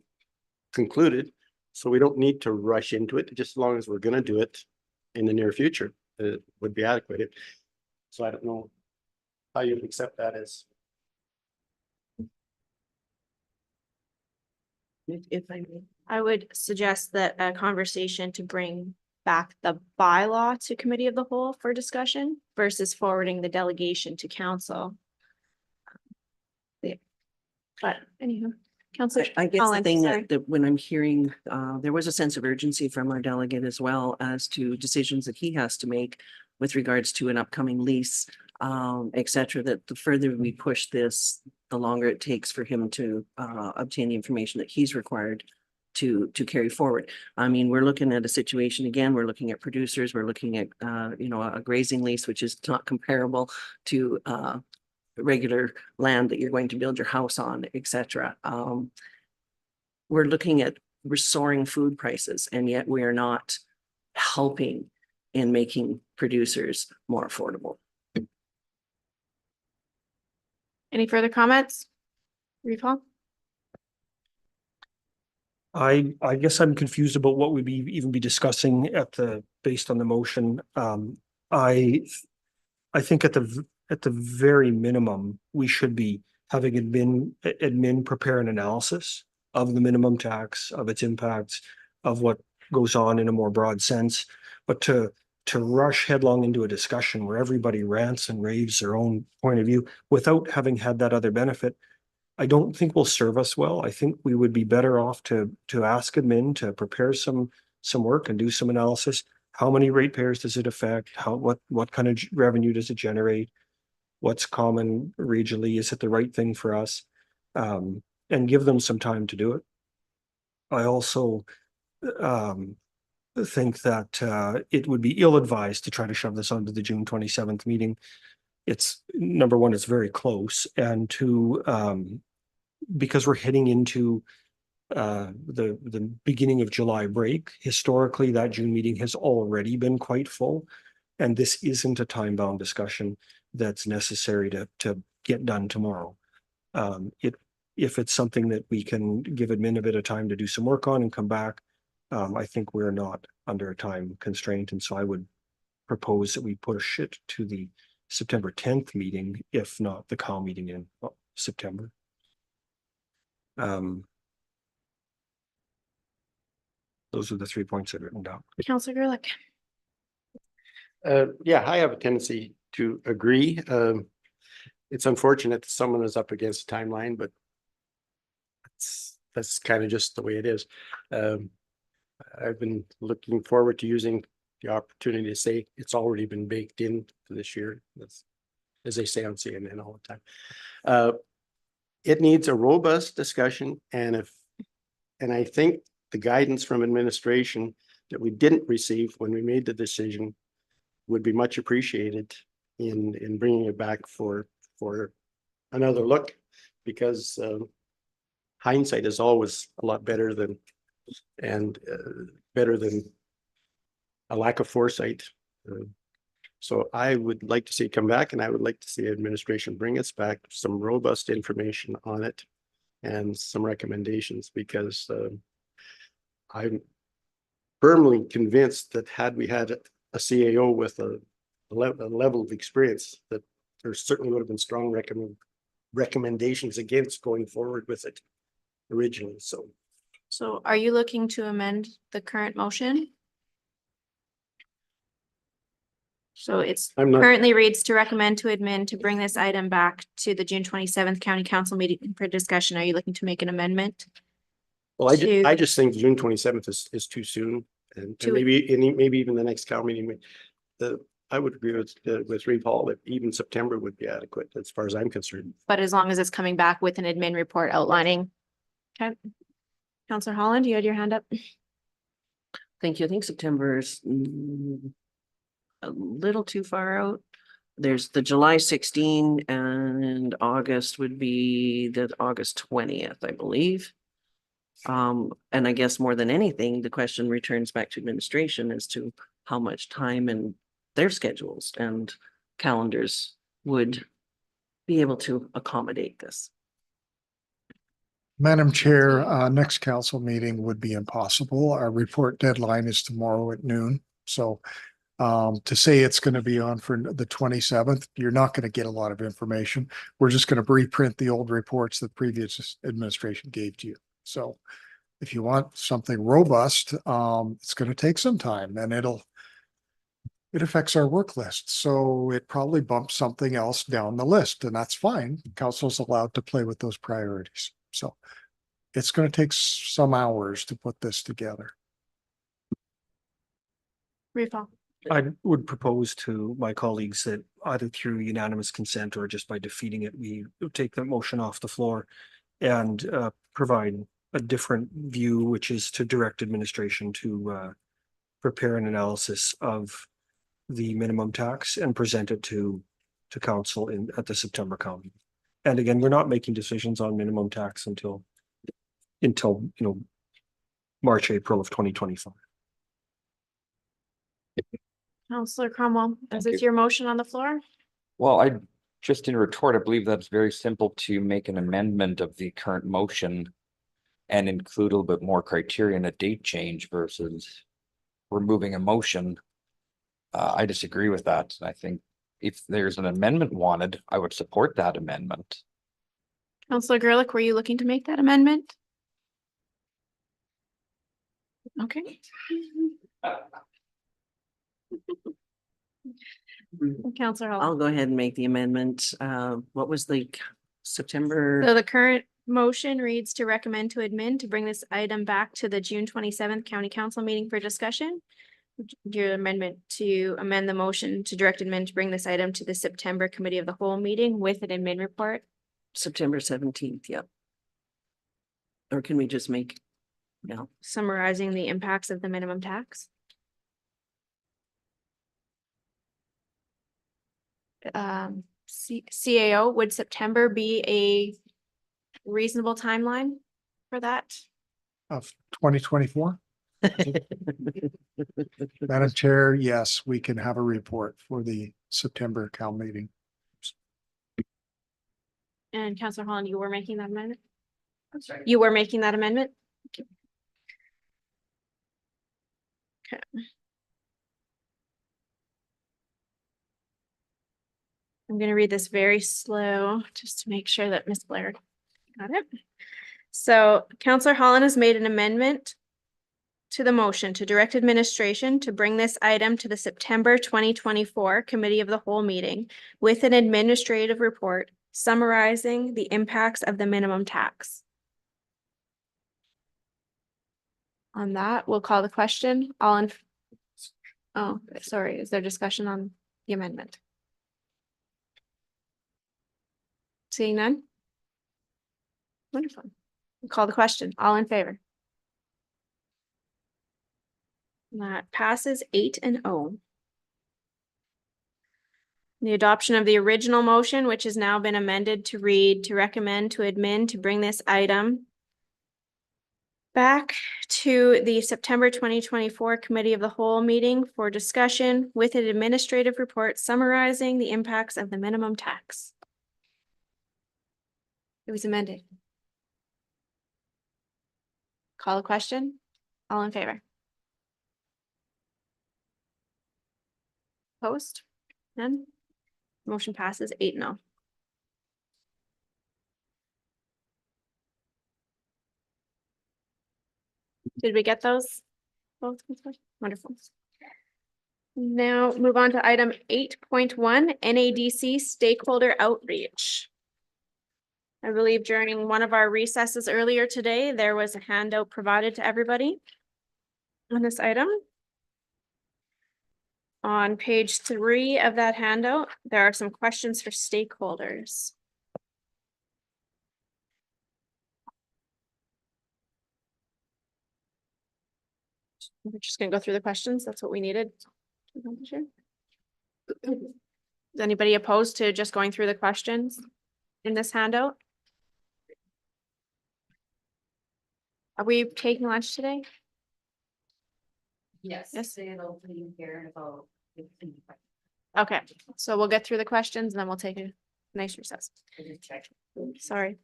S7: concluded, so we don't need to rush into it. Just as long as we're going to do it in the near future, it would be adequate. So I don't know how you accept that as.
S5: If I may.
S1: I would suggest that a conversation to bring back the bylaw to committee of the whole for discussion versus forwarding the delegation to council. But anywho, Counselor
S5: I guess the
S1: Holland,
S5: thing
S1: sorry.
S5: that when I'm hearing, there was a sense of urgency from our delegate as well as to decisions that he has to make with regards to an upcoming lease, et cetera, that the further we push this, the longer it takes for him to obtain the information that he's required to carry forward. I mean, we're looking at a situation, again, we're looking at producers, we're looking at, a grazing lease, which is not comparable to regular land that you're going to build your house on, et cetera. We're looking at soaring food prices, and yet we are not helping in making producers more affordable.
S1: Any further comments? Recall?
S2: I guess I'm confused about what we'd even be discussing based on the motion. I think at the very minimum, we should be having admin prepare an analysis of the minimum tax, of its impacts, of what goes on in a more broad sense. But to rush headlong into a discussion where everybody rants and raves their own point of view without having had that other benefit, I don't think will serve us well. I think we would be better off to ask admin to prepare some work and do some analysis. How many ratepayers does it affect? What kind of revenue does it generate? What's common regionally? Is it the right thing for us? And give them some time to do it. I also think that it would be ill-advised to try to shove this onto the June 27th meeting. It's, number one, it's very close, and two, because we're heading into the beginning of July break, historically, that June meeting has already been quite full. And this isn't a time-bound discussion that's necessary to get done tomorrow. If it's something that we can give admin a bit of time to do some work on and come back, I think we're not under a time constraint, and so I would propose that we push it to the September 10th meeting, if not the COW meeting in September. Those are the 3 points I've written down.
S1: Counselor Gerlich.
S7: Yeah, I have a tendency to agree. It's unfortunate that someone is up against a timeline, but that's kind of just the way it is. I've been looking forward to using the opportunity to say it's already been baked in for this year. That's, as they say on CNN all the time. It needs a robust discussion, and I think the guidance from administration that we didn't receive when we made the decision would be much appreciated in bringing it back for another look, because hindsight is always a lot better than a lack of foresight. So I would like to see it come back, and I would like to see administration bring us back some robust information on it and some recommendations, because I'm firmly convinced that had we had a CAO with a level of experience, that there certainly would have been strong recommendations against going forward with it originally.
S1: So are you looking to amend the current motion? So it's
S7: I'm not-
S1: currently reads to recommend to admin to bring this item back to the June 27th county council meeting for discussion. Are you looking to make an amendment?
S7: Well,
S1: to-
S7: I just think June 27th is too soon, and maybe even the next COW meeting. I would agree with Reeve Hall that even September would be adequate as far as I'm concerned.
S1: But as long as it's coming back with an admin report outlining. Okay. Counselor Holland, you had your hand up.
S5: Thank you. I think September is a little too far out. There's the July 16 and August would be the August 20th, I believe. And I guess more than anything, the question returns back to administration as to how much time and their schedules and calendars would be able to accommodate this.
S3: Madam Chair, next council meeting would be impossible. Our report deadline is tomorrow at noon. So to say it's going to be on for the 27th, you're not going to get a lot of information. We're just going to reprint the old reports that previous administration gave to you. So if you want something robust, it's going to take some time, and it affects our work list. So it probably bumps something else down the list, and that's fine. Council's allowed to play with those priorities. So it's going to take some hours to put this together.
S1: Refall.
S2: I would propose to my colleagues that either through unanimous consent or just by defeating it, we take the motion off the floor and provide a different view, which is to direct administration to prepare an analysis of the minimum tax and present it to council at the September COW. And again, we're not making decisions on minimum tax until March, April of 2025.
S1: Counselor Cromwell, is
S9: Thank
S1: this
S9: you.
S1: your motion on the floor?
S9: Well, just in retort, I believe that's very simple to make an amendment of the current motion and include a little bit more criteria and a date change versus removing a motion. I disagree with that. I think if there's an amendment wanted, I would support that amendment.
S1: Counselor Gerlich, were you looking to make that amendment? Okay. Counselor Holland.
S5: I'll go ahead and make the amendment. What was the September?
S1: So the current motion reads to recommend to admin to bring this item back to the June 27th county council meeting for discussion. Your amendment to amend the motion to direct admin to bring this item to the September committee of the whole meeting with an admin report.
S5: September 17th, yep. Or can we just make,
S1: Summarizing the impacts of the minimum tax. CAO, would September be a reasonable timeline for that?
S3: Of 2024. Madam Chair, yes, we can have a report for the September Cal meeting.
S1: And Councillor Holland, you were making that amendment? I'm sorry. You were making that amendment? Okay. I'm gonna read this very slow, just to make sure that Ms. Blair got it. So Councillor Holland has made an amendment to the motion to direct administration to bring this item to the September 2024 Committee of the Whole meeting with an administrative report summarizing the impacts of the minimum tax. On that, we'll call the question. Oh, sorry, is there discussion on the amendment? Seeing none? Wonderful. We'll call the question. All in favor? That passes 8-0. The adoption of the original motion, which has now been amended to read to recommend to admin to bring this item back to the September 2024 Committee of the Whole meeting for discussion with an administrative report summarizing the impacts of the minimum tax. It was amended. Call a question. All in favor? Opposed? None? Motion passes 8-0. Did we get those? Both? Wonderful. Now move on to item 8.1, NADC stakeholder outreach. I believe during one of our recesses earlier today, there was a handout provided to everybody on this item. On page 3 of that handout, there are some questions for stakeholders. We're just gonna go through the questions. That's what we needed. Is anybody opposed to just going through the questions in this handout? Are we taking lunch today?
S6: Yes.
S1: Yes.
S6: It'll be here in about 15.
S1: Okay, so we'll get through the questions and then we'll take a nice recess. Sorry.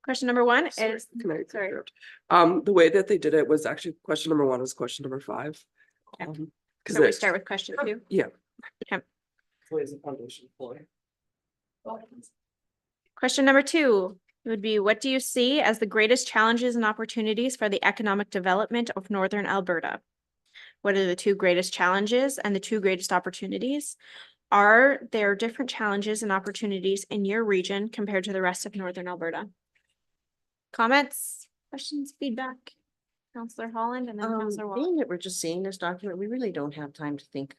S1: Question number 1 is,
S11: Can I
S1: sorry.
S11: interrupt? The way that they did it was actually question number 1 was question number 5.
S1: Okay.
S11: Cause
S1: so we
S11: it
S1: start with question 2.
S11: yeah.
S1: Okay.
S11: Lays the foundation for it.
S1: Question number 2 would be, what do you see as the greatest challenges and opportunities for the economic development of Northern Alberta? What are the 2 greatest challenges and the 2 greatest opportunities? Are there different challenges and opportunities in your region compared to the rest of Northern Alberta? Comments, questions, feedback? Councillor Holland and then Councillor Wall.
S5: Being that we're just seeing this document, we really don't have time to think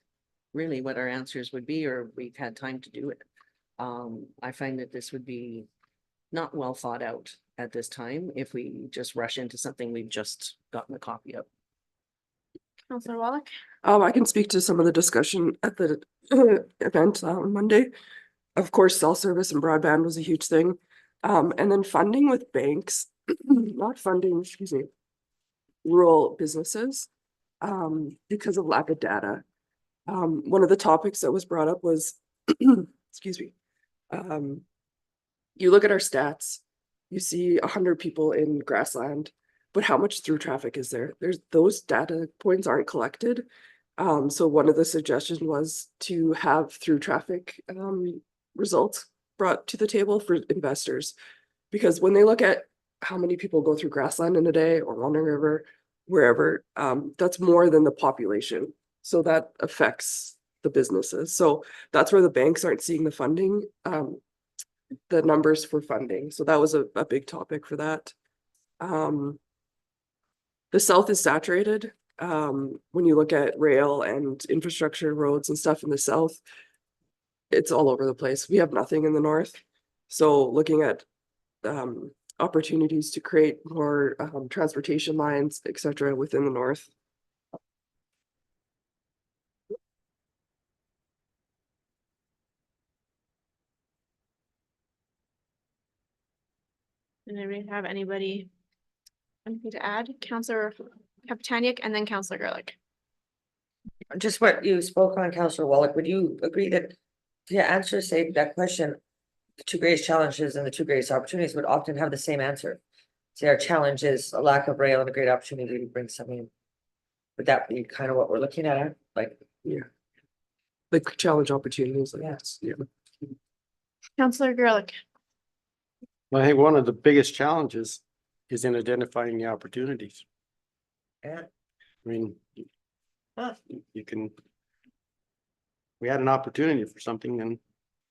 S5: really what our answers would be, or we've had time to do it. I find that this would be not well thought out at this time if we just rush into something we've just gotten a copy of.
S1: Councillor Wallach.
S11: I can speak to some of the discussion at the event on Monday. Of course, cell service and broadband was a huge thing. And then funding with banks, not funding, excuse me, rural businesses, because of lack of data. One of the topics that was brought up was, excuse me, you look at our stats, you see 100 people in grassland, but how much through traffic is there? Those data points aren't collected. So one of the suggestions was to have through traffic results brought to the table for investors. Because when they look at how many people go through grassland in a day or Wandering River, wherever, that's more than the population. So that affects the businesses. So that's where the banks aren't seeing the funding, the numbers for funding. So that was a big topic for that. The South is saturated. When you look at rail and infrastructure roads and stuff in the South, it's all over the place. We have nothing in the North. So looking at opportunities to create more transportation lines, etc., within the North.
S1: anybody have anything to add? Counselor Kapitanic and then Counselor Gerlich.
S12: Just what you spoke on, Councillor Wallach, would you agree that to answer, say, that question, the two greatest challenges and the two greatest opportunities would often have the same answer? Say our challenge is a lack of rail and a great opportunity to bring something in. Would that be kind of what we're looking at? Like,
S11: Like challenge opportunities, I
S12: Yeah.
S11: guess, yeah.
S1: Counselor Gerlich.
S7: I think one of the biggest challenges is in identifying the opportunities.
S12: yeah,
S7: I mean,
S12: Huh.
S7: you can. We had an opportunity for something and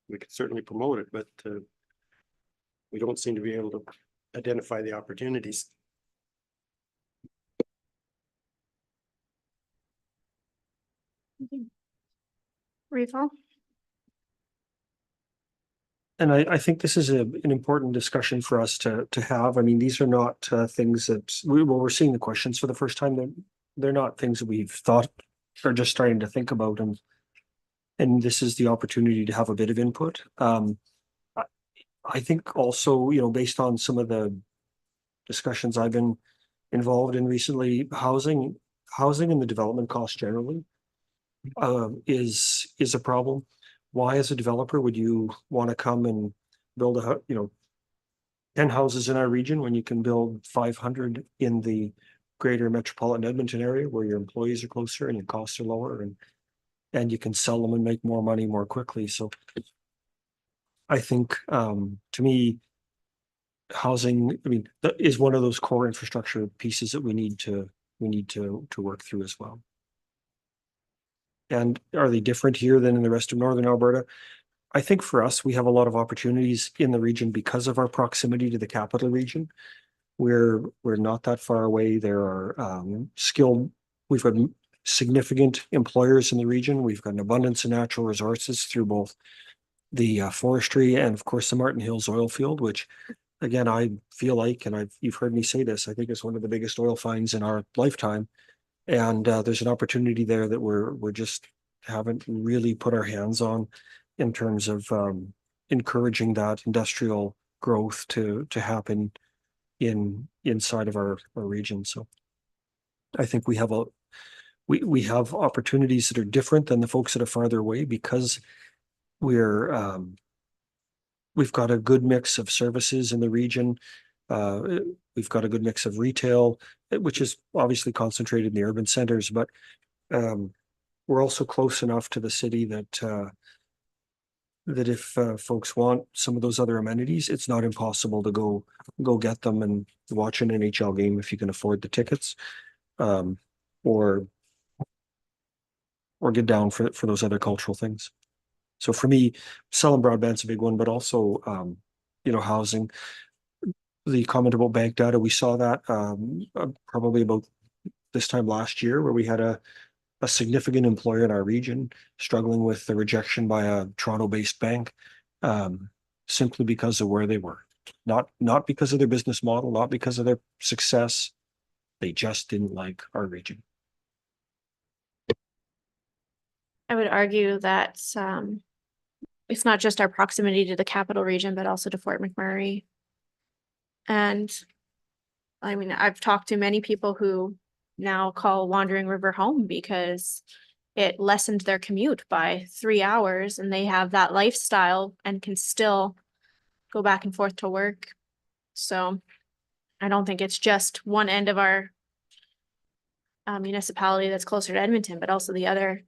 S7: we could certainly promote it, but we don't seem to be able to identify the opportunities.
S1: Refall.
S2: And I think this is an important discussion for us to have. I mean, these are not things that we're seeing the questions for the first time. They're not things that we've thought or just starting to think about, and this is the opportunity to have a bit of input. I think also, you know, based on some of the discussions I've been involved in recently, housing and the development cost generally is a problem. Why, as a developer, would you want to come and build 10 houses in our region when you can build 500 in the greater metropolitan Edmonton area where your employees are closer and your costs are lower and you can sell them and make more money more quickly? So I think to me, housing, I mean, that is one of those core infrastructure pieces that we need to work through as well. And are they different here than in the rest of Northern Alberta? I think for us, we have a lot of opportunities in the region because of our proximity to the capital region. We're not that far away. There are we've got significant employers in the region. We've got an abundance of natural resources through both the forestry and of course the Martin Hills oil field, which again, I feel like, and you've heard me say this, I think it's one of the biggest oil finds in our lifetime. And there's an opportunity there that we're just haven't really put our hands on in terms of encouraging that industrial growth to happen inside of our region. So I think we have we have opportunities that are different than the folks that are farther away because we've got a good mix of services in the region. We've got a good mix of retail, which is obviously concentrated in the urban centers, but we're also close enough to the city that if folks want some of those other amenities, it's not impossible to go get them and watch an NHL game if you can afford the tickets, or get down for those other cultural things. So for me, cell and broadband's a big one, but also housing. The comment about bank data, we saw that probably about this time last year where we had a significant employer in our region struggling with the rejection by a Toronto-based bank simply because of where they were. Not because of their business model, not because of their success. They just didn't like our region.
S1: I would argue that it's not just our proximity to the capital region, but also to Fort McMurray. And I mean, I've talked to many people who now call Wandering River home because it lessened their commute by 3 hours and they have that lifestyle and can still go back and forth to work. So I don't think it's just one end of our municipality that's closer to Edmonton, but also the other,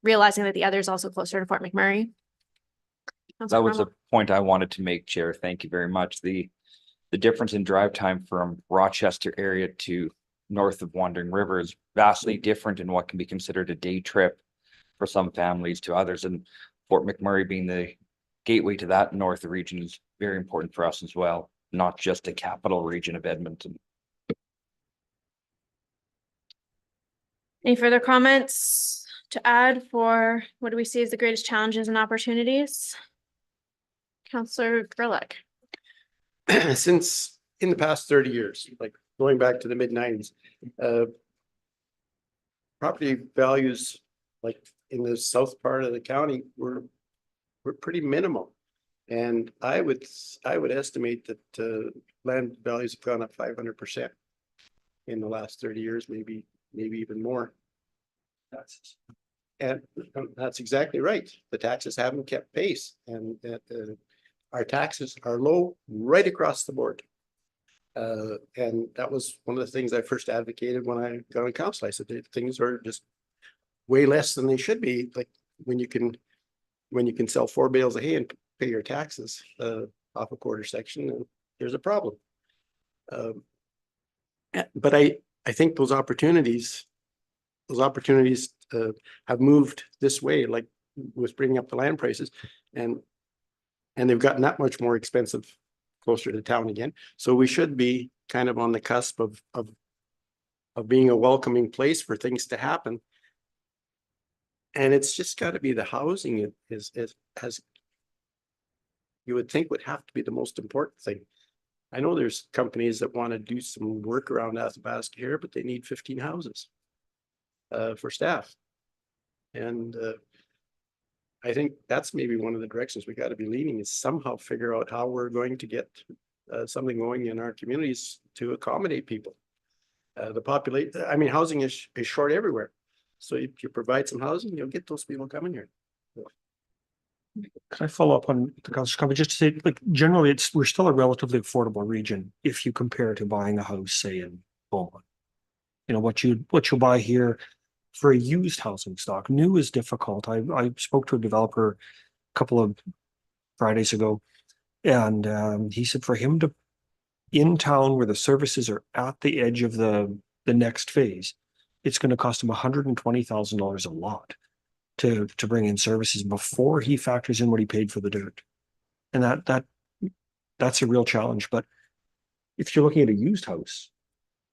S1: realizing that the other is also closer to Fort McMurray.
S9: That was a point I wanted to make, Chair. Thank you very much. The difference in drive time from Rochester area to north of Wandering River is vastly different in what can be considered a day trip for some families to others. And Fort McMurray being the gateway to that north region is very important for us as well, not just the capital region of Edmonton.
S1: Any further comments to add for what do we see as the greatest challenges and opportunities? Councillor Gerlich.
S7: Since in the past 30 years, like going back to the mid-90s, property values like in the south part of the county were pretty minimal. And I would estimate that land values have gone up 500% in the last 30 years, maybe even more. And that's exactly right. The taxes haven't kept pace, and our taxes are low right across the board. And that was one of the things I first advocated when I got on council. I said that things are just way less than they should be. Like when you can sell 4 bales of hay and pay your taxes off a quarter section, and there's a problem. But I think those opportunities have moved this way, like with bringing up the land prices, and they've gotten that much more expensive closer to town again. So we should be kind of on the cusp of being a welcoming place for things to happen. And it's just got to be the housing is as you would think would have to be the most important thing. I know there's companies that want to do some work around Athabasca here, but they need 15 houses for staff. And I think that's maybe one of the directions we got to be leaning, is somehow figure out how we're going to get something going in our communities to accommodate people. Housing is short everywhere. So if you provide some housing, you'll get those people coming here.
S2: Can I follow up on the council's comment, just to say, like, generally, we're still a relatively affordable region if you compare to buying a house, say, in Beaumont. You know, what you'll buy here for a used housing stock, new is difficult. I spoke to a developer a couple of Fridays ago, and he said for him to, in town where the services are at the edge of the next phase, it's going to cost him $120,000 a lot to bring in services before he factors in what he paid for the dirt. And that's a real challenge. But if you're looking at a used house,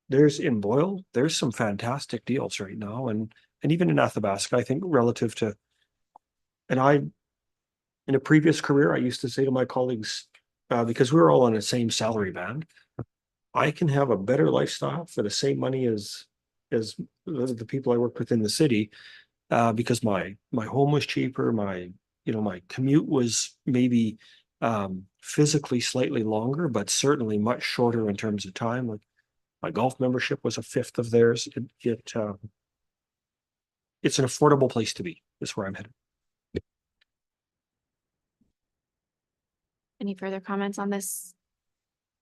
S2: in Boyle, there's some fantastic deals right now. And even in Athabasca, I think relative to, in a previous career, I used to say to my colleagues, because we were all on the same salary band, I can have a better lifestyle for the same money as the people I work with in the city, because my home was cheaper, my commute was maybe physically slightly longer, but certainly much shorter in terms of time. Like my golf membership was a fifth of theirs. It's an affordable place to be, is where I'm headed.
S1: Any further comments on this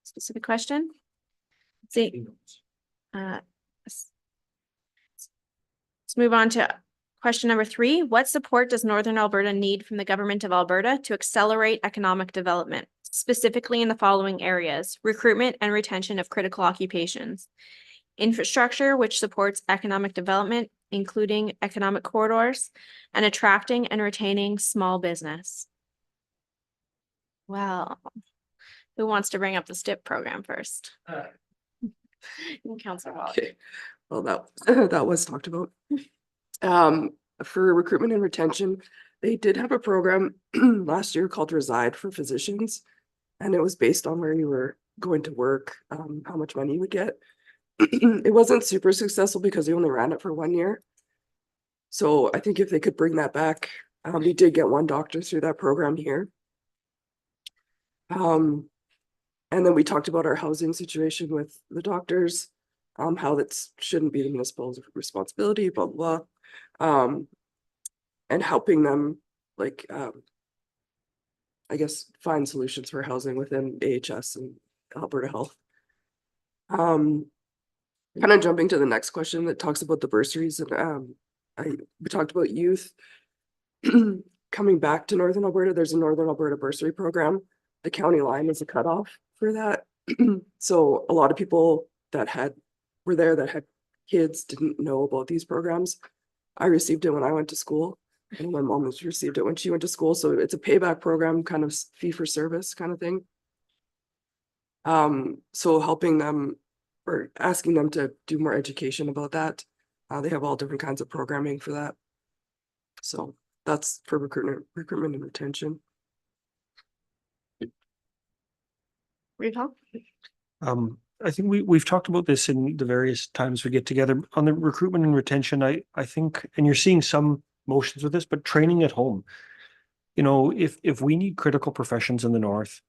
S1: specific question? See, let's move on to question number 3. What support does Northern Alberta need from the government of Alberta to accelerate economic development, specifically in the following areas: recruitment and retention of critical occupations, infrastructure which supports economic development, including economic corridors, and attracting and retaining small business? Well, who wants to bring up the STIP program first? Councilor Wall.
S11: Okay, well, that was talked about. For recruitment and retention, they did have a program last year called Reside for physicians. And it was based on where you were going to work, how much money you would get. It wasn't super successful because they only ran it for 1 year. So I think if they could bring that back, we did get 1 doctor through that program here. And then we talked about our housing situation with the doctors, how that shouldn't be the municipal's responsibility, blah, blah, blah. And helping them, like, I guess, find solutions for housing within AHS and Alberta Health. Kind of jumping to the next question that talks about the bursaries, and we talked about youth coming back to Northern Alberta. There's a Northern Alberta bursary program. The county line is a cutoff for that. So a lot of people that were there that had kids didn't know about these programs. I received it when I went to school, and my mom has received it when she went to school. So it's a payback program, kind of fee for service kind of thing. So helping them or asking them to do more education about that. They have all different kinds of programming for that. So that's for recruitment and retention.
S1: Recall?
S2: I think we've talked about this in the various times we get together on the recruitment and retention. I think, and you're seeing some motions with this, but training at home. you know, if we need critical professions in the north,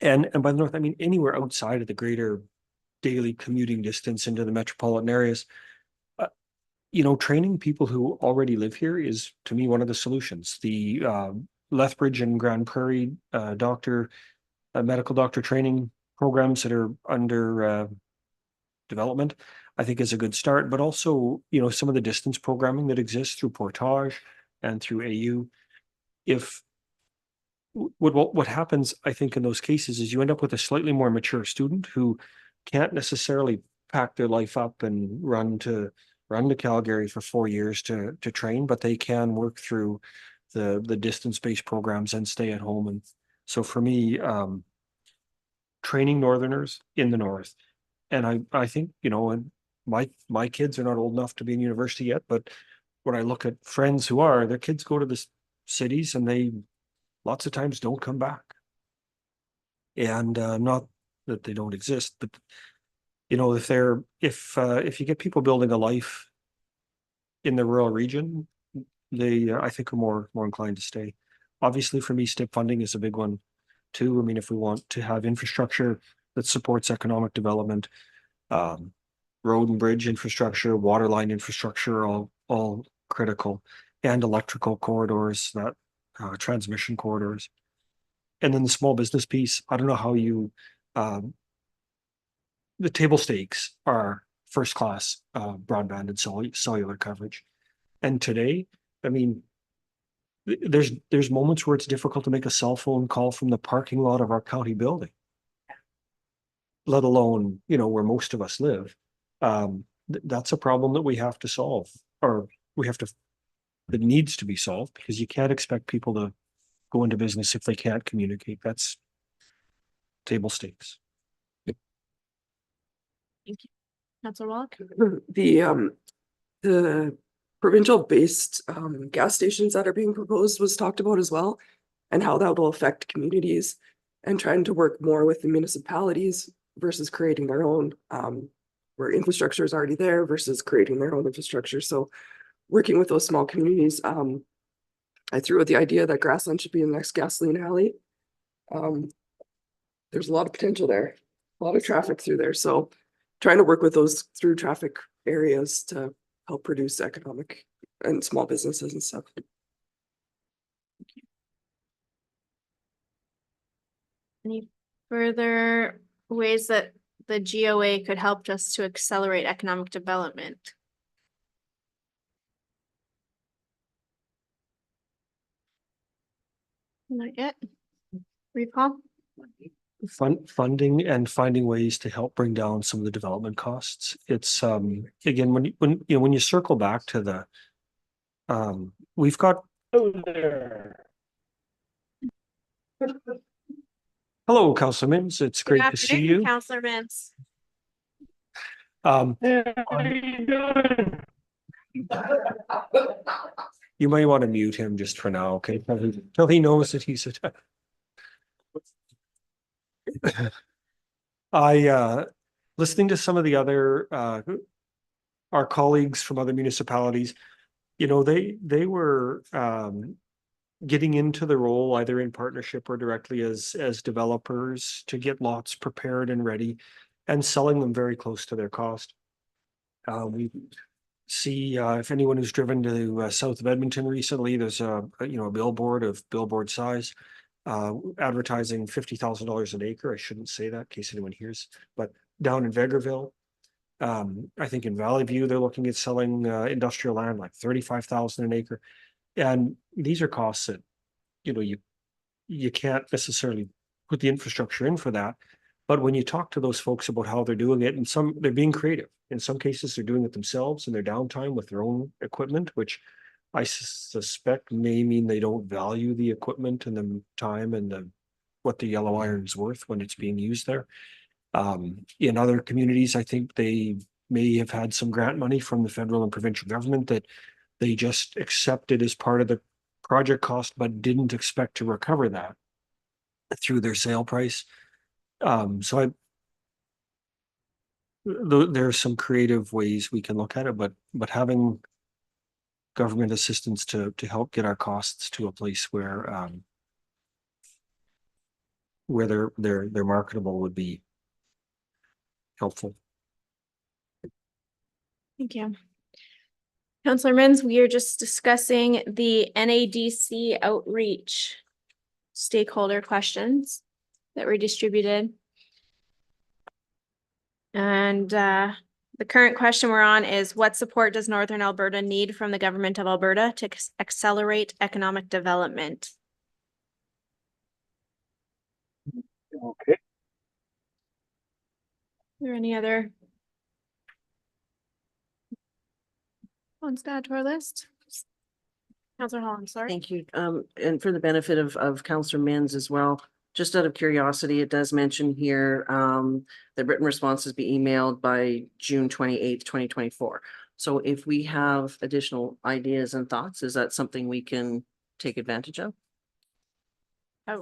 S2: and by the north, I mean anywhere outside of the greater daily commuting distance into the metropolitan areas, you know, training people who already live here is, to me, one of the solutions. The Lethbridge and Grand Prairie medical doctor training programs that are under development, I think is a good start, but also, you know, some of the distance programming that exists through Portage and through AU. If what happens, I think, in those cases is you end up with a slightly more mature student who can't necessarily pack their life up and run to Calgary for 4 years to train, but they can work through the distance-based programs and stay at home. And so for me, training Northerners in the north, and I think, you know, and my kids are not old enough to be in university yet, but when I look at friends who are, their kids go to the cities and they lots of times don't come back. And not that they don't exist, but you know, if you get people building a life in the rural region, they I think are more inclined to stay. Obviously, for me, STIP funding is a big one too. I mean, if we want to have infrastructure that supports economic development, road and bridge infrastructure, water line infrastructure, all critical, and electrical corridors, that transmission corridors. And then the small business piece, I don't know how you, the table stakes are first class broadband and cellular coverage. And today, I mean, there's moments where it's difficult to make a cell phone call from the parking lot of our county building, let alone, you know, where most of us live. That's a problem that we have to solve, or that needs to be solved, because you can't expect people to go into business if they can't communicate. That's table stakes.
S1: Thank you. Councilor Wallach?
S11: The provincial based gas stations that are being proposed was talked about as well, and how that will affect communities, and trying to work more with the municipalities versus creating their own, where infrastructure is already there versus creating their own infrastructure. So working with those small communities, I threw out the idea that Grassland should be the next gasoline alley. There's a lot of potential there, a lot of traffic through there. So trying to work with those through traffic areas to help produce economic and small businesses and stuff.
S1: Any further ways that the GOA could help just to accelerate economic development? Not yet. Recall?
S2: Funding and finding ways to help bring down some of the development costs. It's again, when you circle back to the we've got hello, Councilor Mims. It's great to see you.
S1: Councilor Mims.
S2: You might want to mute him just for now, okay? Till he knows that he's a listening to some of the other our colleagues from other municipalities, you know, they were getting into the role either in partnership or directly as developers to get lots prepared and ready and selling them very close to their cost. We see if anyone who's driven to south of Edmonton recently, there's a billboard of billboard size advertising $50,000 an acre. I shouldn't say that in case anyone hears, but down in Vegreville, I think in Valley View, they're looking at selling industrial land like $35,000 an acre. And these are costs that, you know, you can't necessarily put the infrastructure in for that. But when you talk to those folks about how they're doing it, and they're being creative. In some cases, they're doing it themselves in their downtime with their own equipment, which I suspect may mean they don't value the equipment and the time and what the yellow iron's worth when it's being used there. In other communities, I think they may have had some grant money from the federal and provincial government that they just accepted as part of the project cost, but didn't expect to recover that through their sale price. So there are some creative ways we can look at it, but having government assistance to help get our costs to a place where they're marketable would be helpful.
S1: Thank you. Counselor Mins, we are just discussing the NADC outreach stakeholder questions that were distributed. And the current question we're on is, what support does Northern Alberta need from the government of Alberta to accelerate economic development?
S7: Okay.
S1: Are there any other ones to add to our list? Counselor Hall, I'm sorry.
S5: Thank you. And for the benefit of Counselor Mins as well, just out of curiosity, it does mention here, that written responses be emailed by June 28th, 2024. So if we have additional ideas and thoughts, is that something we can take advantage of?
S1: I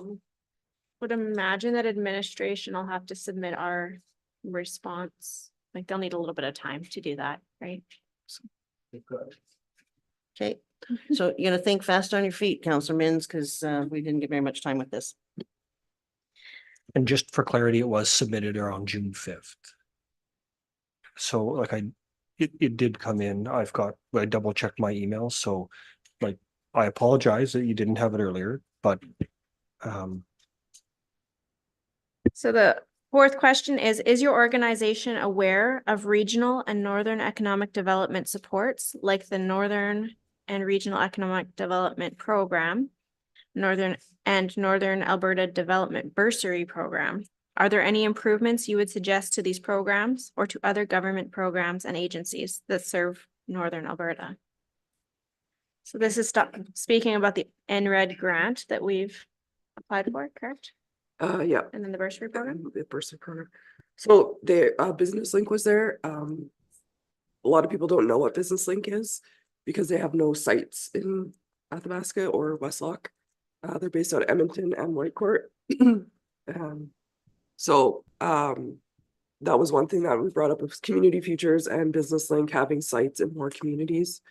S1: would imagine that administration will have to submit our response. Like they'll need a little bit of time to do that, right?
S5: Okay, so you're gonna think fast on your feet, Counselor Mins, because we didn't get very much time with this.
S2: And just for clarity, it was submitted around June 5th. So like it did come in. I double checked my emails, so like I apologize that you didn't have it earlier, but
S1: So the fourth question is your organization aware of regional and northern economic development supports like the Northern and Regional Economic Development Program, Northern Alberta Development Bursary Program? Are there any improvements you would suggest to these programs or to other government programs and agencies that serve Northern Alberta? So this is speaking about the NRED grant that we've applied for, correct?
S11: Yeah.
S1: And then the bursary program?
S11: The bursary program. So the Business Link was there. A lot of people don't know what Business Link is because they have no sites in Athabasca or Westlock. They're based out of Edmonton and Whitecourt. That was one thing that we brought up with Community Futures and Business Link having sites in more communities.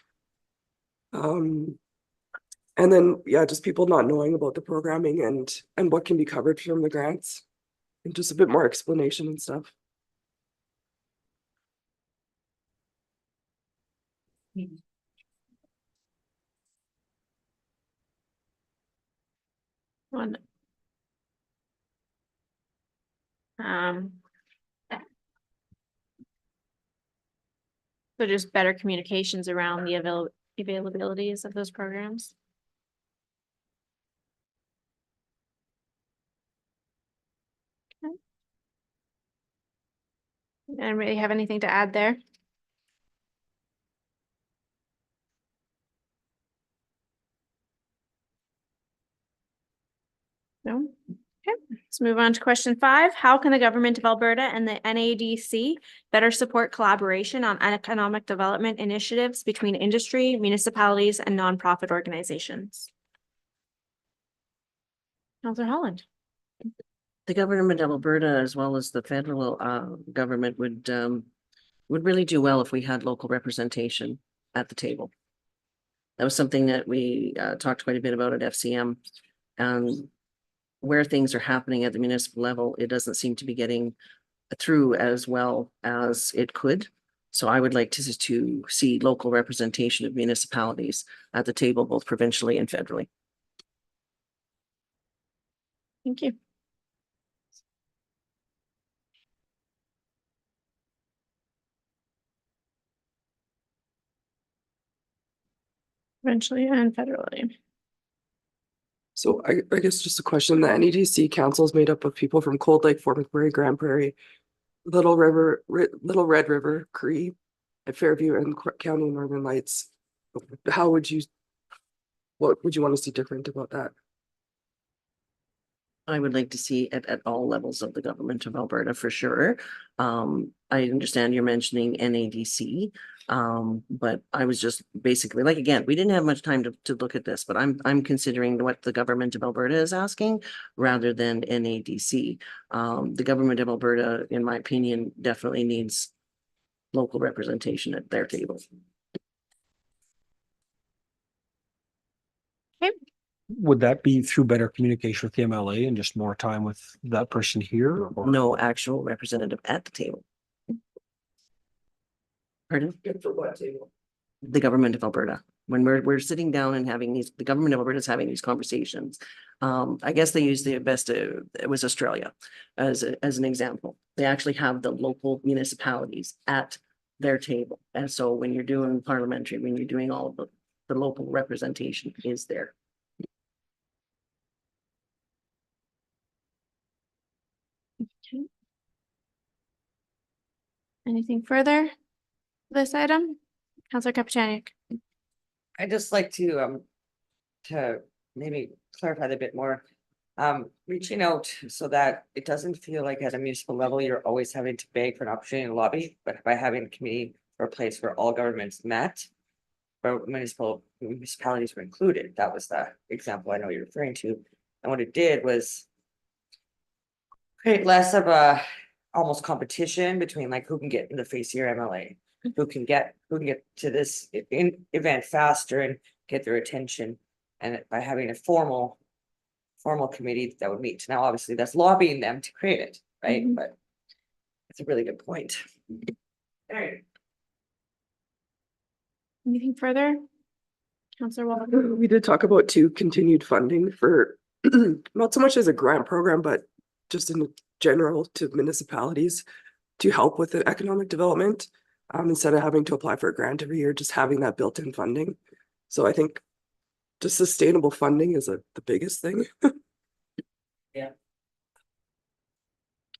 S11: And then, yeah, just people not knowing about the programming and what can be covered from the grants. And just a bit more explanation and stuff.
S1: One. So just better communications around the availabilities of those programs. Okay. Anybody have anything to add there? No? Okay, let's move on to question 5. How can the government of Alberta and the NADC better support collaboration on economic development initiatives between industry, municipalities, and nonprofit organizations? Councillor Holland.
S5: The government of Alberta, as well as the federal government, would really do well if we had local representation at the table. That was something that we talked quite a bit about at FCM. And where things are happening at the municipal level, it doesn't seem to be getting through as well as it could. So I would like to see local representation of municipalities at the table, both provincially and federally.
S1: Thank you. Provincially and federally.
S11: So I guess just a question, the NEDC council is made up of people from Cold Lake, Fort McMurray, Grand Prairie, Little Red River, Cree, at Fairview and County Northern Lights. What would you want to see different about that?
S5: I would like to see at all levels of the government of Alberta for sure. I understand you're mentioning NADC, but I was just basically like, again, we didn't have much time to look at this, but I'm considering what the government of Alberta is asking rather than NADC. The government of Alberta, in my opinion, definitely needs local representation at their table.
S2: Would that be through better communication with the MLA and just more time with that person here? Or-
S5: No actual representative at the table. Pardon?
S11: For what table?
S5: The government of Alberta. When we're sitting down and having these, the government of Alberta is having these conversations. I guess they use the best, it was Australia as an example. They actually have the local municipalities at their table. And so when you're doing parliamentary, when you're doing all of the local representation is there.
S1: Anything further? for This item? Counselor Kapchanic.
S12: I'd just like to maybe clarify that a bit more. Reaching out so that it doesn't feel like at a municipal level, you're always having to beg for an opportunity to lobby, but by having a committee or a place where all governments met, where municipalities were included, that was the example I know you're referring to. And what it did was create less of a almost competition between like who can get in the face of your MLA, who can get to this event faster and get their attention. And by having a formal committee that would meet. Now, obviously, that's lobbying them to create it, right?
S1: Mhm.
S12: But it's a really good point. Alright.
S1: Anything further? Counselor Wall.
S11: We did talk about continued funding for, not so much as a grant program, but just in general to municipalities to help with the economic development. Instead of having to apply for a grant every year, just having that built-in funding. So I think just sustainable funding is the biggest thing.
S12: Yeah.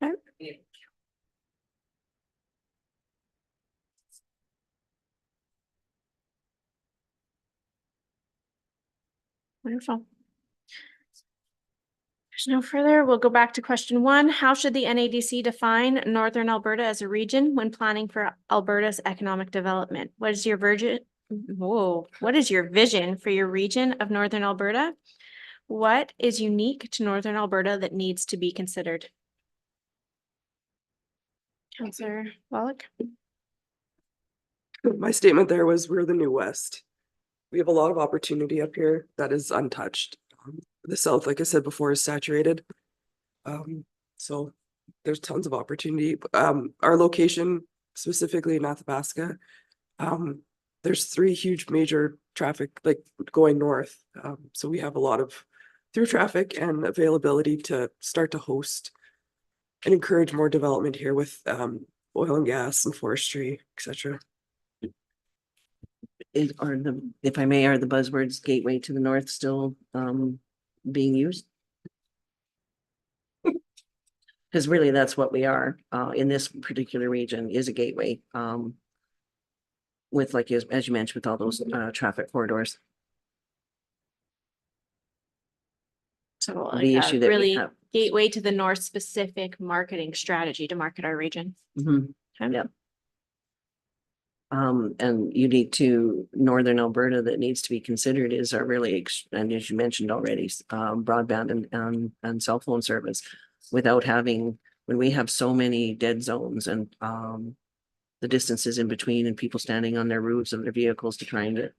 S1: Okay.
S12: Yeah.
S1: Wonderful. There's no further. We'll go back to question 1. How should the NADC define Northern Alberta as a region when planning for Alberta's economic development? What is your what is your vision for your region of Northern Alberta? What is unique to Northern Alberta that needs to be considered? Councillor Wallach.
S11: My statement there was we're the New West. We have a lot of opportunity up here that is untouched. The South, like I said before, is saturated. So there's tons of opportunity. Our location, specifically in Athabasca, there's 3 huge major traffic like going north. So we have a lot of through traffic and availability to start to host and encourage more development here with oil and gas and forestry, etc.
S5: If I may, are the buzzwords gateway to the north still being used? Because really that's what we are in this particular region is a gateway with like as you mentioned with all those traffic corridors.
S1: So like
S5: The
S1: a
S5: issue that we
S1: really
S5: have.
S1: gateway to the north specific marketing strategy to market our region.
S5: Mhm.
S1: Okay.
S5: Yep. And unique to Northern Alberta that needs to be considered is our really, and as you mentioned already, broadband and cell phone service. Without having, when we have so many dead zones and the distances in between and people standing on their roofs of their vehicles to trying to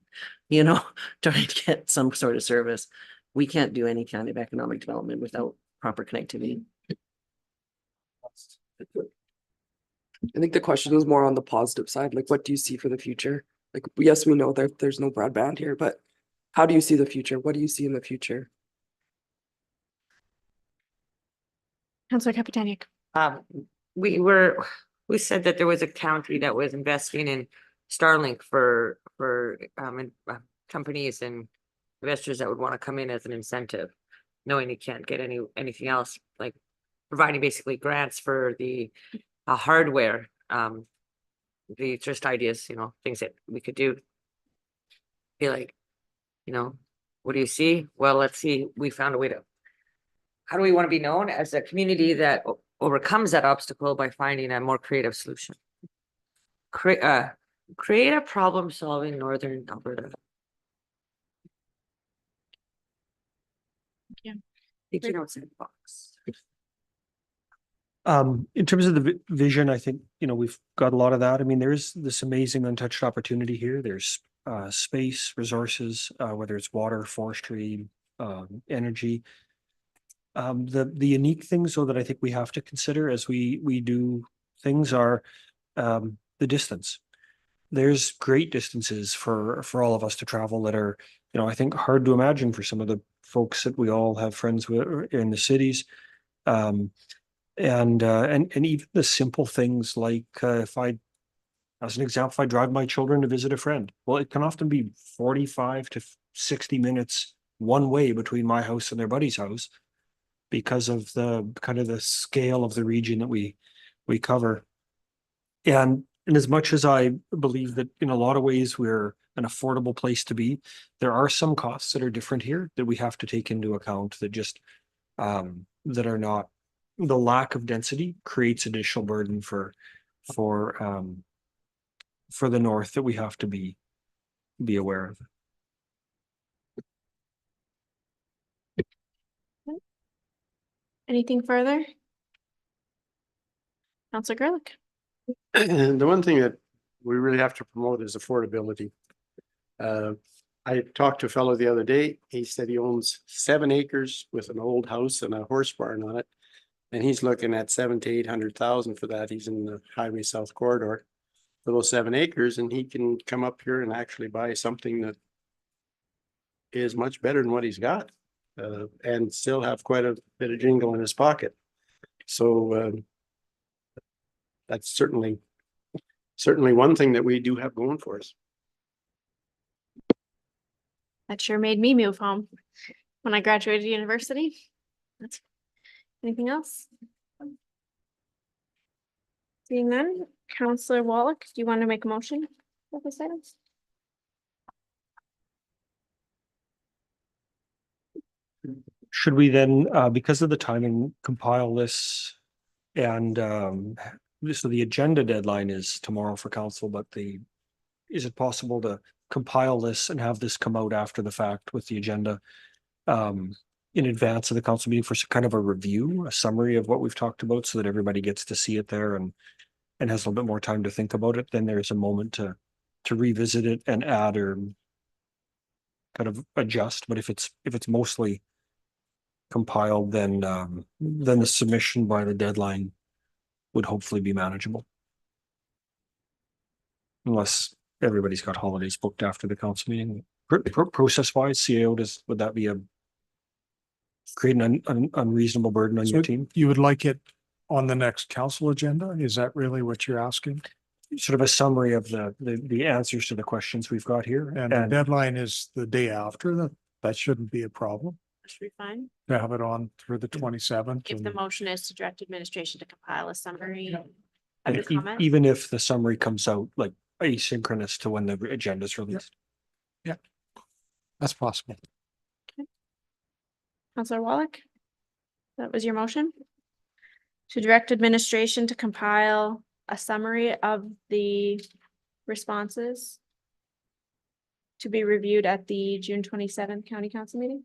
S5: get some sort of service, we can't do any kind of economic development without proper connectivity.
S11: I think the question is more on the positive side, like what do you see for the future? Like, yes, we know that there's no broadband here, but how do you see the future? What do you see in the future?
S1: Councillor Kapitanic.
S12: We said that there was a county that was investing in Starlink for companies and investors that would want to come in as an incentive, knowing you can't get anything else, like providing basically grants for the hardware, the just ideas, things that we could do. Be like, what do you see? Well, let's see, we found a way to, how do we want to be known as a community that overcomes that obstacle by finding a more creative solution? Create a problem-solving Northern Alberta.
S1: Yeah.
S12: Think you know what's in the box.
S2: In terms of the vision, I think, we've got a lot of that. I mean, there's this amazing untouched opportunity here. There's space, resources, whether it's water, forestry, energy. The unique things though that I think we have to consider as we do things are the distance. There's great distances for all of us to travel that are, I think hard to imagine for some of the folks that we all have friends with in the cities. And even the simple things like as an example, if I drive my children to visit a friend, well, it can often be 45 to 60 minutes one way between my house and their buddy's house because of the kind of the scale of the region that we cover. And as much as I believe that in a lot of ways we're an affordable place to be, there are some costs that are different here that we have to take into account that just that are not, the lack of density creates additional burden for the north that we have to be aware of.
S1: Anything further? Counselor Gerlich.
S7: The one thing that we really have to promote is affordability. I talked to a fellow the other day. He said he owns 7 acres with an old house and a horse barn on it. And he's looking at 700,000 to 800,000 for that. He's in the Highway South Corridor for those 7 acres, and he can come up here and actually buy something that is much better than what he's got, and still have quite a bit of jingle in his pocket. So that's certainly one thing that we do have going for us.
S1: That sure made me move home when I graduated university. Anything else? Seeing none, Counselor Wallach, do you want to make a motion for this item?
S2: Should we then, because of the timing, compile this and so the agenda deadline is tomorrow for council, but is it possible to compile this and have this come out after the fact with the agenda in advance of the council meeting for kind of a review, a summary of what we've talked about so that everybody gets to see it there and has a little bit more time to think about it? Then there's a moment to revisit it and add or kind of adjust. But if it's mostly compiled, then the submission by the deadline would hopefully be manageable. Unless everybody's got holidays booked after the council meeting. Process wise, CAO, would that be create an unreasonable burden on your team?
S3: You would like it on the next council agenda? Is that really what you're asking?
S2: Sort of a summary of the answers to the questions we've got here.
S3: And the deadline is the day after. That shouldn't be a problem.
S1: Should be fine.
S3: To have it on for the 27th.
S1: If the motion is to direct administration to compile a summary of
S2: And
S1: the comments.
S2: even if the summary comes out like asynchronous to when the agenda is released.
S3: Yeah, that's possible.
S1: Counselor Wallach? That was your motion? To direct administration to compile a summary of the responses to be reviewed at the June 27th county council meeting?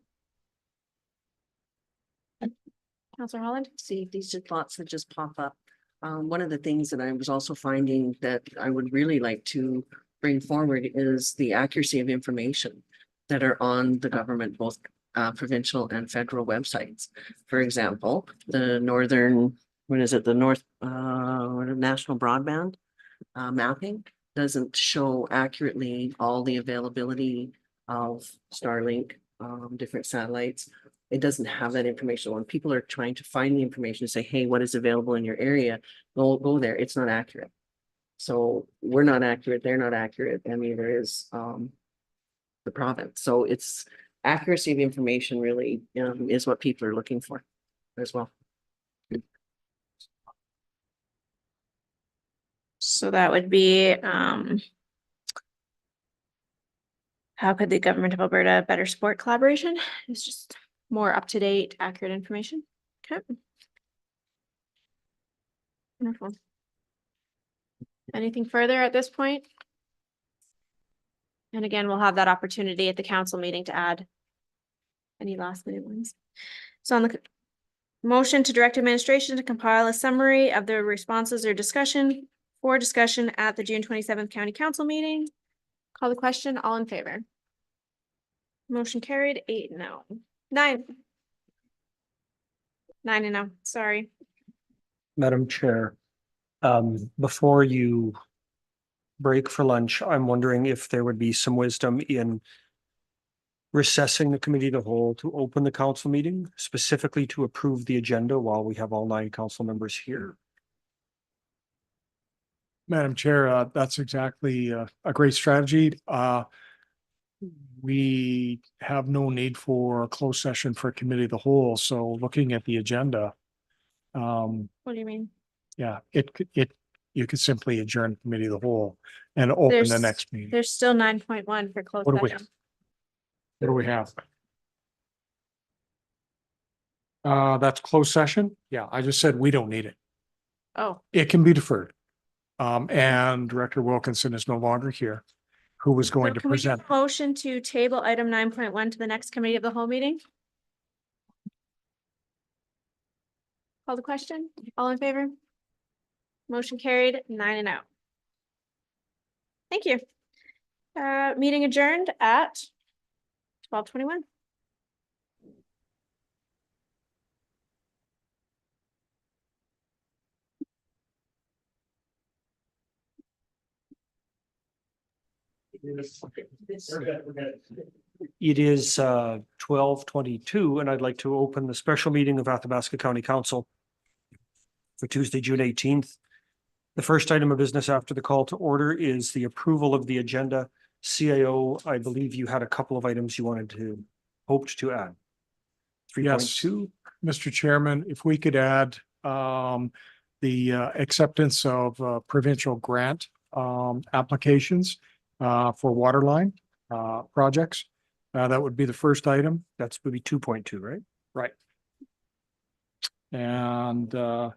S1: Counselor Holland?
S5: See, these are thoughts that just pop up. One of the things that I was also finding that I would really like to bring forward is the accuracy of information that are on the government, both provincial and federal websites. For example, the northern, the North National Broadband mapping doesn't show accurately all the availability of Starlink, different satellites. It doesn't have that information. When people are trying to find the information and say, hey, what is available in your area? Go there. It's not accurate. So we're not accurate. They're not accurate. And neither is the province. So it's accuracy of information really is what people are looking for as well.
S1: So that would be, how could the government of Alberta better support collaboration? It's just more up-to-date, accurate information. Okay. Wonderful. Anything further at this point? And again, we'll have that opportunity at the council meeting to add any last minute ones. So on the motion to direct administration to compile a summary of the responses or discussion for discussion at the June 27th county council meeting. Call the question, all in favor? Motion carried, 8-0. 9. 9-0, sorry.
S2: Madam Chair, before you break for lunch, I'm wondering if there would be some wisdom in recessing the committee of the whole to open the council meeting, specifically to approve the agenda while we have all 9 council members here.
S3: Madam Chair, that's exactly a great strategy. We have no need for a closed session for committee of the whole, so looking at the agenda.
S1: What do you mean?
S3: Yeah, you could simply adjourn committee of the whole and open the
S1: There's-
S3: next meeting.
S1: There's still 9.1 for closed
S3: What do we
S1: session.
S3: What do we have? That's closed session? Yeah, I just said we don't need it.
S1: Oh,
S3: It can be deferred. And Director Wilkinson is no longer here, who was going
S1: so
S3: to
S1: can we do a
S3: present.
S1: motion to table item 9.1 to the next committee of the whole meeting? Call the question, all in favor? Motion carried, 9-0. Thank you. Meeting adjourned at 12:21.
S2: It is 12:22, and I'd like to open the special meeting of Athabasca County Council for Tuesday, June 18th. The first item of business after the call to order is the approval of the agenda. CAO, I believe you had a couple of items you wanted to, hoped to add.
S3: Yes.
S2: 3.2,
S3: Mr. Chairman, if we could add the acceptance of provincial grant applications for water line projects. That would be the first item.
S2: that's maybe 2.2, right?
S3: Right. And the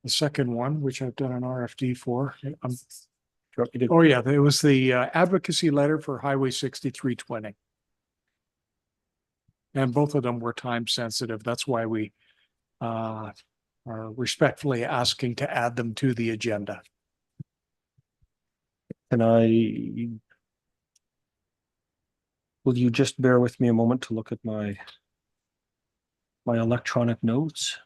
S3: second one, which I've done an RFD for.
S2: Do you want me to-
S3: Oh, yeah, it was the advocacy letter for Highway 6320. And both of them were time sensitive. That's why we are respectfully asking to add them to the agenda.
S2: Can I? Will you just bear with me a moment to look at my electronic notes?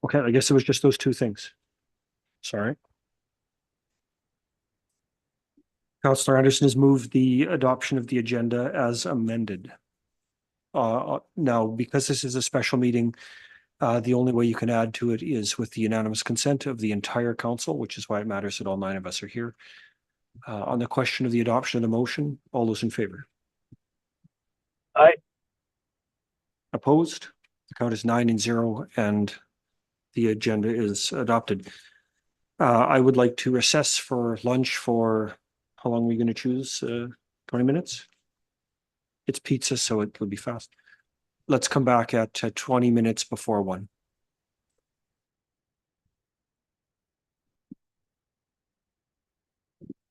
S2: Okay, I guess it was just those 2 things. Sorry. Councillor Anderson has moved the adoption of the agenda as amended. Now, because this is a special meeting, the only way you can add to it is with the unanimous consent of the entire council, which is why it matters that all 9 of us are here. On the question of the adoption of the motion, all those in favor?
S13: Aye.
S2: Opposed? The count is 9-0 and the agenda is adopted. I would like to recess for lunch for, how long are we going to choose? 20 minutes? It's pizza, so it will be fast. Let's come back at 20 minutes before 1.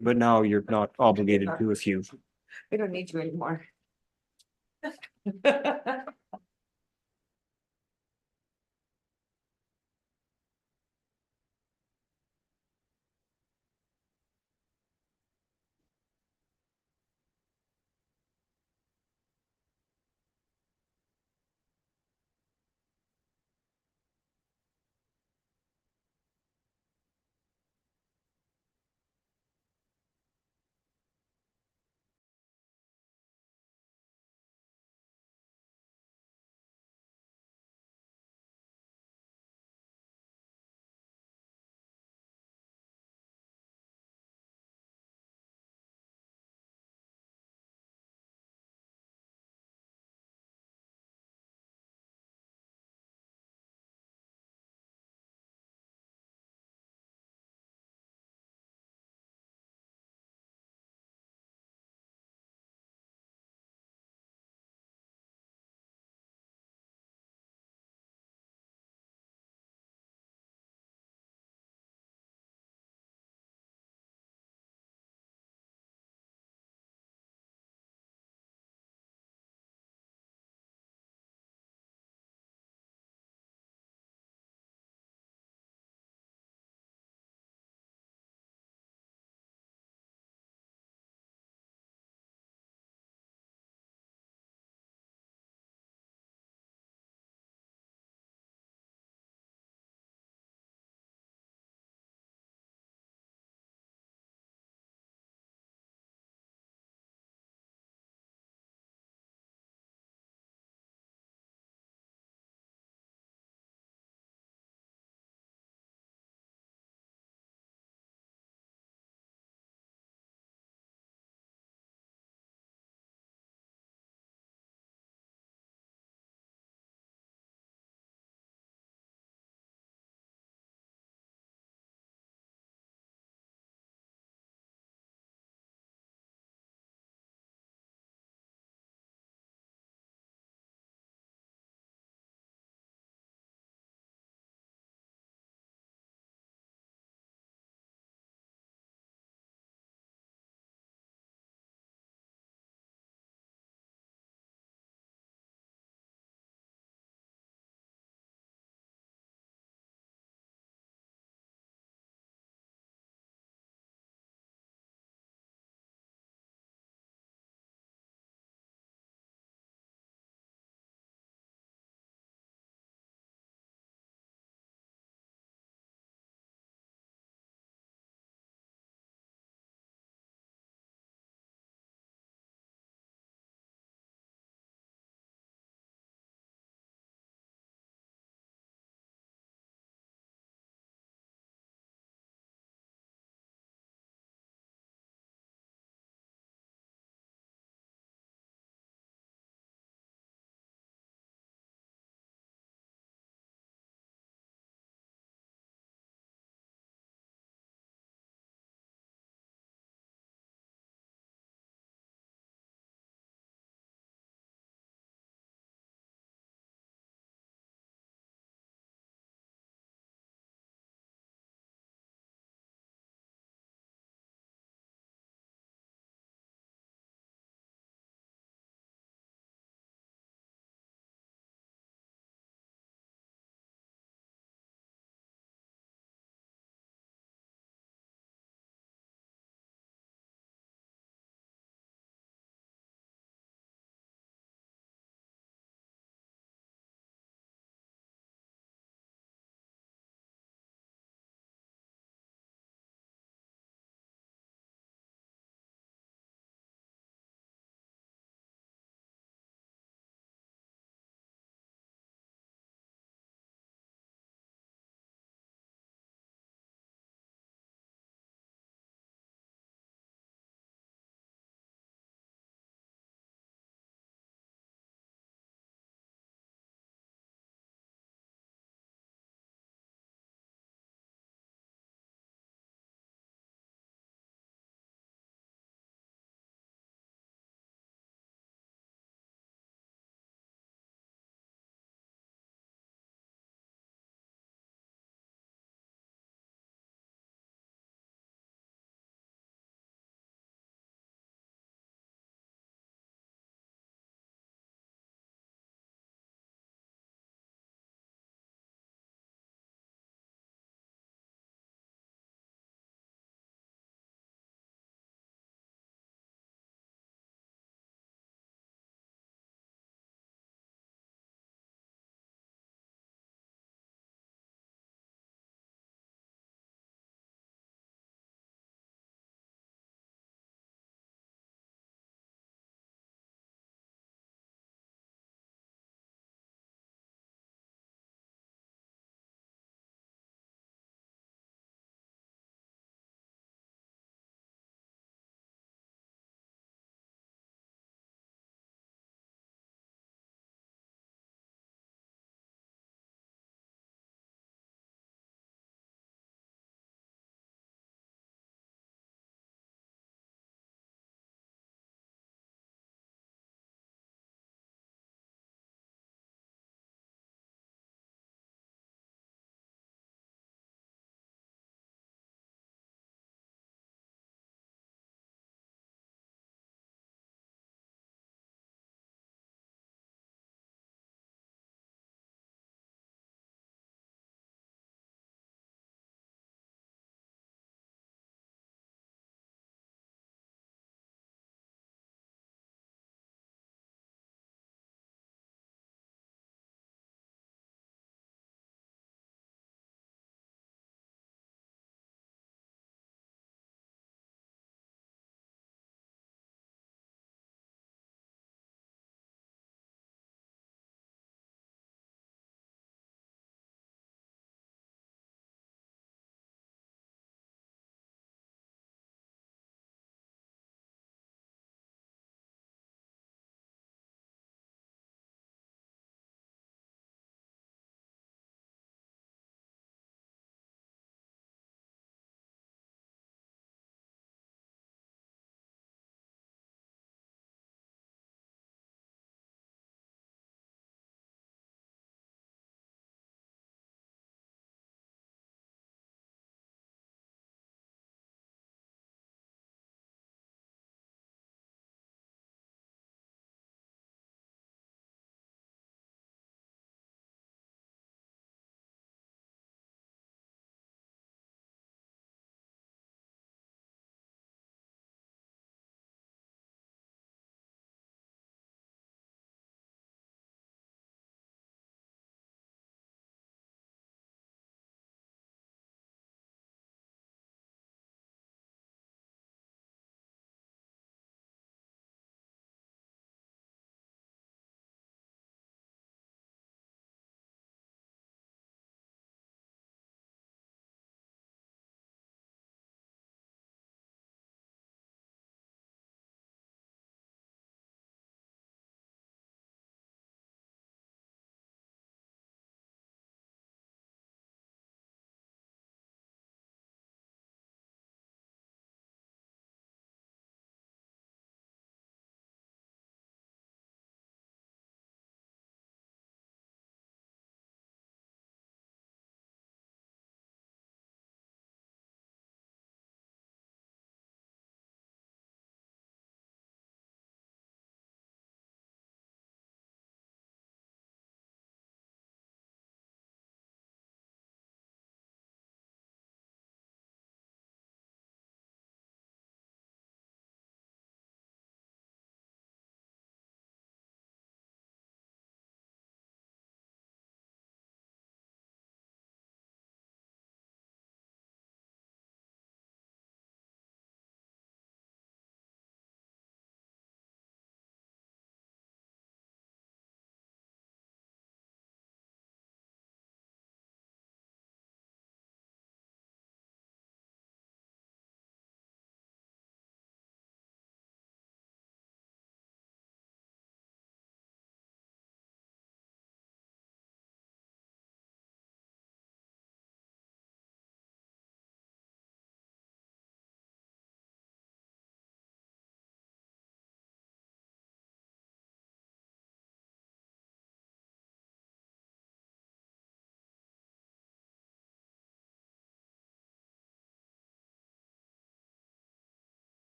S2: But now you're not obligated to if you.
S12: We don't need you anymore.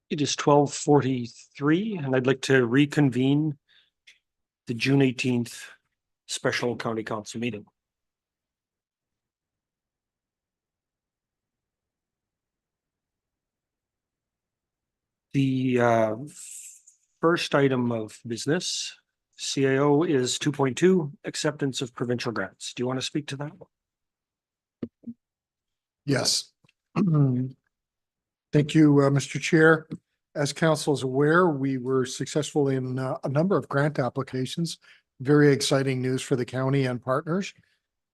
S2: It is 12:43, and I'd like to reconvene the June 18th special county council meeting. The first item of business, CAO, is 2.2, acceptance of provincial grants. Do you want to speak to that?
S3: Yes. Thank you, Mr. Chair. As council is aware, we were successful in a number of grant applications. Very exciting news for the county and partners.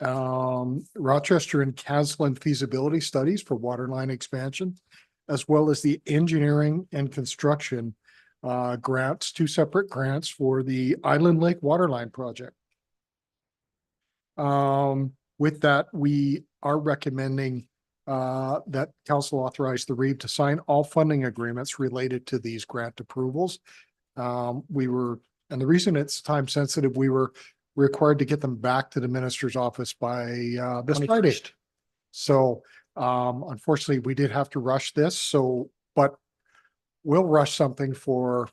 S3: Rochester and Caslin feasibility studies for waterline expansion, as well as the engineering and construction grants, 2 separate grants for the Island Lake Waterline project. With that, we are recommending that council authorize the REIV to sign all funding agreements related to these grant approvals. And the reason it's time sensitive, we were required to get them back to the minister's office by this Friday.
S2: 21st.
S3: So unfortunately, we did have to rush this, but we'll rush something for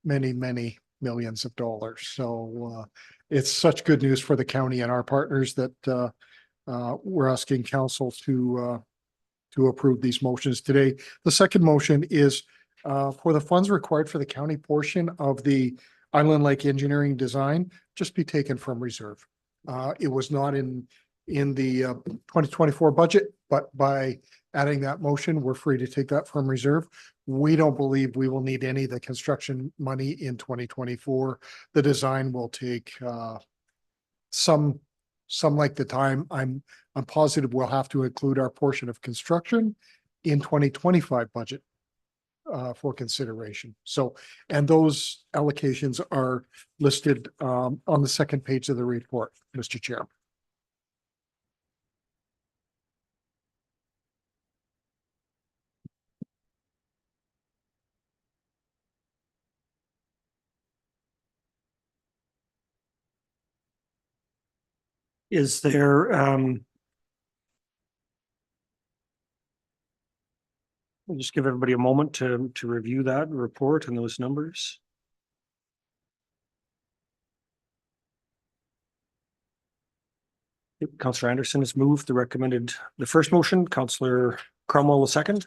S3: many, many millions of dollars. So it's such good news for the county and our partners that we're asking council to approve these motions today. The second motion is for the funds required for the county portion of the Island Lake Engineering Design just be taken from reserve. It was not in the 2024 budget, but by adding that motion, we're free to take that from reserve. We don't believe we will need any of the construction money in 2024. The design will take some like the time. I'm positive we'll have to include our portion of construction in 2025 budget for consideration. So, and those allocations are listed on the second page of the report, Mr. Chair.
S2: Is there we'll just give everybody a moment to review that report and those numbers. Councillor Anderson has moved the first motion. Councillor Cromwell, the second.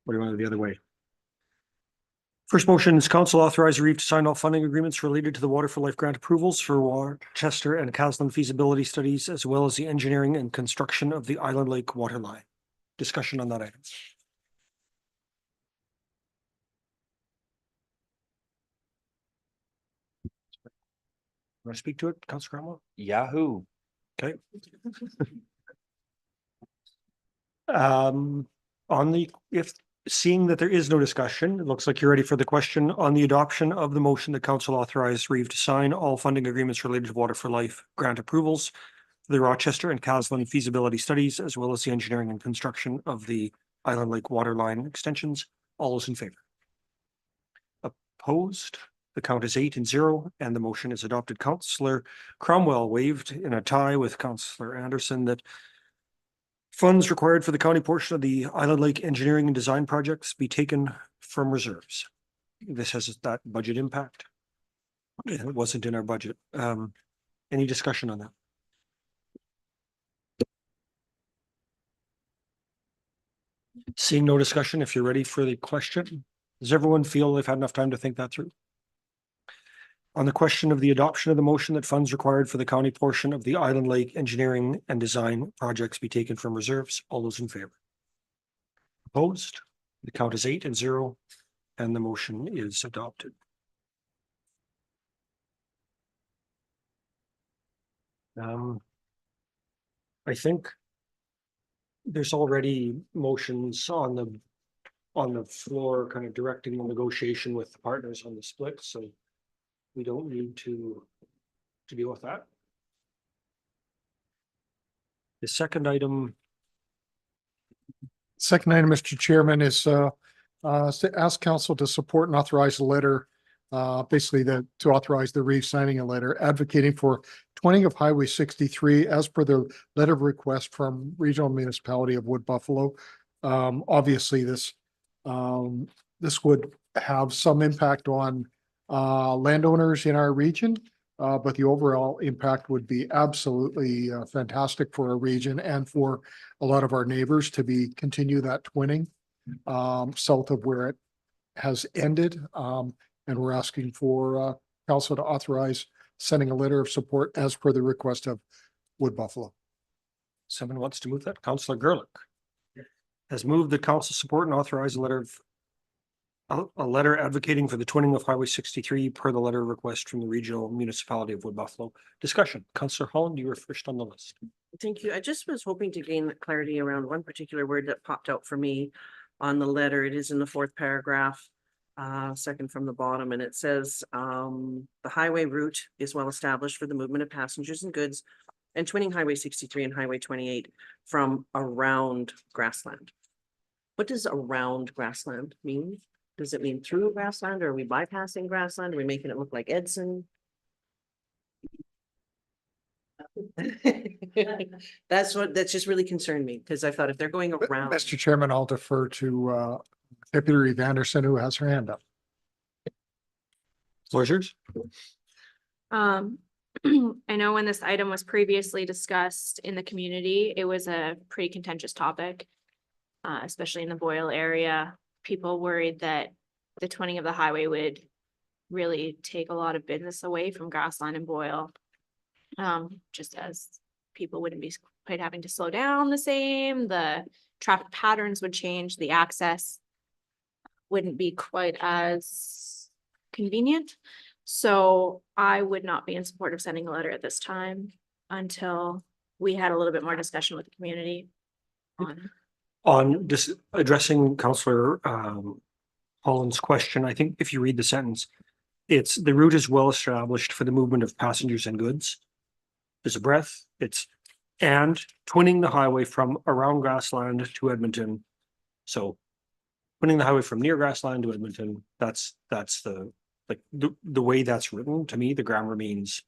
S2: What do you want to do the other way? First motion is council authorize REIV to sign all funding agreements related to the Water for Life grant approvals for Rochester and Caslin feasibility studies, as well as the engineering and construction of the Island Lake water line. Discussion on that item. Want to speak to it, Councillor Cromwell?
S9: Yahoo.
S2: Okay. Seeing that there is no discussion, it looks like you're ready for the question on the adoption of the motion that council authorized REIV to sign all funding agreements related to Water for Life grant approvals for the Rochester and Caslin feasibility studies, as well as the engineering and construction of the Island Lake water line extensions. All those in favor? Opposed? The count is 8-0, and the motion is adopted. Councillor Cromwell waived in a tie with Councillor Anderson that funds required for the county portion of the Island Lake engineering and design projects be taken from reserves. This has that budget impact. It wasn't in our budget. Any discussion on that? Seeing no discussion, if you're ready for the question, does everyone feel they've had enough time to think that through? On the question of the adoption of the motion that funds required for the county portion of the Island Lake engineering and design projects be taken from reserves, all those in favor? Opposed? The count is 8-0, and the motion is adopted. I think there's already motions on the floor kind of directing the negotiation with the partners on the split, so we don't need to deal with that. The second item.
S3: Second item, Mr. Chairman, is to ask council to support and authorize a letter, basically to authorize the REIV signing a letter advocating for twinning of Highway 63 as per the letter of request from Regional Municipality of Wood Buffalo. Obviously, this This would have some impact on landowners in our region. But the overall impact would be absolutely fantastic for our region and for a lot of our neighbors to continue that twinning south of where it has ended. And we're asking for council to authorize sending a letter of support as per the request of Wood Buffalo.
S2: Someone wants to move that. Councillor Gerlich has moved the council support and authorize a letter advocating for the twinning of Highway 63 per the letter request from the regional municipality of Wood Buffalo. Discussion. Councillor Holland, you were first on the list.
S5: Thank you. I just was hoping to gain clarity around one particular word that popped out for me on the letter. It is in the fourth paragraph, second from the bottom, and it says, the highway route is well established for the movement of passengers and goods and twinning Highway 63 and Highway 28 from around grassland. What does around grassland mean? Does it mean through grassland, or are we bypassing grassland? Are we making it look like Edson? That's just really concerned me, because I thought if they're going around.
S3: Mr. Chairman, I'll defer to Deputy Reeve Anderson, who has her hand up.
S2: Floor is yours.
S1: I know when this item was previously discussed in the community, it was a pretty contentious topic. Especially in the Boyle area, people worried that the twinning of the highway would really take a lot of business away from Grassland and Boyle. Just as people wouldn't be quite having to slow down the same, the traffic patterns would change, the access wouldn't be quite as convenient. So I would not be in support of sending a letter at this time until we had a little bit more discussion with the community
S2: On this addressing Councillor Holland's question, I think if you read the sentence, it's the route is well established for the movement of passengers and goods. There's a breath, it's and twinning the highway from around Grassland to Edmonton. So twinning the highway from near Grassland to Edmonton, that's the the way that's written. To me, the grammar means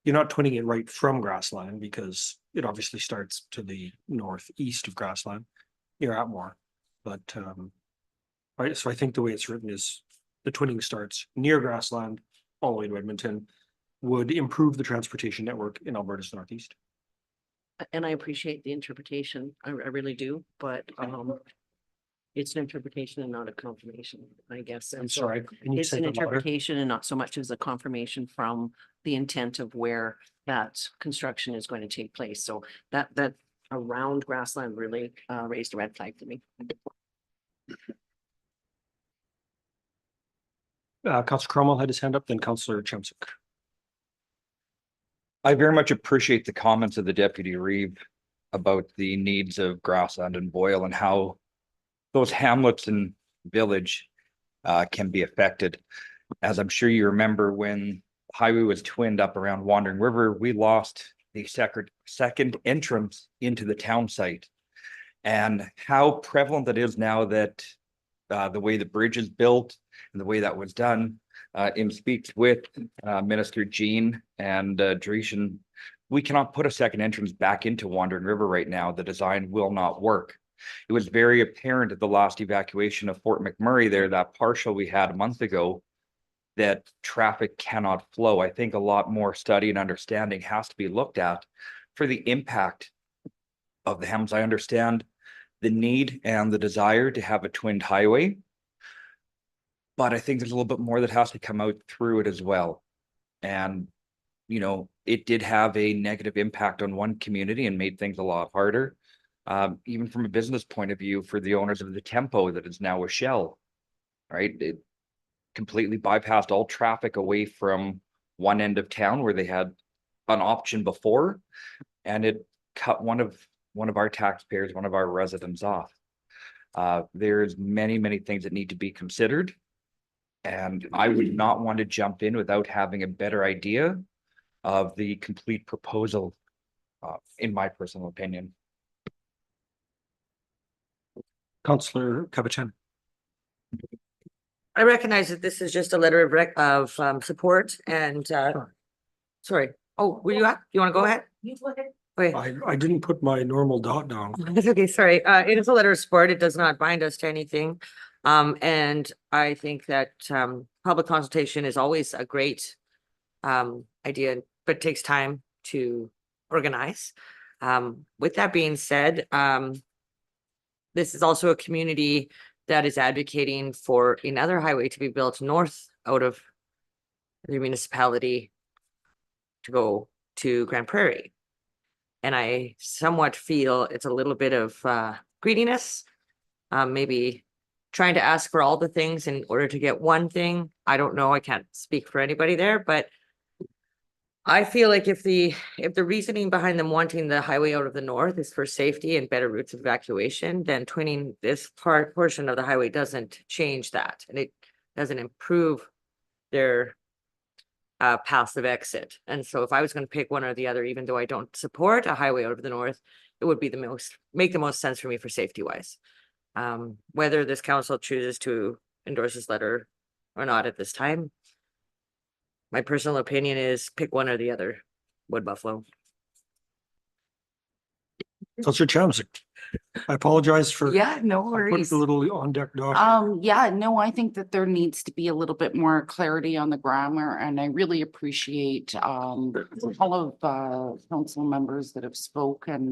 S2: you're not twinning it right from Grassland, because it obviously starts to the northeast of Grassland. You're at more, but right. So I think the way it's written is the twinning starts near Grassland all the way to Edmonton, would improve the transportation network in Alberta's northeast.
S5: And I appreciate the interpretation. I really do, but it's an interpretation and not a confirmation, I guess.
S2: I'm
S5: And so
S2: sorry. Can you
S5: it's
S2: say
S5: an
S2: that louder?
S5: interpretation and not so much as a confirmation from the intent of where that construction is going to take place. So that around Grassland really raised a red flag to me.
S2: Councillor Cromwell had his hand up, then Councillor Chemsik.
S9: I very much appreciate the comments of the Deputy Reeve about the needs of Grassland and Boyle and how those hamlets and village can be affected. As I'm sure you remember, when the highway was twinned up around Wandering River, we lost the second entrance into the town site. And how prevalent it is now that the way the bridge is built and the way that was done, speaks with Minister Jean and Dreeshen. We cannot put a second entrance back into Wandering River right now. The design will not work. It was very apparent at the last evacuation of Fort McMurray there, that partial we had a month ago, that traffic cannot flow. I think a lot more study and understanding has to be looked at for the impact of the Hems. I understand the need and the desire to have a twinned highway, but I think there's a little bit more that has to come out through it as well. And, you know, it did have a negative impact on one community and made things a lot harder. Even from a business point of view for the owners of the Tempo that is now a Shell, right? It completely bypassed all traffic away from one end of town where they had an option before, and it cut one of our taxpayers, one of our residents off. There's many things that need to be considered, and I would not want to jump in without having a better idea of the complete proposal, in my personal opinion.
S2: Councillor Kabajan.
S12: I recognize that this is just a letter of support and sorry. Oh, were you up? You want to go ahead? Wait.
S2: I didn't put my normal dot down.
S12: It's okay, sorry. It is a letter of support. It does not bind us to anything. And I think that public consultation is always a great idea, but it takes time to organize. With that being said, this is also a community that is advocating for another highway to be built north out of the municipality to go to Grand Prairie. And I somewhat feel it's a little bit of greediness, maybe trying to ask for all the things in order to get one thing. I don't know, I can't speak for anybody there, but I feel like if the reasoning behind them wanting the highway out of the north is for safety and better routes of evacuation, then twinning this portion of the highway doesn't change that, and it doesn't improve their paths of exit. And so if I was going to pick one or the other, even though I don't support a highway out of the north, it would be make the most sense for me for safety wise. Whether this council chooses to endorse this letter or not at this time, my personal opinion is pick one or the other. Wood Buffalo.
S2: Counselor Chamsick, I apologize for.
S4: Yeah, no
S2: I put
S4: worries.
S2: the little on deck doc.
S4: Yeah, no, I think that there needs to be a little bit more clarity on the grammar, and I really appreciate all of council members that have spoken,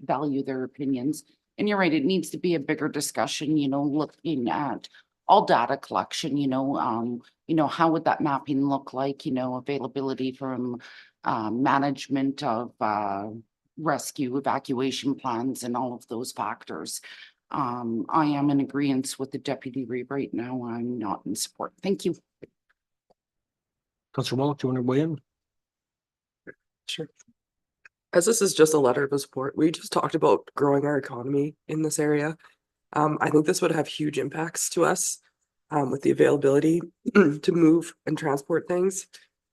S4: value their opinions. And you're right, it needs to be a bigger discussion, looking at all data collection, how would that mapping look like, availability from management of rescue evacuation plans and all of those factors. I am in agreement with the deputy reeve right now. I'm not in support. Thank you.
S2: Counselor Wallach, do you want to weigh in?
S11: Sure. As this is just a letter of support, we just talked about growing our economy in this area. I think this would have huge impacts to us with the availability to move and transport things.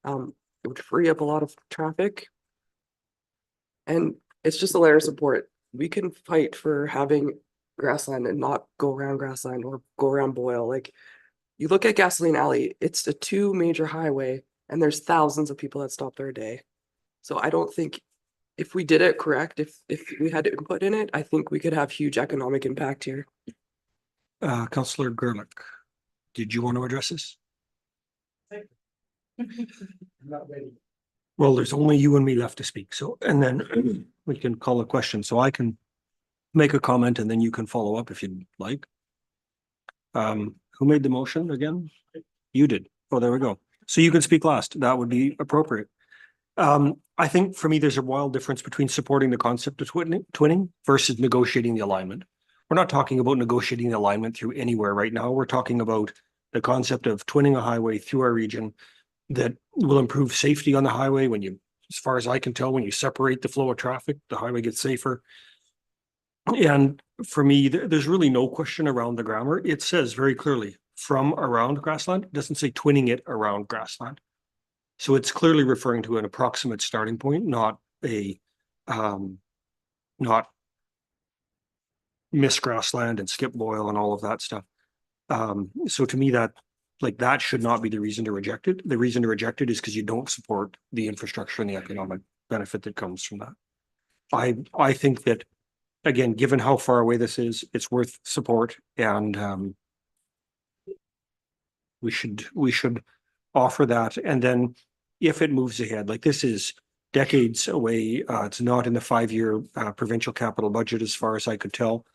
S11: It would free up a lot of traffic. And it's just a letter of support. We can fight for having grassland and not go around grassland or go around Boyle. Like, you look at Gasoline Alley, it's a 2 major highway and there's thousands of people that stop there a day. So I don't think if we did it correct, if we had input in it, I think we could have huge economic impact here.
S2: Counselor Gerlich, did you want to address this?
S7: I'm not ready.
S2: Well, there's only you and me left to speak, so, and then we can call a question, so I can make a comment and then you can follow up if you'd like. Who made the motion again? You did. Oh, there we go. So you can speak last. That would be appropriate. I think for me, there's a wild difference between supporting the concept of twinning versus negotiating the alignment. We're not talking about negotiating the alignment through anywhere right now. We're talking about the concept of twinning a highway through our region that will improve safety on the highway. When you, as far as I can tell, when you separate the flow of traffic, the highway gets safer. And for me, there's really no question around the grammar. It says very clearly from around grassland. It doesn't say twinning it around grassland. So it's clearly referring to an approximate starting point, not a, not miss grassland and skip Boyle and all of that stuff. So to me, that should not be the reason to reject it. The reason to reject it is because you don't support the infrastructure and the economic benefit that comes from that. I think that, again, given how far away this is, it's worth support, and we should offer that. And then if it moves ahead, like this is decades away, it's not in the 5-year provincial capital budget, as far as I could tell.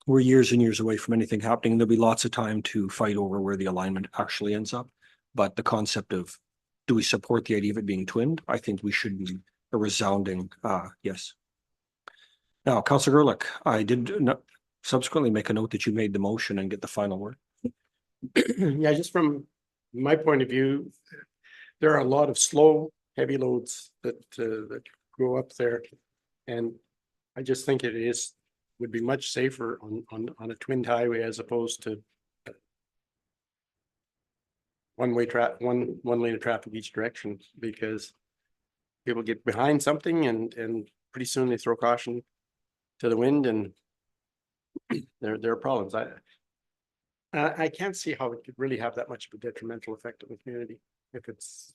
S2: We're years and years away from anything happening. There'll be lots of time to fight over where the alignment actually ends up. But the concept of, do we support the idea of it being twinned? I think we should be a resounding yes. Now, Councillor Gerlich, I did subsequently make a note that you made the motion and get the final word.
S7: Yeah, just from my point of view, there are a lot of slow, heavy loads that go up there. And I just think would be much safer on a twinned highway as opposed to one lane of traffic each direction, because people get behind something and pretty soon they throw caution to the wind, and there are problems. I can't see how it could really have that much of a detrimental effect on the community if it's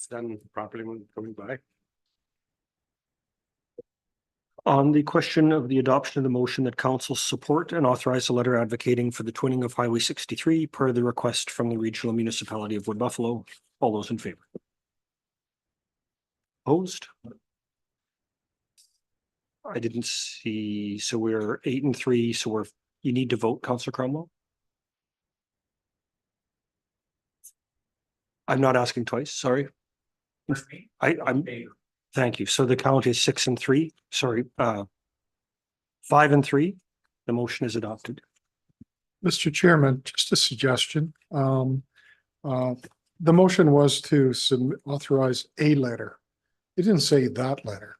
S7: done properly when coming by.
S2: On the question of the adoption of the motion that council support and authorize a letter advocating for the twinning of Highway 63 per the request from the regional municipality of Wood Buffalo, all those in favor? Opposed? I didn't see, so we're 8-3, so you need to vote, Councillor Cromwell? I'm not asking twice, sorry. Thank you. So the count is 6-3, sorry, 5-3. The motion is adopted.
S3: Mr. Chairman, just a suggestion. The motion was to authorize a letter. It didn't say that letter.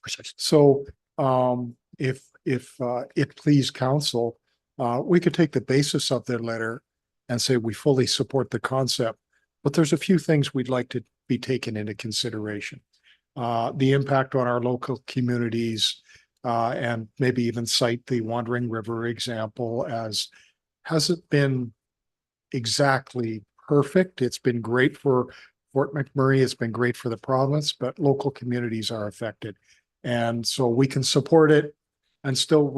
S2: Precisely.
S3: So if it please council, we could take the basis of their letter and say we fully support the concept, but there's a few things we'd like to be taken into consideration. The impact on our local communities, and maybe even cite the Wandering River example as hasn't been exactly perfect. It's been great for Fort McMurray. It's been great for the province, but local communities are affected. And so we can support it and still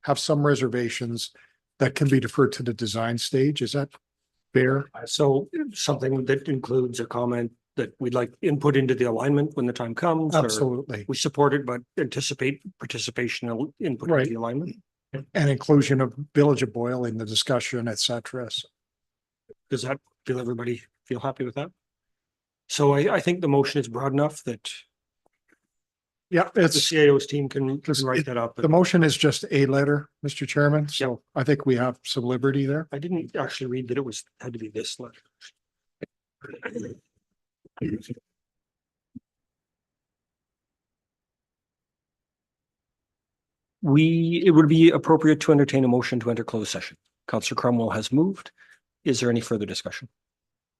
S3: have some reservations that can be deferred to the design stage. Is that fair?
S2: So something that includes a comment that we'd like input into the alignment when the time comes. or
S3: Absolutely.
S2: We support it, but anticipate participation and input
S3: Right.
S2: into the alignment.
S3: And inclusion of Village of Boyle in the discussion, et cetera. So
S2: Does that everybody feel happy with that? So I think the motion is broad enough that
S3: yeah,
S2: the
S3: it's,
S2: CIO's team can write that up.
S3: the motion is just a letter, Mr. Chairman. So I think we have some liberty there.
S2: I didn't actually read that it had to be this letter. It would be appropriate to entertain a motion to enter closed session. Councillor Cromwell has moved. Is there any further discussion?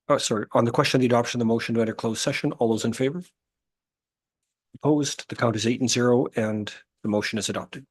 S2: Oh, sorry, on the question of the adoption of the motion to enter closed session, all those in favor? Opposed, the count is 8-0 and the motion is adopted.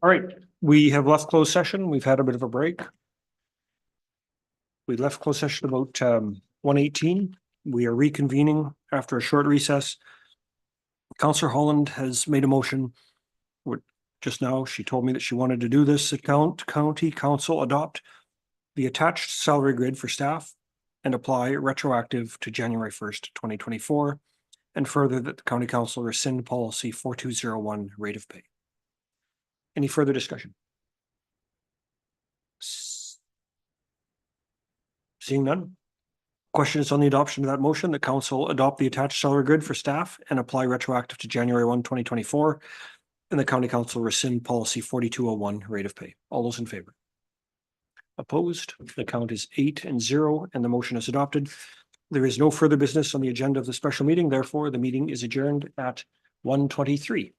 S2: All right, we have left closed session. We've had a bit of a break. We left closed session about 1:18. We are reconvening after a short recess. Counselor Holland has made a motion. Just now, she told me that she wanted to do this. County Council adopt the attached salary grid for staff and apply retroactive to January 1st, 2024. And further, that the County Council rescind policy 4201 rate of pay. Any further discussion? Seeing none. Question is on the adoption of that motion. The council adopt the attached salary grid for staff and apply retroactive to January 1, 2024. And the county council rescind policy 4201 rate of pay. All those in favor? Opposed? The count is 8-0 and the motion is adopted. There is no further business on the agenda of the special meeting. Therefore, the meeting is adjourned at 1:23.